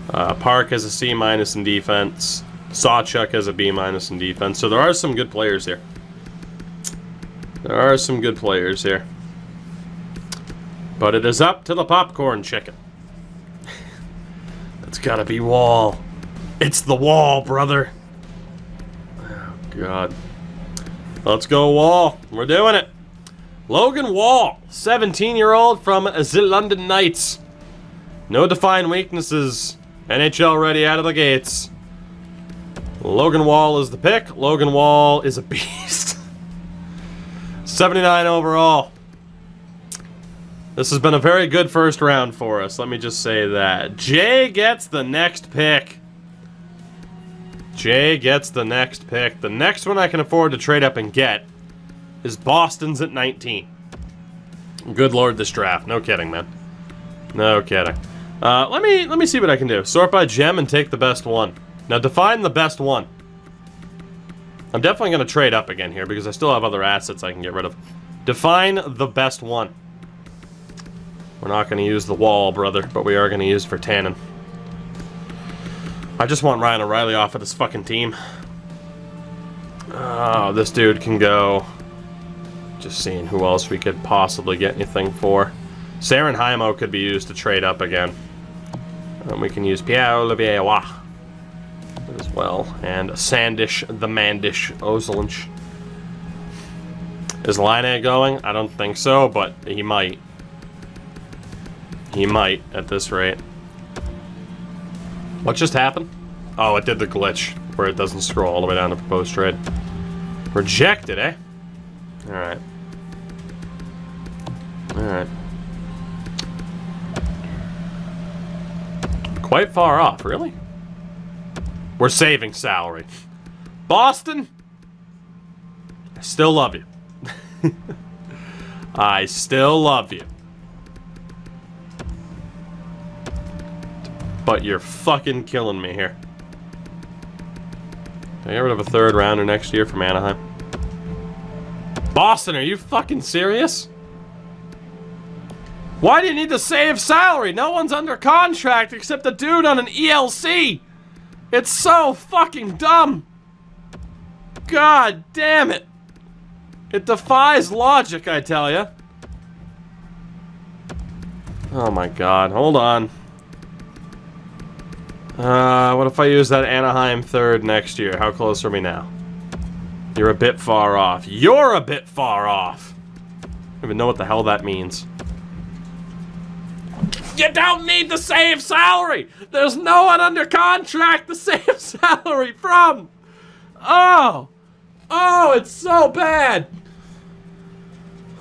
Park has a C- in defense. Sawchuk has a B- in defense. So there are some good players here. There are some good players here. But it is up to the popcorn chicken. It's gotta be Wall. It's the Wall, brother. Oh, God. Let's go, Wall. We're doing it. Logan Wall, 17-year-old from the London Knights. No defined weaknesses. NHL ready out of the gates. Logan Wall is the pick. Logan Wall is a beast. 79 overall. This has been a very good first round for us. Let me just say that. Jay gets the next pick. Jay gets the next pick. The next one I can afford to trade up and get is Boston's at 19. Good lord, this draft. No kidding, man. No kidding. Let me see what I can do. Sort by gem and take the best one. Now define the best one. I'm definitely going to trade up again here because I still have other assets I can get rid of. Define the best one. We're not going to use the Wall, brother, but we are going to use Virtanen. I just want Ryan O'Reilly off of this fucking team. Oh, this dude can go. Just seeing who else we could possibly get anything for. Saren Haimo could be used to trade up again. And we can use Pierre-Olivier Waugh as well. And Sandish, the Mandish, Ozelinch. Is Laine going? I don't think so, but he might. He might, at this rate. What just happened? Oh, it did the glitch, where it doesn't scroll all the way down to proposed trade. Rejected, eh? Alright. Alright. Quite far off, really? We're saving salary. Boston? I still love you. I still love you. But you're fucking killing me here. Can I get rid of a third rounder next year from Anaheim? Boston, are you fucking serious? Why do you need to save salary? No one's under contract except the dude on an ELC. It's so fucking dumb. God damn it. It defies logic, I tell ya. Oh my god, hold on. What if I use that Anaheim third next year? How close are we now? You're a bit far off. You're a bit far off! I don't even know what the hell that means. You don't need to save salary! There's no one under contract to save salary from! Oh! Oh, it's so bad!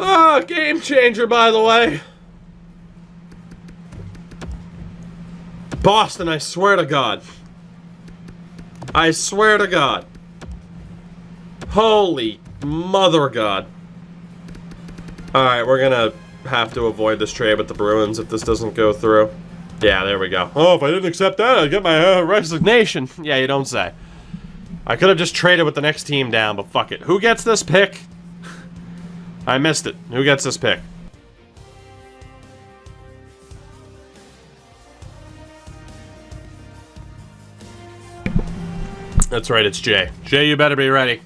Oh, game changer, by the way. Boston, I swear to God. I swear to God. Holy mother of God. Alright, we're gonna have to avoid this trade with the Bruins if this doesn't go through. Yeah, there we go. Oh, if I didn't accept that, I'd get my resignation. Yeah, you don't say. I could have just traded with the next team down, but fuck it. Who gets this pick? I missed it. Who gets this pick? That's right, it's Jay. Jay, you better be ready.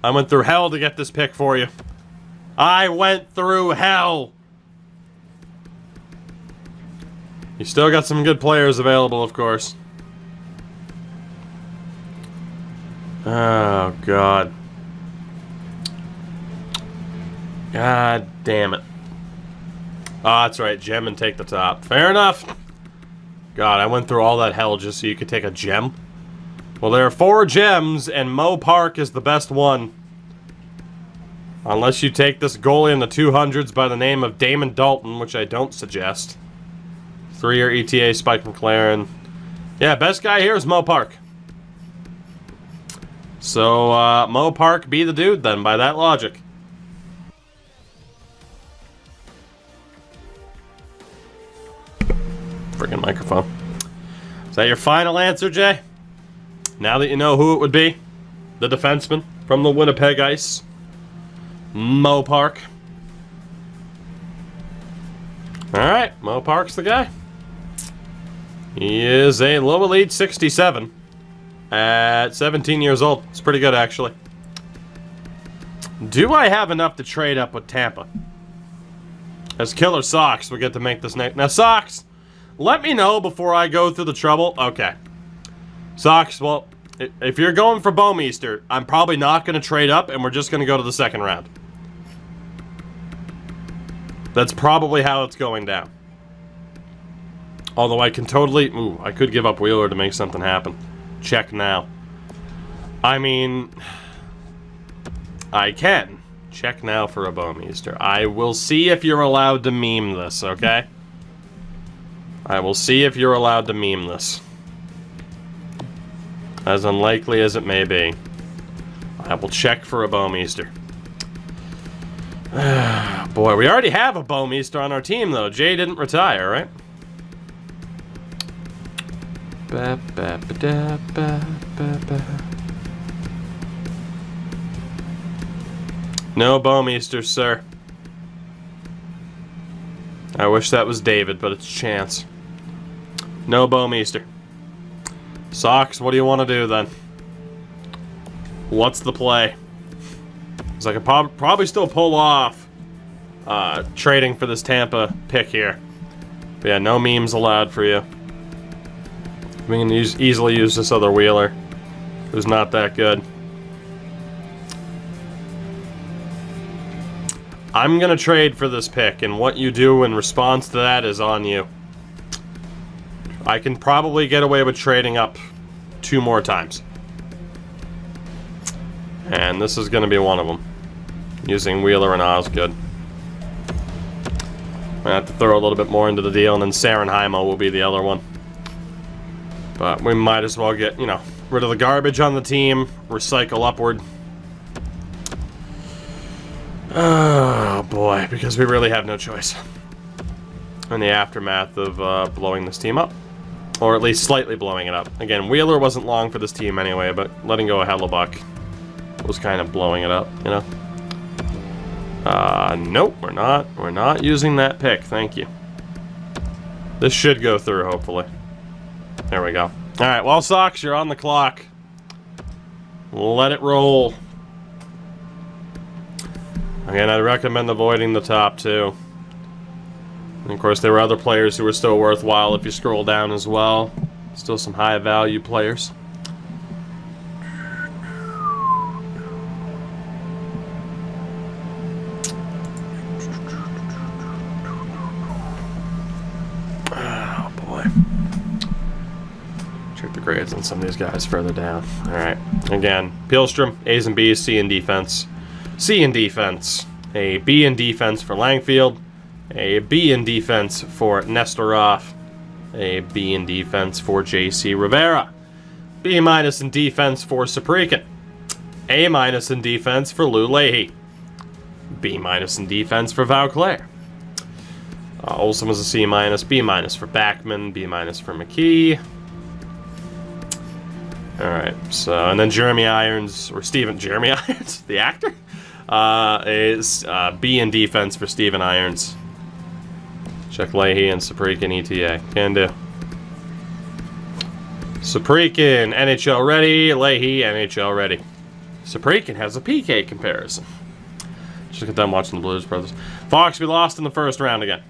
I went through hell to get this pick for you. I went through hell. You still got some good players available, of course. Oh, God. God damn it. Oh, that's right, gem and take the top. Fair enough. God, I went through all that hell just so you could take a gem. Well, there are 4 gems, and Mo Park is the best one. Unless you take this goalie in the 200s by the name of Damon Dalton, which I don't suggest. 3-year ETA, Spike McLaren. Yeah, best guy here is Mo Park. So, Mo Park be the dude then, by that logic. Freaking microphone. Is that your final answer, Jay? Now that you know who it would be, the defenseman from the Winnipeg Ice, Mo Park. Alright, Mo Park's the guy. He is a low elite 67 at 17 years old. It's pretty good, actually. Do I have enough to trade up with Tampa? As Killer Sox, we get to make this next. Now, Sox, let me know before I go through the trouble. Okay. Sox, well, if you're going for Bouwmeester, I'm probably not going to trade up, and we're just going to go to the second round. That's probably how it's going down. Although I can totally... Ooh, I could give up Wheeler to make something happen. Check now. I mean... I can. Check now for a Bouwmeester. I will see if you're allowed to meme this, okay? I will see if you're allowed to meme this. As unlikely as it may be. I will check for a Bouwmeester. Boy, we already have a Bouwmeester on our team, though. Jay didn't retire, right? No Bouwmeester, sir. I wish that was David, but it's Chance. No Bouwmeester. Sox, what do you want to do, then? What's the play? Because I could probably still pull off trading for this Tampa pick here. But yeah, no memes allowed for you. We can easily use this other Wheeler, who's not that good. I'm going to trade for this pick, and what you do in response to that is on you. I can probably get away with trading up 2 more times. And this is going to be one of them. Using Wheeler and Osgood. I'm going to have to throw a little bit more into the deal, and then Sarenheimo will be the other one. But we might as well get, you know, rid of the garbage on the team, recycle upward. Oh, boy, because we really have no choice. In the aftermath of blowing this team up. Or at least slightly blowing it up. Again, Wheeler wasn't long for this team anyway, but letting go of Hellebuck was kind of blowing it up, you know? Nope, we're not. We're not using that pick, thank you. This should go through, hopefully. There we go. Alright, well, Sox, you're on the clock. Let it roll. Again, I'd recommend avoiding the top 2. And of course, there were other players who were still worthwhile if you scroll down as well. Still some high-value players. Oh, boy. Check the grades on some of these guys further down. Alright. Again, Pihlstrom, A's and B's, C in defense. C in defense. A B in defense for Langfield. A B in defense for Nestorov. A B in defense for J.C. Rivera. B- in defense for Saprikin. A- in defense for Lou Leahy. B- in defense for Vauclair. Olsen was a C-, B- for Backman, B- for McKee. Alright, so, and then Jeremy Irons, or Jeremy Irons, the actor? Is B in defense for Steven Irons. Check Leahy and Saprikin ETA. Can do. Saprikin, NHL ready. Leahy, NHL ready. Saprikin has a PK comparison. Just get done watching the Blues Brothers. Fox, we lost in the first round again.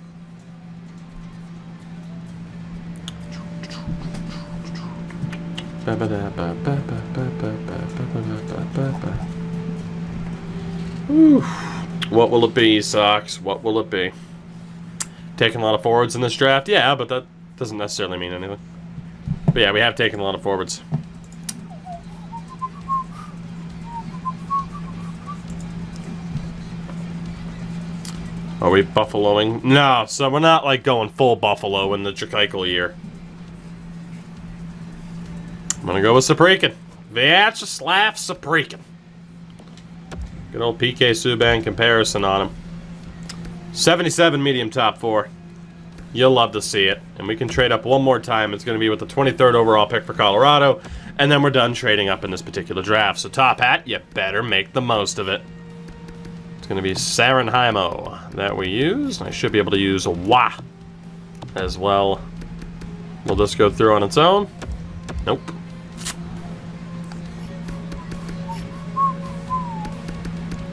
What will it be, Sox? What will it be? Taking a lot of forwards in this draft? Yeah, but that doesn't necessarily mean anything. But yeah, we have taken a lot of forwards. Are we buffaloing? No, so we're not like going full Buffalo in the Jakeikel year. I'm gonna go with Saprikin. Vyacheslav Saprikin. Good old PK Subban comparison on him. 77 medium top 4. You'll love to see it. And we can trade up one more time. It's going to be with the 23rd overall pick for Colorado. And then we're done trading up in this particular draft. So top hat, you better make the most of it. It's going to be Sarenheimo that we use. I should be able to use Wah as well. We'll just go through on its own. Nope.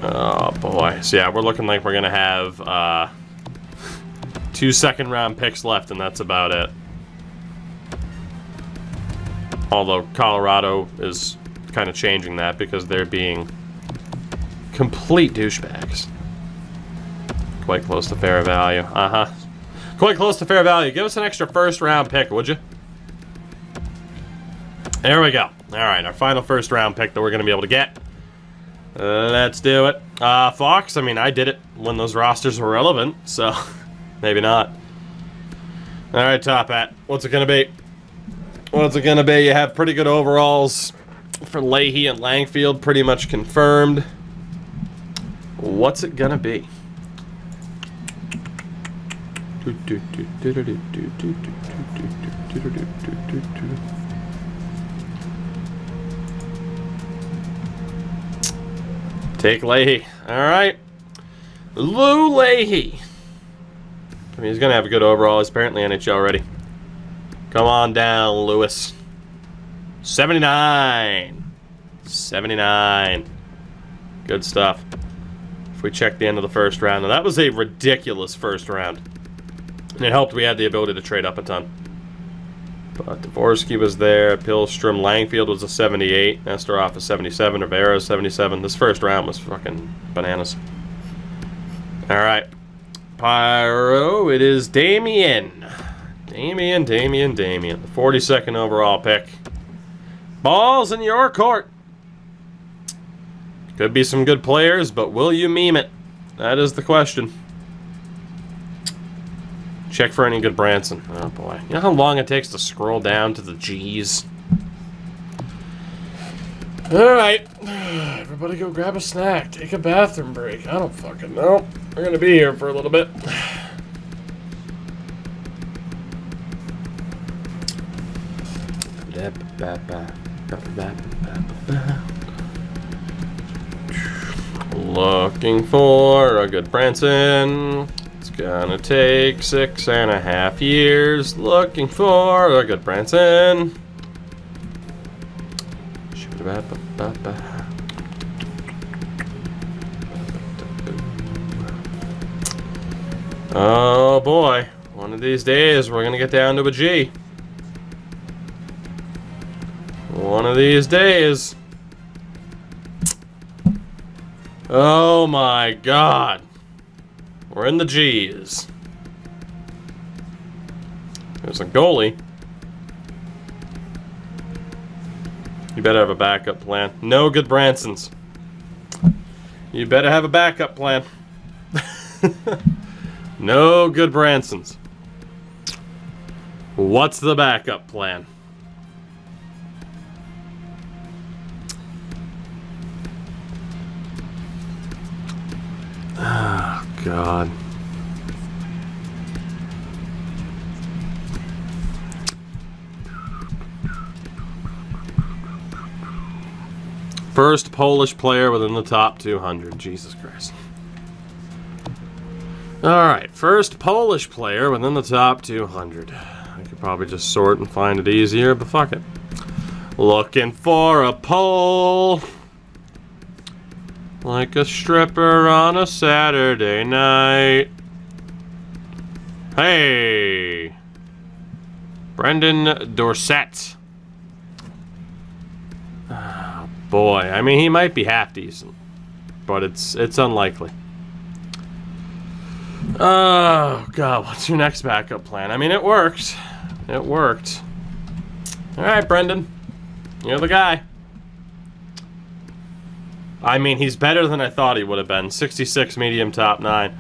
Oh boy. So yeah, we're looking like we're going to have 2 second-round picks left, and that's about it. Although Colorado is kind of changing that because they're being complete douchebags. Quite close to fair value. Uh-huh. Quite close to fair value. Give us an extra first-round pick, would you? There we go. All right, our final first-round pick that we're going to be able to get. Let's do it. Fox, I mean, I did it when those rosters were relevant, so maybe not. All right, top hat. What's it going to be? What's it going to be? You have pretty good overalls for Leahy and Langfield, pretty much confirmed. What's it going to be? Take Leahy. All right. Lou Leahy. I mean, he's going to have a good overall. He's apparently NHL ready. Come on down, Lewis. 79. 79. Good stuff. If we check the end of the first round. Now, that was a ridiculous first round. And it helped we had the ability to trade up a ton. But Dvorsky was there. Pilstrom. Langfield was a 78. Nesterov a 77. Rivera a 77. This first round was fucking bananas. All right. Pyro. It is Damien. Damien. The 42nd overall pick. Ball's in your court. Could be some good players, but will you meme it? That is the question. Check for any good Branson. Oh boy. You know how long it takes to scroll down to the G's? Alright. Everybody go grab a snack. Take a bathroom break. I don't fucking know. We're gonna be here for a little bit. Looking for a good Branson. It's gonna take 6.5 years. Looking for a good Branson. Oh boy. One of these days we're gonna get down to a G. One of these days. Oh my god. We're in the G's. There's a goalie. You better have a backup plan. No good Bransons. You better have a backup plan. No good Bransons. What's the backup plan? Oh, God. First Polish player within the top 200. Jesus Christ. Alright, first Polish player within the top 200. I could probably just sort and find it easier, but fuck it. Looking for a Pole. Like a stripper on a Saturday night. Hey! Brendan Dorsett. Oh, boy, I mean, he might be half decent, but it's unlikely. Oh, God, what's your next backup plan? I mean, it worked. It worked. Alright, Brendan. You're the guy. I mean, he's better than I thought he would have been. 66 medium top 9.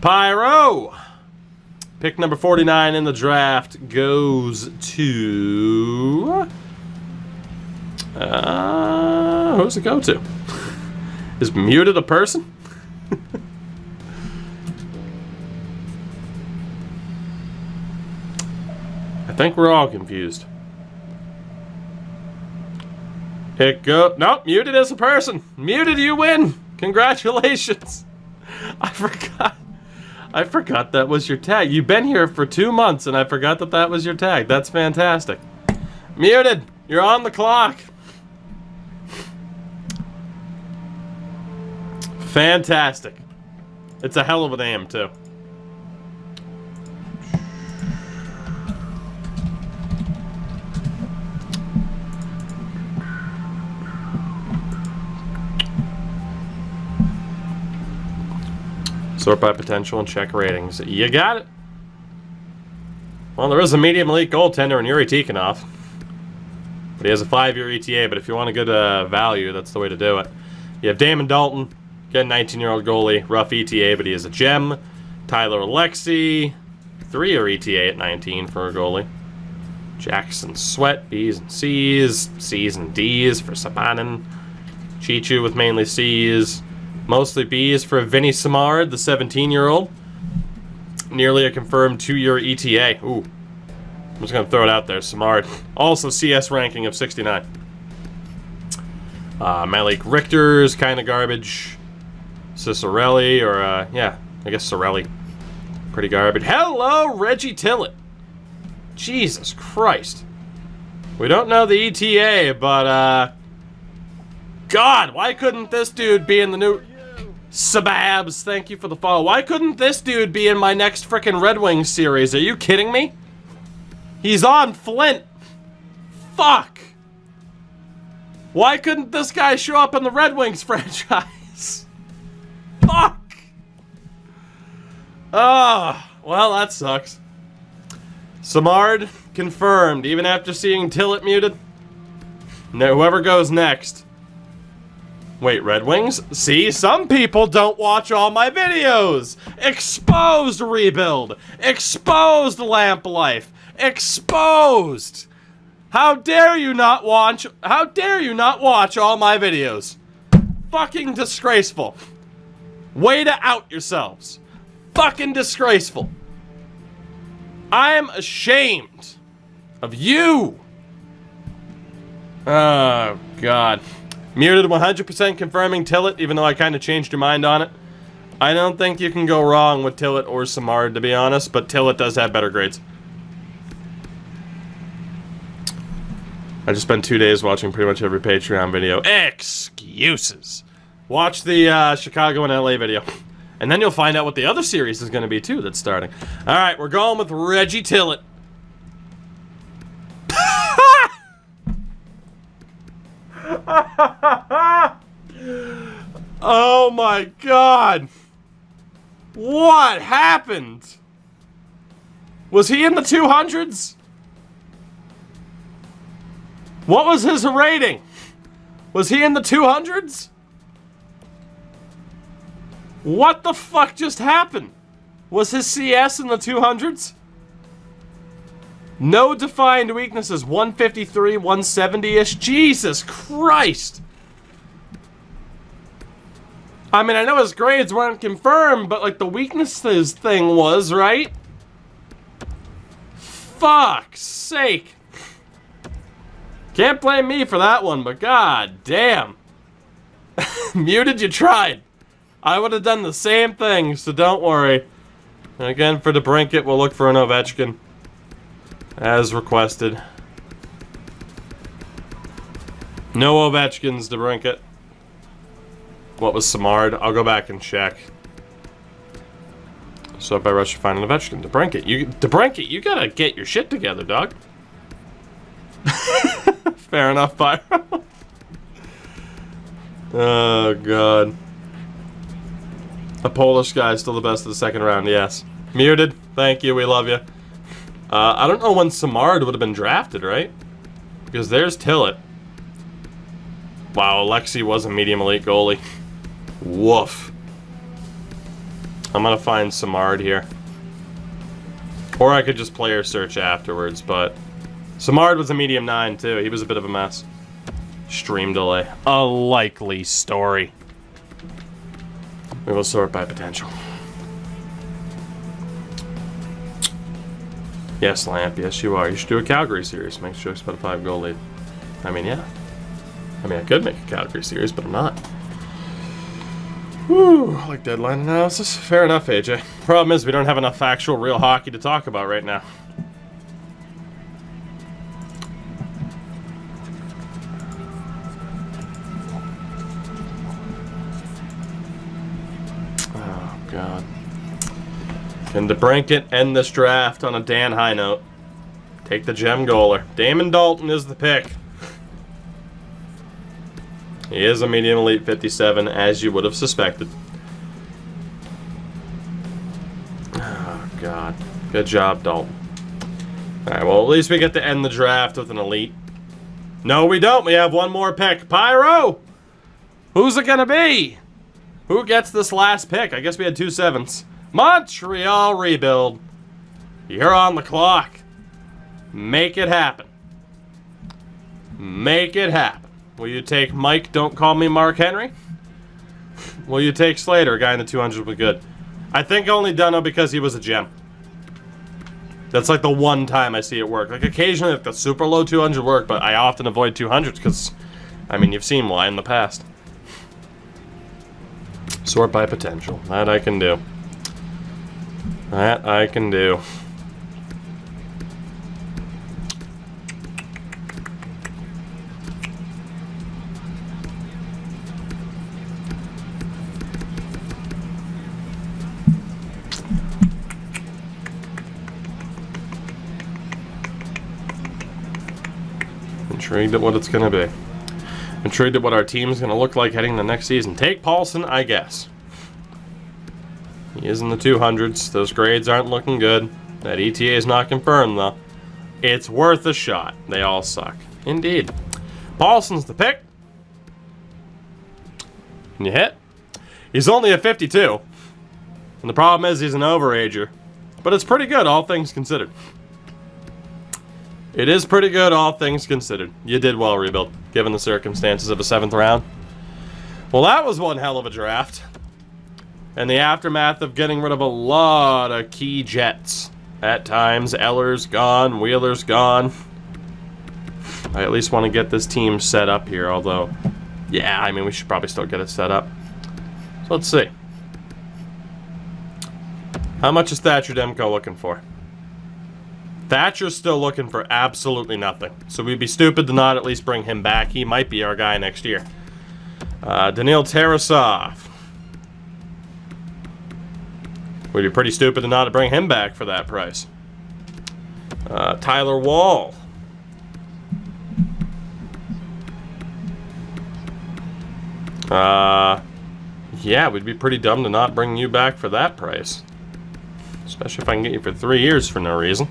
Pyro! Pick number 49 in the draft goes to... who's it go to? Is muted a person? I think we're all confused. Nope, muted as a person. Muted, you win. Congratulations. I forgot that was your tag. You've been here for 2 months, and I forgot that that was your tag. That's fantastic. Muted, you're on the clock. Fantastic. It's a hell of a name, too. Sort by potential and check ratings. You got it. Well, there is a medium elite goaltender in Yuri Tikhonov. But he has a 5-year ETA, but if you want a good value, that's the way to do it. You have Damon Dalton, again, 19-year-old goalie, rough ETA, but he is a gem. Tyler Alexi, 3-year ETA at 19 for a goalie. Jackson Sweat, B's and C's, C's and D's for Sabanin. Chichu with mainly C's. Mostly B's for Vinny Simard, the 17-year-old. Nearly a confirmed 2-year ETA. Ooh. I'm just going to throw it out there. Simard. Also CS ranking of 69. Malik Richter's kind of garbage. Cicerelli, or, yeah, I guess Cirelli. Pretty garbage. Hello, Reggie Tillett. Jesus Christ. We don't know the ETA, but, God, why couldn't this dude be in the new... Sababs, thank you for the follow. Why couldn't this dude be in my next frickin' Red Wings series? Are you kidding me? He's on Flint. Fuck. Why couldn't this guy show up in the Red Wings franchise? Fuck. Oh, well, that sucks. Samard confirmed, even after seeing Tillett muted. Now, whoever goes next. Wait, Red Wings? See, some people don't watch all my videos. Exposed Rebuild. Exposed Lamp Life. Exposed. How dare you not watch? How dare you not watch all my videos? Fucking disgraceful. Way to out yourselves. Fucking disgraceful. I am ashamed of you. Oh, God. Muted 100% confirming Tillett, even though I kind of changed your mind on it. I don't think you can go wrong with Tillett or Simard, to be honest, but Tillett does have better grades. I just spent 2 days watching pretty much every Patreon video. Excuses. Watch the Chicago and LA video. And then you'll find out what the other series is going to be, too, that's starting. Alright, we're going with Reggie Tillett. Oh my God. What happened? Was he in the 200s? What was his rating? Was he in the 200s? What the fuck just happened? Was his CS in the 200s? No defined weaknesses. 153, 170-ish. Jesus Christ. I mean, I know his grades weren't confirmed, but, like, the weaknesses thing was, right? Fuck's sake. Can't blame me for that one, but god damn. Muted, you tried. I would have done the same thing, so don't worry. And again, for DeBrincat, we'll look for an Ovechkin. As requested. No Ovechkins, DeBrincat. What was Simard? I'll go back and check. So if I rush to find an Ovechkin, DeBrincat, you gotta get your shit together, dog. Fair enough, Pyro. Oh, God. A Polish guy, still the best of the second round, yes. Muted, thank you, we love you. I don't know when Simard would have been drafted, right? Because there's Tillett. Wow, Alexi was a medium elite goalie. Woof. I'm gonna find Simard here. Or I could just player search afterwards, but... Simard was a medium 9, too. He was a bit of a mess. Stream delay. A likely story. We will sort by potential. Yes, Lamp. Yes, you are. You should do a Calgary series. Make sure it's about a 5-goal lead. I mean, yeah. I mean, I could make a category series, but I'm not. Whew, I like deadline analysis. Fair enough, AJ. Problem is, we don't have enough actual real hockey to talk about right now. Oh, God. Can DeBrincat end this draft on a Dan high note? Take the gem goaler. Damon Dalton is the pick. He is a medium elite 57, as you would have suspected. Oh, God. Good job, Dalton. Alright, well, at least we get to end the draft with an elite. No, we don't. We have one more pick. Pyro! Who's it gonna be? Who gets this last pick? I guess we had 2 7s. Montreal rebuild. You're on the clock. Make it happen. Make it happen. Will you take Mike, don't call me Mark Henry? Will you take Slater, a guy in the 200 would be good? I think only Dunno because he was a gem. That's like the one time I see it work. Like occasionally like the super low 200 work, but I often avoid 200s because, I mean, you've seen why in the past. Sort by potential. That I can do. That I can do. Intrigued at what it's going to be. Intrigued at what our team is going to look like heading the next season. Take Paulson, I guess. He is in the 200s. Those grades aren't looking good. That ETA is not confirmed, though. It's worth a shot. They all suck. Indeed. Paulson's the pick. Can you hit? He's only a 52. And the problem is he's an overager. But it's pretty good, all things considered. It is pretty good, all things considered. You did well, Rebuild, given the circumstances of a 7th round. Well, that was one hell of a draft. And the aftermath of getting rid of a lot of key Jets. At times, Eller's gone, Wheeler's gone. I at least want to get this team set up here, although, yeah, I mean, we should probably still get it set up. So let's see. How much is Thatcher Demko looking for? Thatcher's still looking for absolutely nothing. So we'd be stupid to not at least bring him back. He might be our guy next year. Daniil Tarasov. We'd be pretty stupid to not bring him back for that price. Tyler Wall. Yeah, we'd be pretty dumb to not bring you back for that price. Especially if I can get you for 3 years for no reason.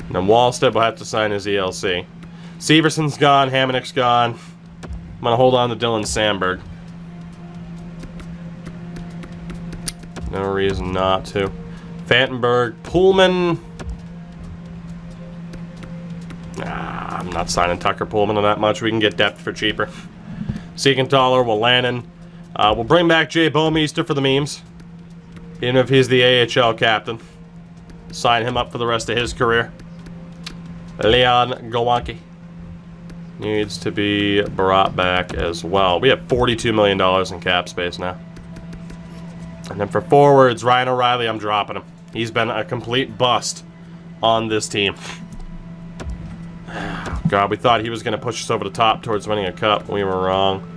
And then Wallstead will have to sign his ELC. Severson's gone. Hamonick's gone. I'm going to hold on to Dylan Sandberg. No reason not to. Vandenberg. Pullman. Nah, I'm not signing Tucker Pullman on that much. We can get depth for cheaper. Siegenthaler, Wolanin. We'll bring back Jay Bouwmeester for the memes. Even if he's the AHL captain. Sign him up for the rest of his career. Leon Gawanke needs to be brought back as well. We have $42 million in cap space now. And then for forwards, Ryan O'Reilly, I'm dropping him. He's been a complete bust on this team. God, we thought he was going to push us over the top towards winning a cup. We were wrong.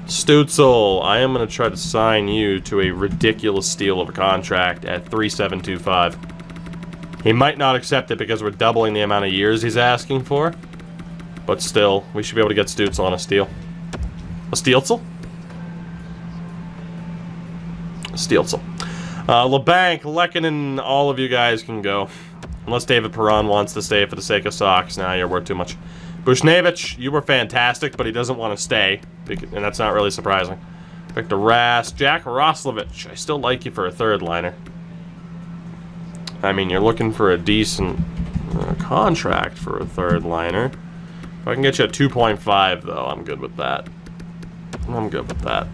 Stutzel, I am going to try to sign you to a ridiculous steal of a contract at $3,725. He might not accept it because we're doubling the amount of years he's asking for. But still, we should be able to get Stutzel on a steal. A Steeltzel? A Steeltzel. LeBanc, Lehkonen, all of you guys can go. Unless David Perron wants to stay for the sake of socks. Nah, you're worth too much. Bushnevich, you were fantastic, but he doesn't want to stay. And that's not really surprising. Victor Rask, Jack Roslovich. I still like you for a 3rd liner. I mean, you're looking for a decent contract for a 3rd liner. If I can get you a 2.5, though, I'm good with that. I'm good with that.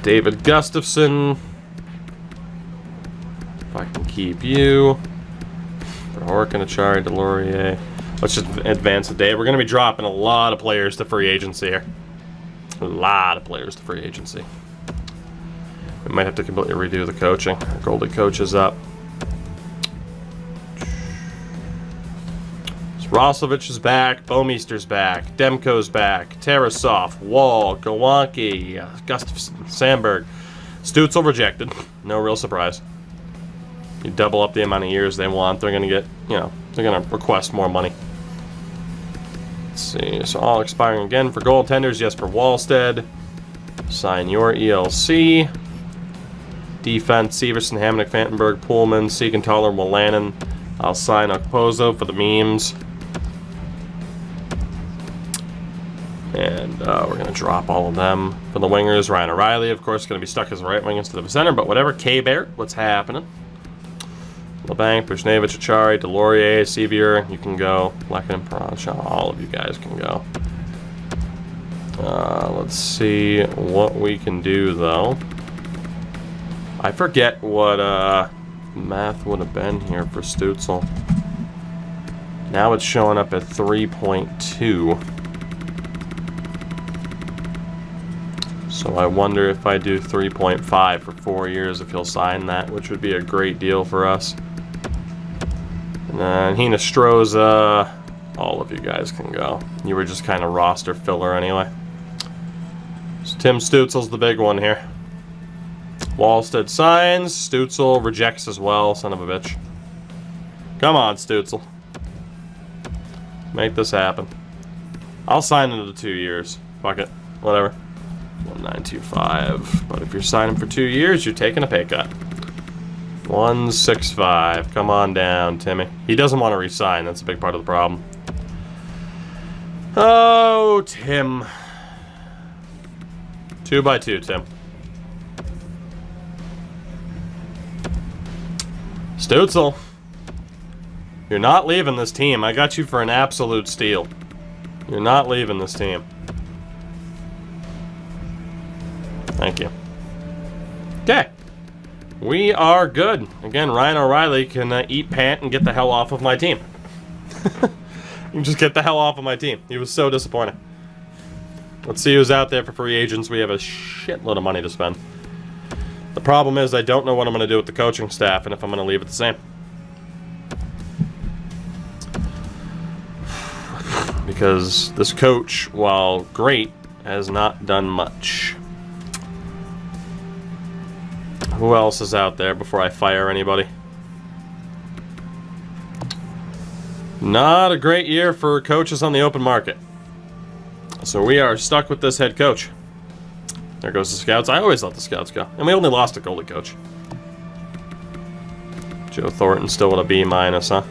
David Gustafson. If I can keep you. Orkin, Achari, Delorier. Let's just advance the day. We're going to be dropping a lot of players to free agency here. A lot of players to free agency. We might have to completely redo the coaching. Our goalie coach is up. Roslovich is back. Bomeister's back. Demko's back. Tarasov, Wall, Gawanke, Gustafsson, Sandberg. Stützle rejected. No real surprise. You double up the amount of years they want, they're going to get, you know, they're going to request more money. Let's see. So all expiring again for goaltenders. Yes, for Wallstead. Sign your ELC. Defense, Severson, Hamonic, Vandenberg, Pullman, Siegenthaler, Wolanin. I'll sign Okposo for the memes. And we're going to drop all of them. For the wingers, Ryan O'Reilly, of course, going to be stuck as a right wing instead of a center, but whatever. K-Bear, what's happening? LeBanc, Bushnevich, Achari, Delorier, Sevier, you can go. Lekin, Paracha, all of you guys can go. Let's see what we can do, though. I forget what math would have been here for Stützle. Now it's showing up at 3.2. So I wonder if I do 3.5 for 4 years, if he'll sign that, which would be a great deal for us. And then Hinostroza, all of you guys can go. You were just kind of roster filler anyway. So Tim Stützle's the big one here. Wallstead signs. Stützle rejects as well, son of a bitch. Come on, Stützle. Make this happen. I'll sign into the 2 years. Fuck it. Whatever. 1925. But if you're signing for 2 years, you're taking a pay cut. 165. Come on down, Timmy. He doesn't want to resign. That's a big part of the problem. Oh, Tim. 2 by 2, Tim. Stützle. You're not leaving this team. I got you for an absolute steal. You're not leaving this team. Thank you. Okay. We are good. Again, Ryan O'Reilly can eat pant and get the hell off of my team. You can just get the hell off of my team. He was so disappointing. Let's see who's out there for free agents. We have a shitload of money to spend. The problem is I don't know what I'm going to do with the coaching staff and if I'm going to leave it the same. Because this coach, while great, has not done much. Who else is out there before I fire anybody? Not a great year for coaches on the open market. So we are stuck with this head coach. There goes the scouts. I always let the scouts go. And we only lost a goalie coach. Joe Thornton still with a B-, huh?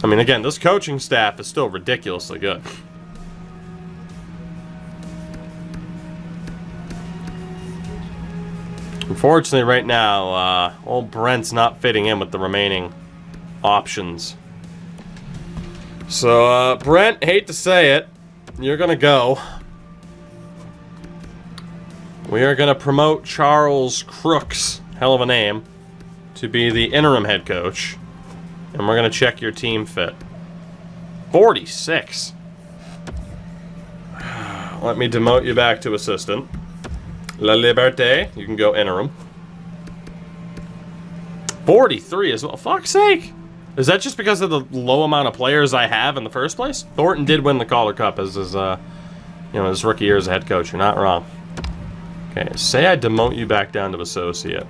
I mean, again, this coaching staff is still ridiculously good. Unfortunately, right now, old Brent's not fitting in with the remaining options. So, Brent, hate to say it, you're going to go. We are going to promote Charles Crooks, hell of a name, to be the interim head coach. And we're going to check your team fit. 46. Let me demote you back to assistant. La Liberté, you can go interim. 43 as well. Fuck's sake. Is that just because of the low amount of players I have in the first place? Thornton did win the Calder Cup as his, his rookie year as a head coach. You're not wrong. Okay, say I demote you back down to associate.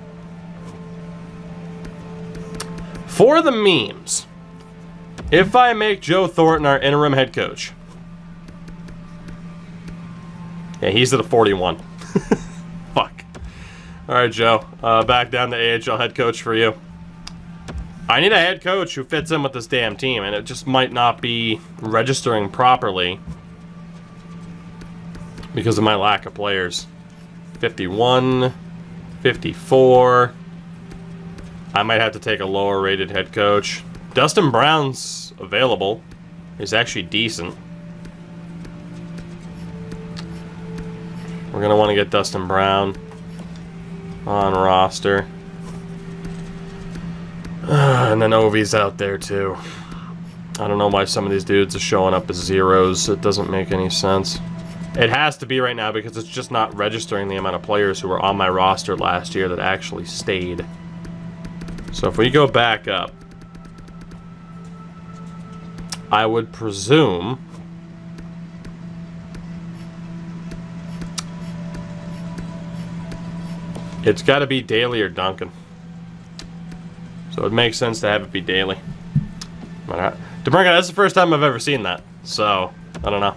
For the memes, if I make Joe Thornton our interim head coach, yeah, he's at a 41. Fuck. All right, Joe, back down to AHL head coach for you. I need a head coach who fits in with this damn team, and it just might not be registering properly because of my lack of players. 51, 54. I might have to take a lower rated head coach. Dustin Brown's available. He's actually decent. We're going to want to get Dustin Brown on roster. And then Ovi's out there too. I don't know why some of these dudes are showing up as zeros. It doesn't make any sense. It has to be right now because it's just not registering the amount of players who were on my roster last year that actually stayed. So if we go back up, I would presume it's got to be Daly or Duncan. So it makes sense to have it be Daly. DeBrincat, that's the first time I've ever seen that. So, I don't know.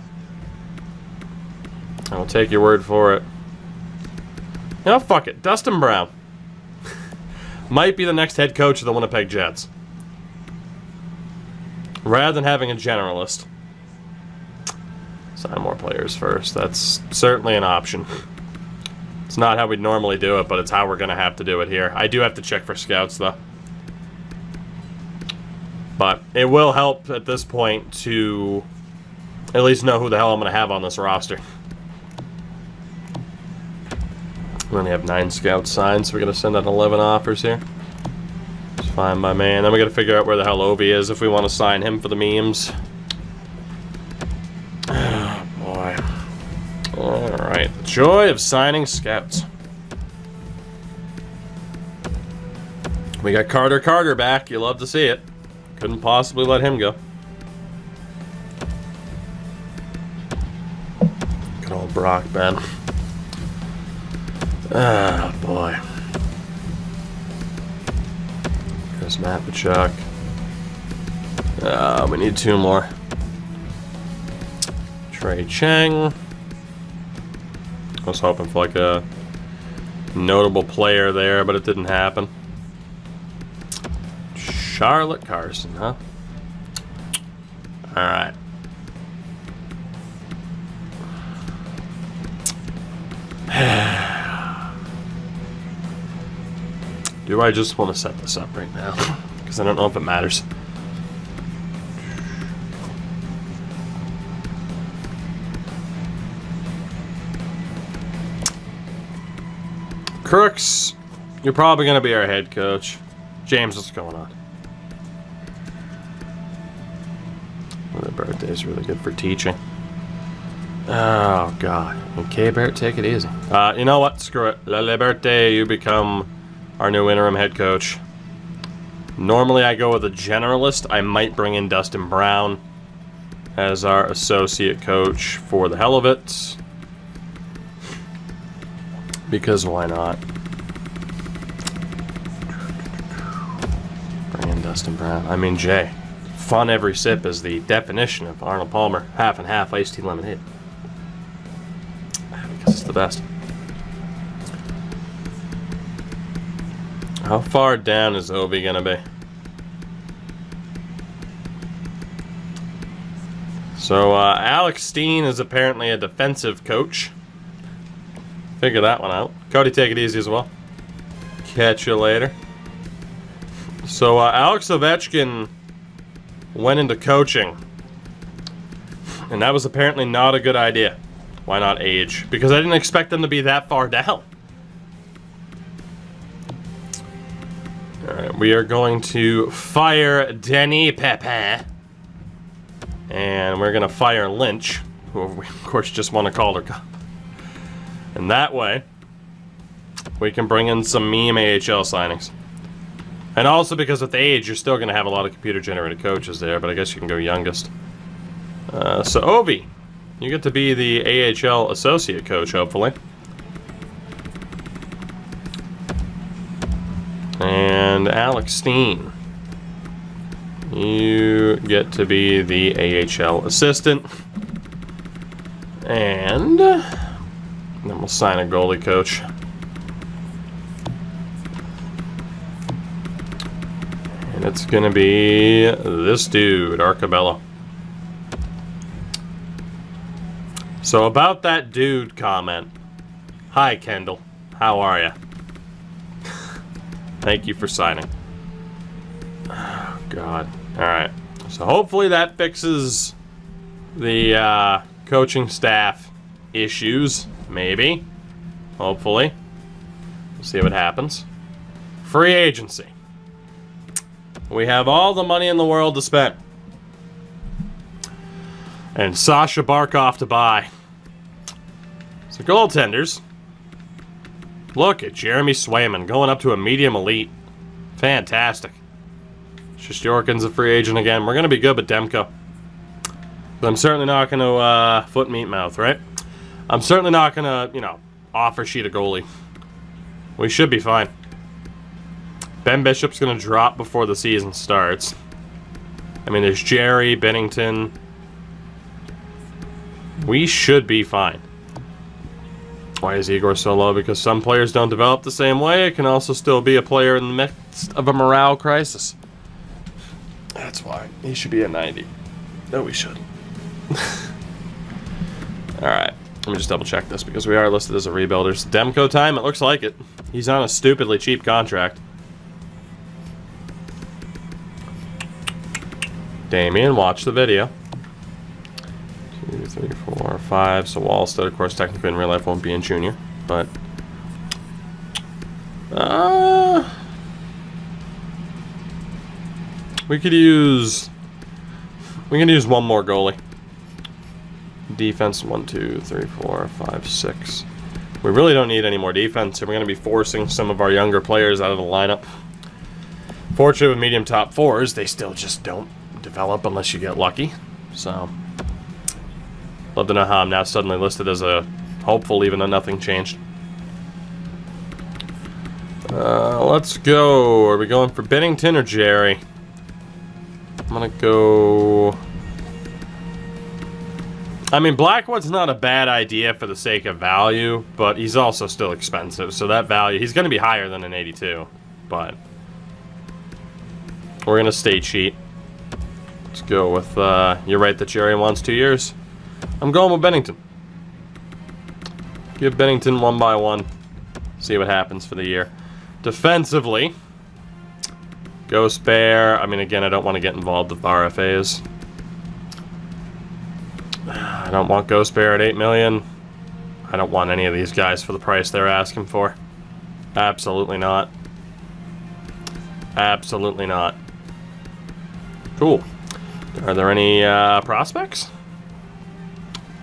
I'll take your word for it. You know, fuck it. Dustin Brown might be the next head coach of the Winnipeg Jets. Rather than having a generalist. Sign more players first. That's certainly an option. It's not how we'd normally do it, but it's how we're going to have to do it here. I do have to check for scouts, though. But it will help at this point to at least know who the hell I'm going to have on this roster. We only have 9 scouts signed, so we're going to send out 11 offers here. It's fine by me. And then we got to figure out where the hell Ovi is if we want to sign him for the memes. Oh, boy. Alright. The joy of signing scouts. We got Carter back. You love to see it. Couldn't possibly let him go. Good old Brock, Ben. Ah, boy. There's Matt Bachuk. We need 2 more. Trey Chang. I was hoping for like a notable player there, but it didn't happen. Charlotte Carson, huh? Alright. Do I just want to set this up right now? Because I don't know if it matters. Crooks, you're probably going to be our head coach. James, what's going on? The birthday's really good for teaching. Oh, God. Okay, Bert, take it easy. You know what? Screw it. La Liberté, you become our new interim head coach. Normally I go with a generalist. I might bring in Dustin Brown as our associate coach for the hell of it. Because why not? Bring in Dustin Brown. I mean, Jay. Fun every sip is the definition of Arnold Palmer. Half and half iced tea lemonade. Because it's the best. How far down is Ovi gonna be? So, Alex Steen is apparently a defensive coach. Figure that one out. Cody, take it easy as well. Catch you later. So, Alex Ovechkin went into coaching. And that was apparently not a good idea. Why not age? Because I didn't expect them to be that far down. Alright, we are going to fire Denny Pepin. And we're going to fire Lynch, who we, of course, just want to call her Cup. And that way, we can bring in some meme AHL signings. And also because with age, you're still going to have a lot of computer-generated coaches there, but I guess you can go youngest. So, Ovi, you get to be the AHL associate coach, hopefully. And Alex Steen, you get to be the AHL assistant. And then we'll sign a goalie coach. And it's going to be this dude, Arcabello. So about that dude comment. Hi, Kendall. How are ya? Thank you for signing. Oh, God. Alright. So hopefully that fixes the coaching staff issues. Maybe. Hopefully. We'll see what happens. Free agency. We have all the money in the world to spend. And Sasha Barkov to buy. So goaltenders. Look at Jeremy Swayman going up to a medium elite. Fantastic. Shosturkin's a free agent again. We're going to be good with Demko. But I'm certainly not going to foot meat mouth, right? I'm certainly not going to, you know, offer sheet a goalie. We should be fine. Ben Bishop's going to drop before the season starts. I mean, there's Jerry, Bennington. We should be fine. Why is Igor so low? Because some players don't develop the same way. It can also still be a player in the midst of a morale crisis. That's why. He should be a 90. No, we should. Alright. Let me just double check this because we are listed as a rebuilders. Demko time? It looks like it. He's on a stupidly cheap contract. Damien, watch the video. 2, 3, 4, 5. So Wallstead, of course, technically in real life won't be in junior, but we could use one more goalie. Defense 1, 2, 3, 4, 5, 6. We really don't need any more defense, and we're going to be forcing some of our younger players out of the lineup. Fortunately, with medium top fours, they still just don't develop unless you get lucky. So, love to know how I'm now suddenly listed as a hopeful, even though nothing changed. Let's go. Are we going for Bennington or Jerry? I'm gonna go. I mean, Blackwood's not a bad idea for the sake of value, but he's also still expensive. So that value, he's going to be higher than an 82. But we're going to state sheet. Let's go with, you're right that Jerry wants 2 years. I'm going with Bennington. Give Bennington 1 by 1. See what happens for the year. Defensively, Ghost Bear. I mean, again, I don't want to get involved with RFAs. I don't want Ghost Bear at $8 million. I don't want any of these guys for the price they're asking for. Absolutely not. Absolutely not. Cool. Are there any prospects?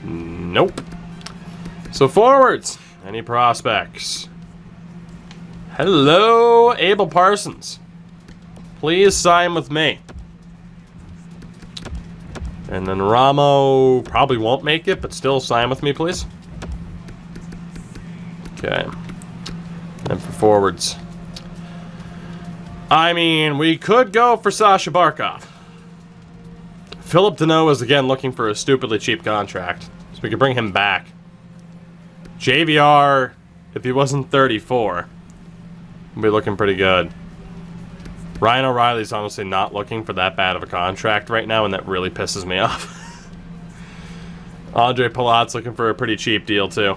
Nope. So forwards. Any prospects? Hello, Abel Parsons. Please sign with me. And then Ramo probably won't make it, but still sign with me, please. Okay. And for forwards. I mean, we could go for Sasha Barkov. Philip Deneau is, again, looking for a stupidly cheap contract. So we could bring him back. JVR, if he wasn't 34, would be looking pretty good. Ryan O'Reilly's honestly not looking for that bad of a contract right now, and that really pisses me off. Andre Palat's looking for a pretty cheap deal, too.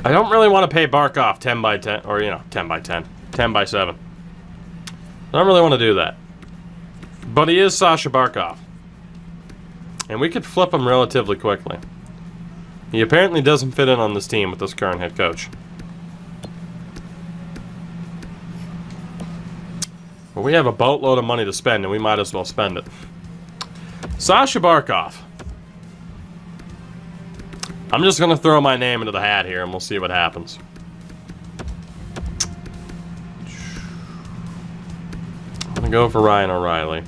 I don't really want to pay Barkov 10 by 10, or, you know, 10 by 10. 10 by 7. I don't really want to do that. But he is Sasha Barkov. And we could flip him relatively quickly. He apparently doesn't fit in on this team with this current head coach. Well, we have a boatload of money to spend, and we might as well spend it. Sasha Barkov. I'm just going to throw my name into the hat here, and we'll see what happens. I'm going to go for Ryan O'Reilly.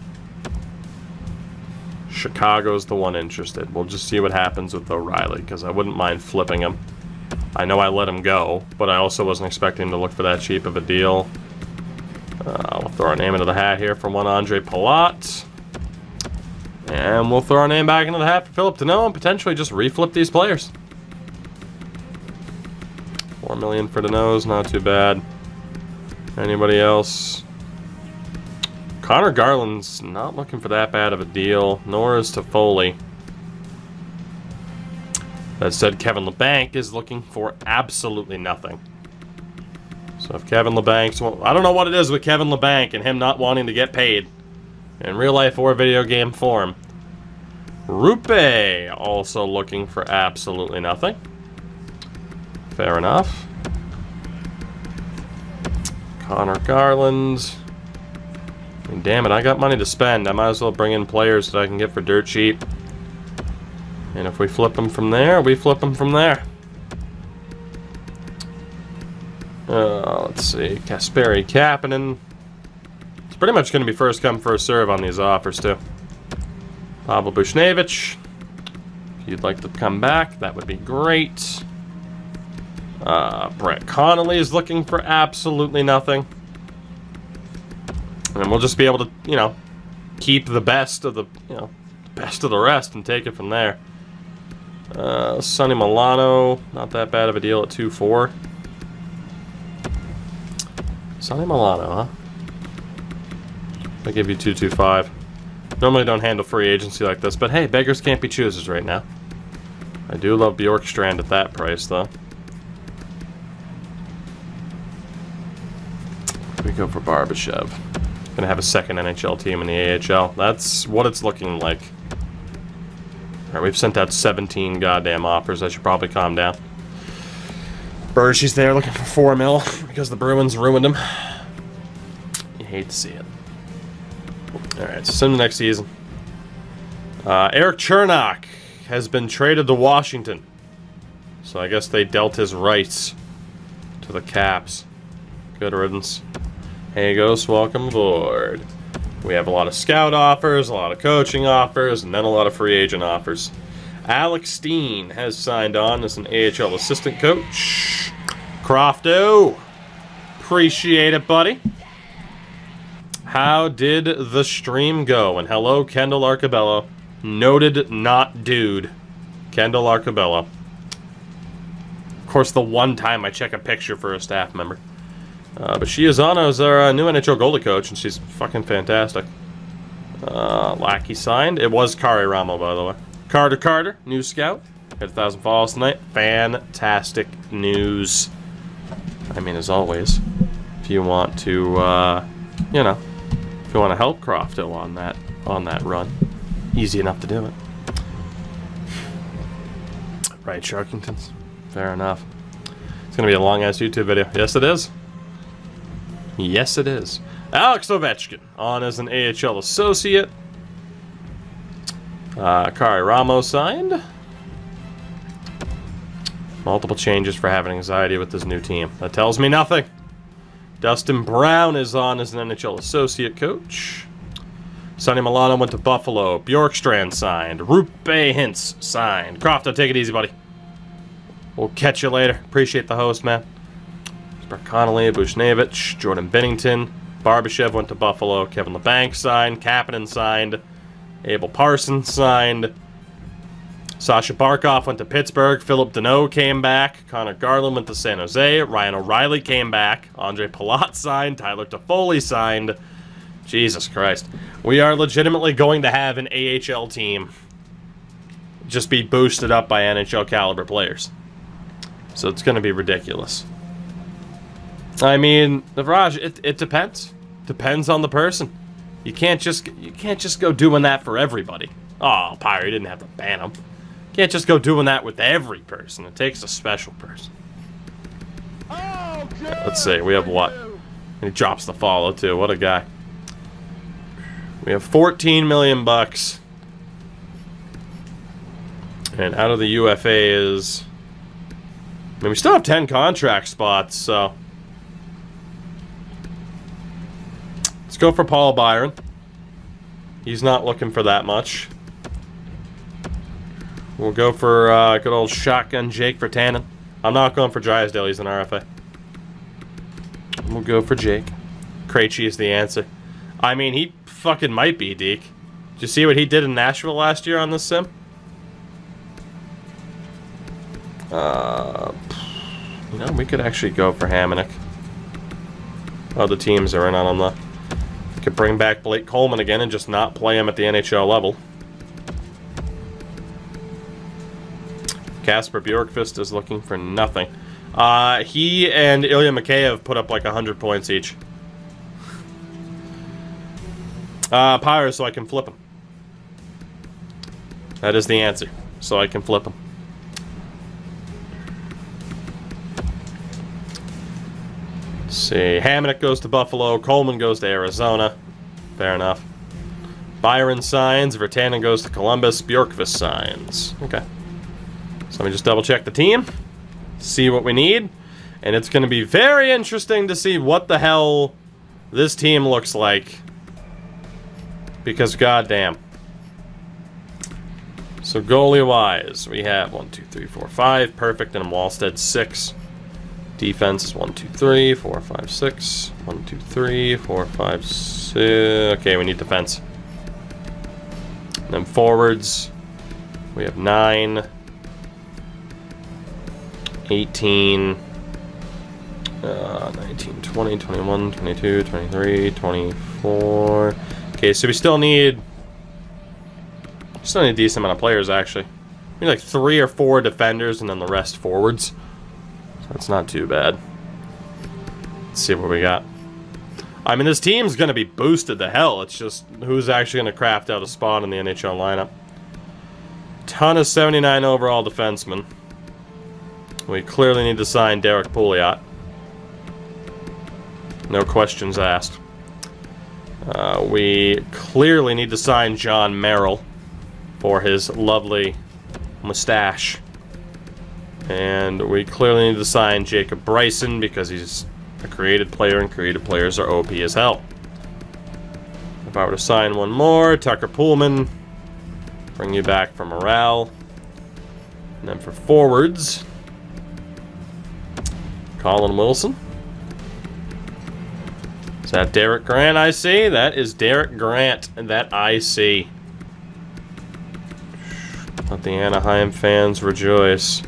Chicago's the one interested. We'll just see what happens with O'Reilly, because I wouldn't mind flipping him. I know I let him go, but I also wasn't expecting him to look for that cheap of a deal. We'll throw our name into the hat here for one Andre Palat. And we'll throw our name back into the hat for Philip Deneau and potentially just reflip these players. $4 million for Deneau's, not too bad. Anybody else? Connor Garland's not looking for that bad of a deal, nor is Toffoli. That said, Kevin Labanc is looking for absolutely nothing. So if Kevin Labanc's... I don't know what it is with Kevin Labanc and him not wanting to get paid in real life or video game form. Rupe also looking for absolutely nothing. Fair I mean, damn it, I got money to spend. I might as well bring in players that I can get for dirt cheap. And if we flip them from there, we flip them from there. Let's see. Kasperi Kapanen. It's pretty much going to be first come, first serve on these offers, too. Pavel Buchnevich. If you'd like to come back, that would be great. Brett Connolly is looking for absolutely nothing. And we'll just be able to, you know, keep the best of the, you know, best of the rest and take it from there. Sonny Milano, not that bad of a deal at 2-4. Sonny Milano, huh? I give you 2.25. Normally don't handle free agency like this, but hey, beggars can't be choosers right now. I do love Bjorkstrand at that price, though. We go for Barbashev. Gonna have a second NHL team in the AHL. That's what it's looking like. Alright, we've sent out 17 goddamn offers. I should probably calm down. Bergey's there looking for 4 mil because the Bruins ruined him. You hate to see it. Alright, so send the next season. Eric Chernak has been traded to Washington. So I guess they dealt his rights to the Caps. Good riddance. Hey, Ghost, welcome aboard. We have a lot of scout offers, a lot of coaching offers, and then a lot of free agent offers. Alex Steen has signed on as an AHL assistant coach. Crofto, appreciate it, buddy. How did the stream go? And hello, Kendall Arcabello. Noted not dude. Kendall Arcabello. Of course, the one time I check a picture for a staff member. But she is on as our new NHL goalie coach, and she's fucking fantastic. Lackey signed. It was Kari Ramo, by the way. Carter, new scout. Hit 1,000 follows tonight. Fantastic news. I mean, as always, if you want to, you know, if you want to help Crofto on that run, easy enough to do it. Right, Sharkingtons. Fair enough. It's gonna be a long-ass YouTube video. Yes, it is. Yes, it is. Alex Ovechkin on as an AHL associate. Kari Ramos signed. Multiple changes for having anxiety with this new team. That tells me nothing. Dustin Brown is on as an NHL associate coach. Sonny Milano went to Buffalo. Bjorkstrand signed. Rupe Hintz signed. Crofto, take it easy, buddy. We'll catch you later. Appreciate the host, man. Brett Connolly, Buchnevich, Jordan Binnington. Barbashev went to Buffalo. Kevin LeBanc signed. Kapanen signed. Abel Parsons signed. Sasha Barkov went to Pittsburgh. Philip Deneau came back. Connor Garland went to San Jose. Ryan O'Reilly came back. Andre Palat signed. Tyler Toffoli signed. Jesus Christ. We are legitimately going to have an AHL team just be boosted up by NHL caliber players. So it's going to be ridiculous. I mean, Raj, it depends. Depends on the person. You can't just go doing that for everybody. Oh, Pyre, you didn't have to ban him. You can't just go doing that with every person. It takes a special person. Let's see, we have what? And he drops the follow too. What a guy. We have 14 million bucks. And out of the UFAs, I mean, we still have 10 contract spots, so let's go for Paul Byron. He's not looking for that much. We'll go for good old shotgun Jake Virtanen. I'm not going for Drysdale. He's an RFA. We'll go for Jake. Krejci is the answer. I mean, he fucking might be, Deke. Did you see what he did in Nashville last year on this sim? You know, we could actually go for Hamonic. Other teams are in on him, though. We could bring back Blake Coleman again and just not play him at the NHL level. Kasper Bjorkqvist is looking for nothing. He and Ilya Mikheyev put up like 100 points each. Pyre, so I can flip him. That is the answer. So I can flip him. Let's see. Hamonic goes to Buffalo. Coleman goes to Arizona. Fair enough. Byron signs. Virtanen goes to Columbus. Bjorkqvist signs. Okay. So let me just double check the team. See what we need. And it's going to be very interesting to see what the hell this team looks like. Because goddamn. So goalie-wise, we have 1, 2, 3, 4, 5. Perfect. And Wallstead 6. Defense is 1, 2, 3, 4, 5, 6. 1, 2, 3, 4, 5, 6. Okay, we need defense. And then forwards, we have 9, 18, 19, 20, 21, 22, 23, 24. Okay, so we still need a decent amount of players, actually. We need like 3 or 4 defenders and then the rest forwards. So that's not too bad. Let's see what we got. I mean, this team's going to be boosted to hell. It's just who's actually going to craft out a spot in the NHL lineup. Ton of 79 overall defensemen. We clearly need to sign Derek Pouliot. No questions asked. We clearly need to sign John Merrill for his lovely mustache. And we clearly need to sign Jacob Bryson because he's a created player, and created players are OP as hell. If I were to sign one more, Tucker Pullman, bring you back for morale. And then for forwards, Colin Wilson. Is that Derek Grant I see? That is Derek Grant that I see. Let the Anaheim fans rejoice.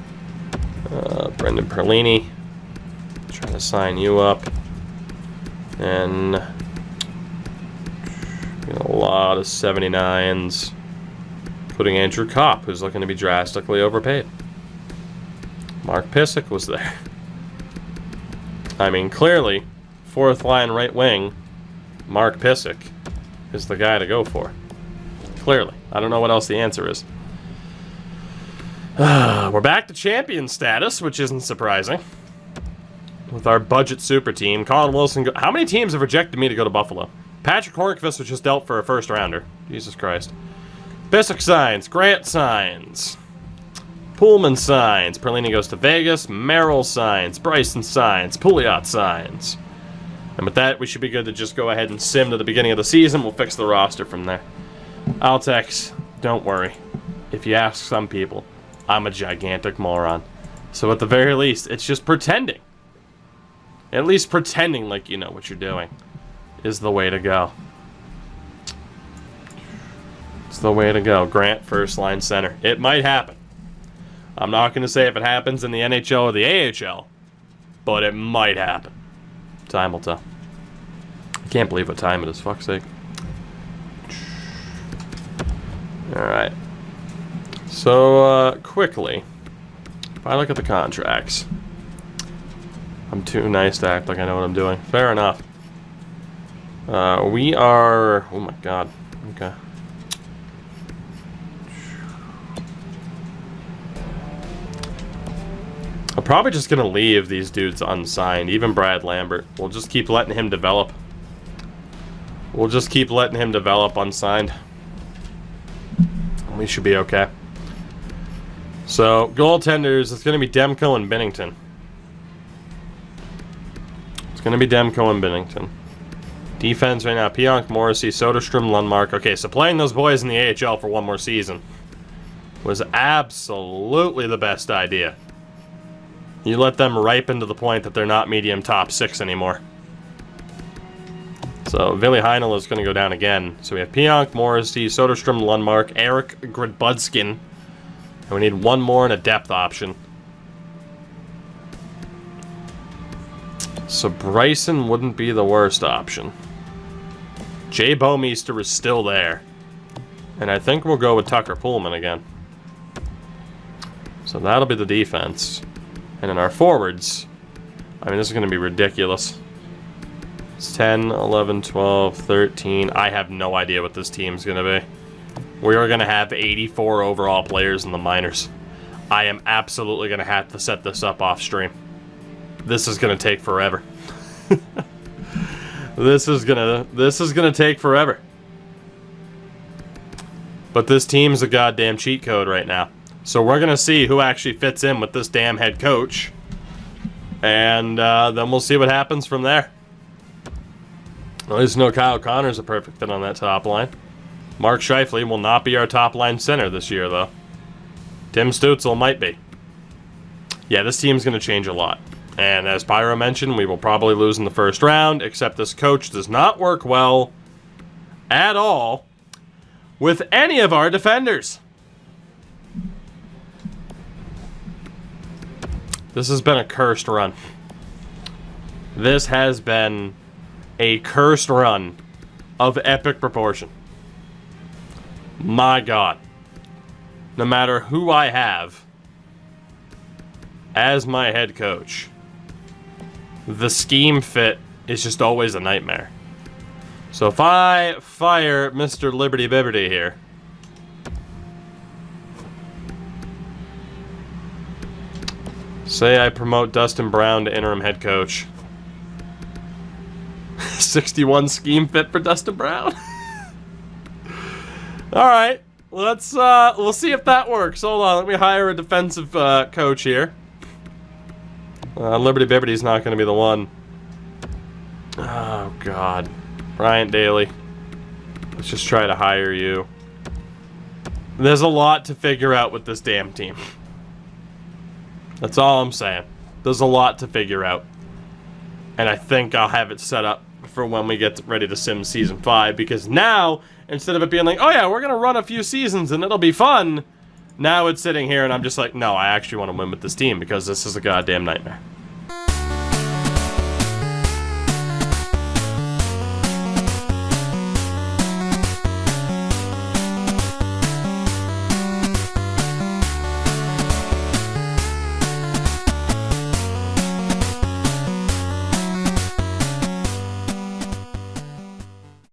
Brendan Perlini. Trying to sign you up. And a lot of 79s. Including Andrew Kopp, who's looking to be drastically overpaid. Mark Pysyk was there. I mean, clearly, 4th line right wing, Mark Pysyk is the guy to go for. Clearly. I don't know what else the answer is. We're back to champion status, which isn't surprising. With our budget super team. Colin Wilson. How many teams have rejected me to go to Buffalo? Patrick Hornqvist was just dealt for a first rounder. Jesus Christ. Pysyk signs. Grant signs. Pullman signs. Perlini goes to Vegas. Merrill signs. Bryson signs. Pouliot signs. And with that, we should be good to just go ahead and sim to the beginning of the season. We'll fix the roster from there. Altex, don't worry. If you ask some people, I'm a gigantic moron. So at the very least, it's just pretending. At least pretending like you know what you're doing is the way to go. It's the way to go. Grant, first line center. It might happen. I'm not going to say if it happens in the NHL or the AHL, but it might happen. Time will tell. I can't believe what time it is, fuck's sake. Alright. So, quickly, if I look at the contracts, I'm too nice to act like I know what I'm doing. Fair enough. We are... Oh my god. Okay. I'm probably just going to leave these dudes unsigned. Even Brad Lambert. We'll just keep letting him develop. We'll just keep letting him develop unsigned. We should be okay. So, goaltenders, it's going to be Demko and Binnington. It's going to be Demko and Binnington. Defense right now, Pionk, Morrissey, Soderstrom, Lundmark. Okay, so playing those boys in the AHL for one more season was absolutely the best idea. You let them ripen to the point that they're not medium top 6 anymore. So, Ville Heinola is going to go down again. So we have Pionk, Morrissey, Soderstrom, Lundmark, Eric GREBUDSKIN. And we need one more and a depth option. So Bryson wouldn't be the worst option. Jay Bouwmeester is still there. And I think we'll go with Tucker Pullman again. So that'll be the defense. And in our forwards, I mean, this is going to be ridiculous. It's 10, 11, 12, 13. I have no idea what this team's going to be. We are going to have 84 overall players in the minors. I am absolutely going to have to set this up off stream. This is going to take forever. This is gonna take forever. But this team's a goddamn cheat code right now. So we're gonna see who actually fits in with this damn head coach. And then we'll see what happens from there. At least no Kyle Connor's a perfect fit on that top line. Mark Scheifele will not be our top line center this year, though. Tim Stützle might be. Yeah, this team's going to change a lot. And as Pyro mentioned, we will probably lose in the first round, except this coach does not work well at all with any of our defenders. This has been a cursed run. This has been a cursed run of epic proportion. My God. No matter who I have as my head coach, the scheme fit is just always a nightmare. So if I fire Mr. Liberty Bibberty here, say I promote Dustin Brown to interim head coach. 61 scheme fit for Dustin Brown. All right, we'll see if that works. Hold on, let me hire a defensive coach here. Liberty Bibberty's not going to be the one. Oh God, Bryant Daly. Let's just try to hire you. There's a lot to figure out with this damn team. That's all I'm saying. There's a lot to figure out. And I think I'll have it set up for when we get ready to sim Season 5. Because now, instead of it being like, oh yeah, we're going to run a few seasons and it'll be fun. Now it's sitting here and I'm just like, no, I actually want to win with this team because this is a goddamn nightmare.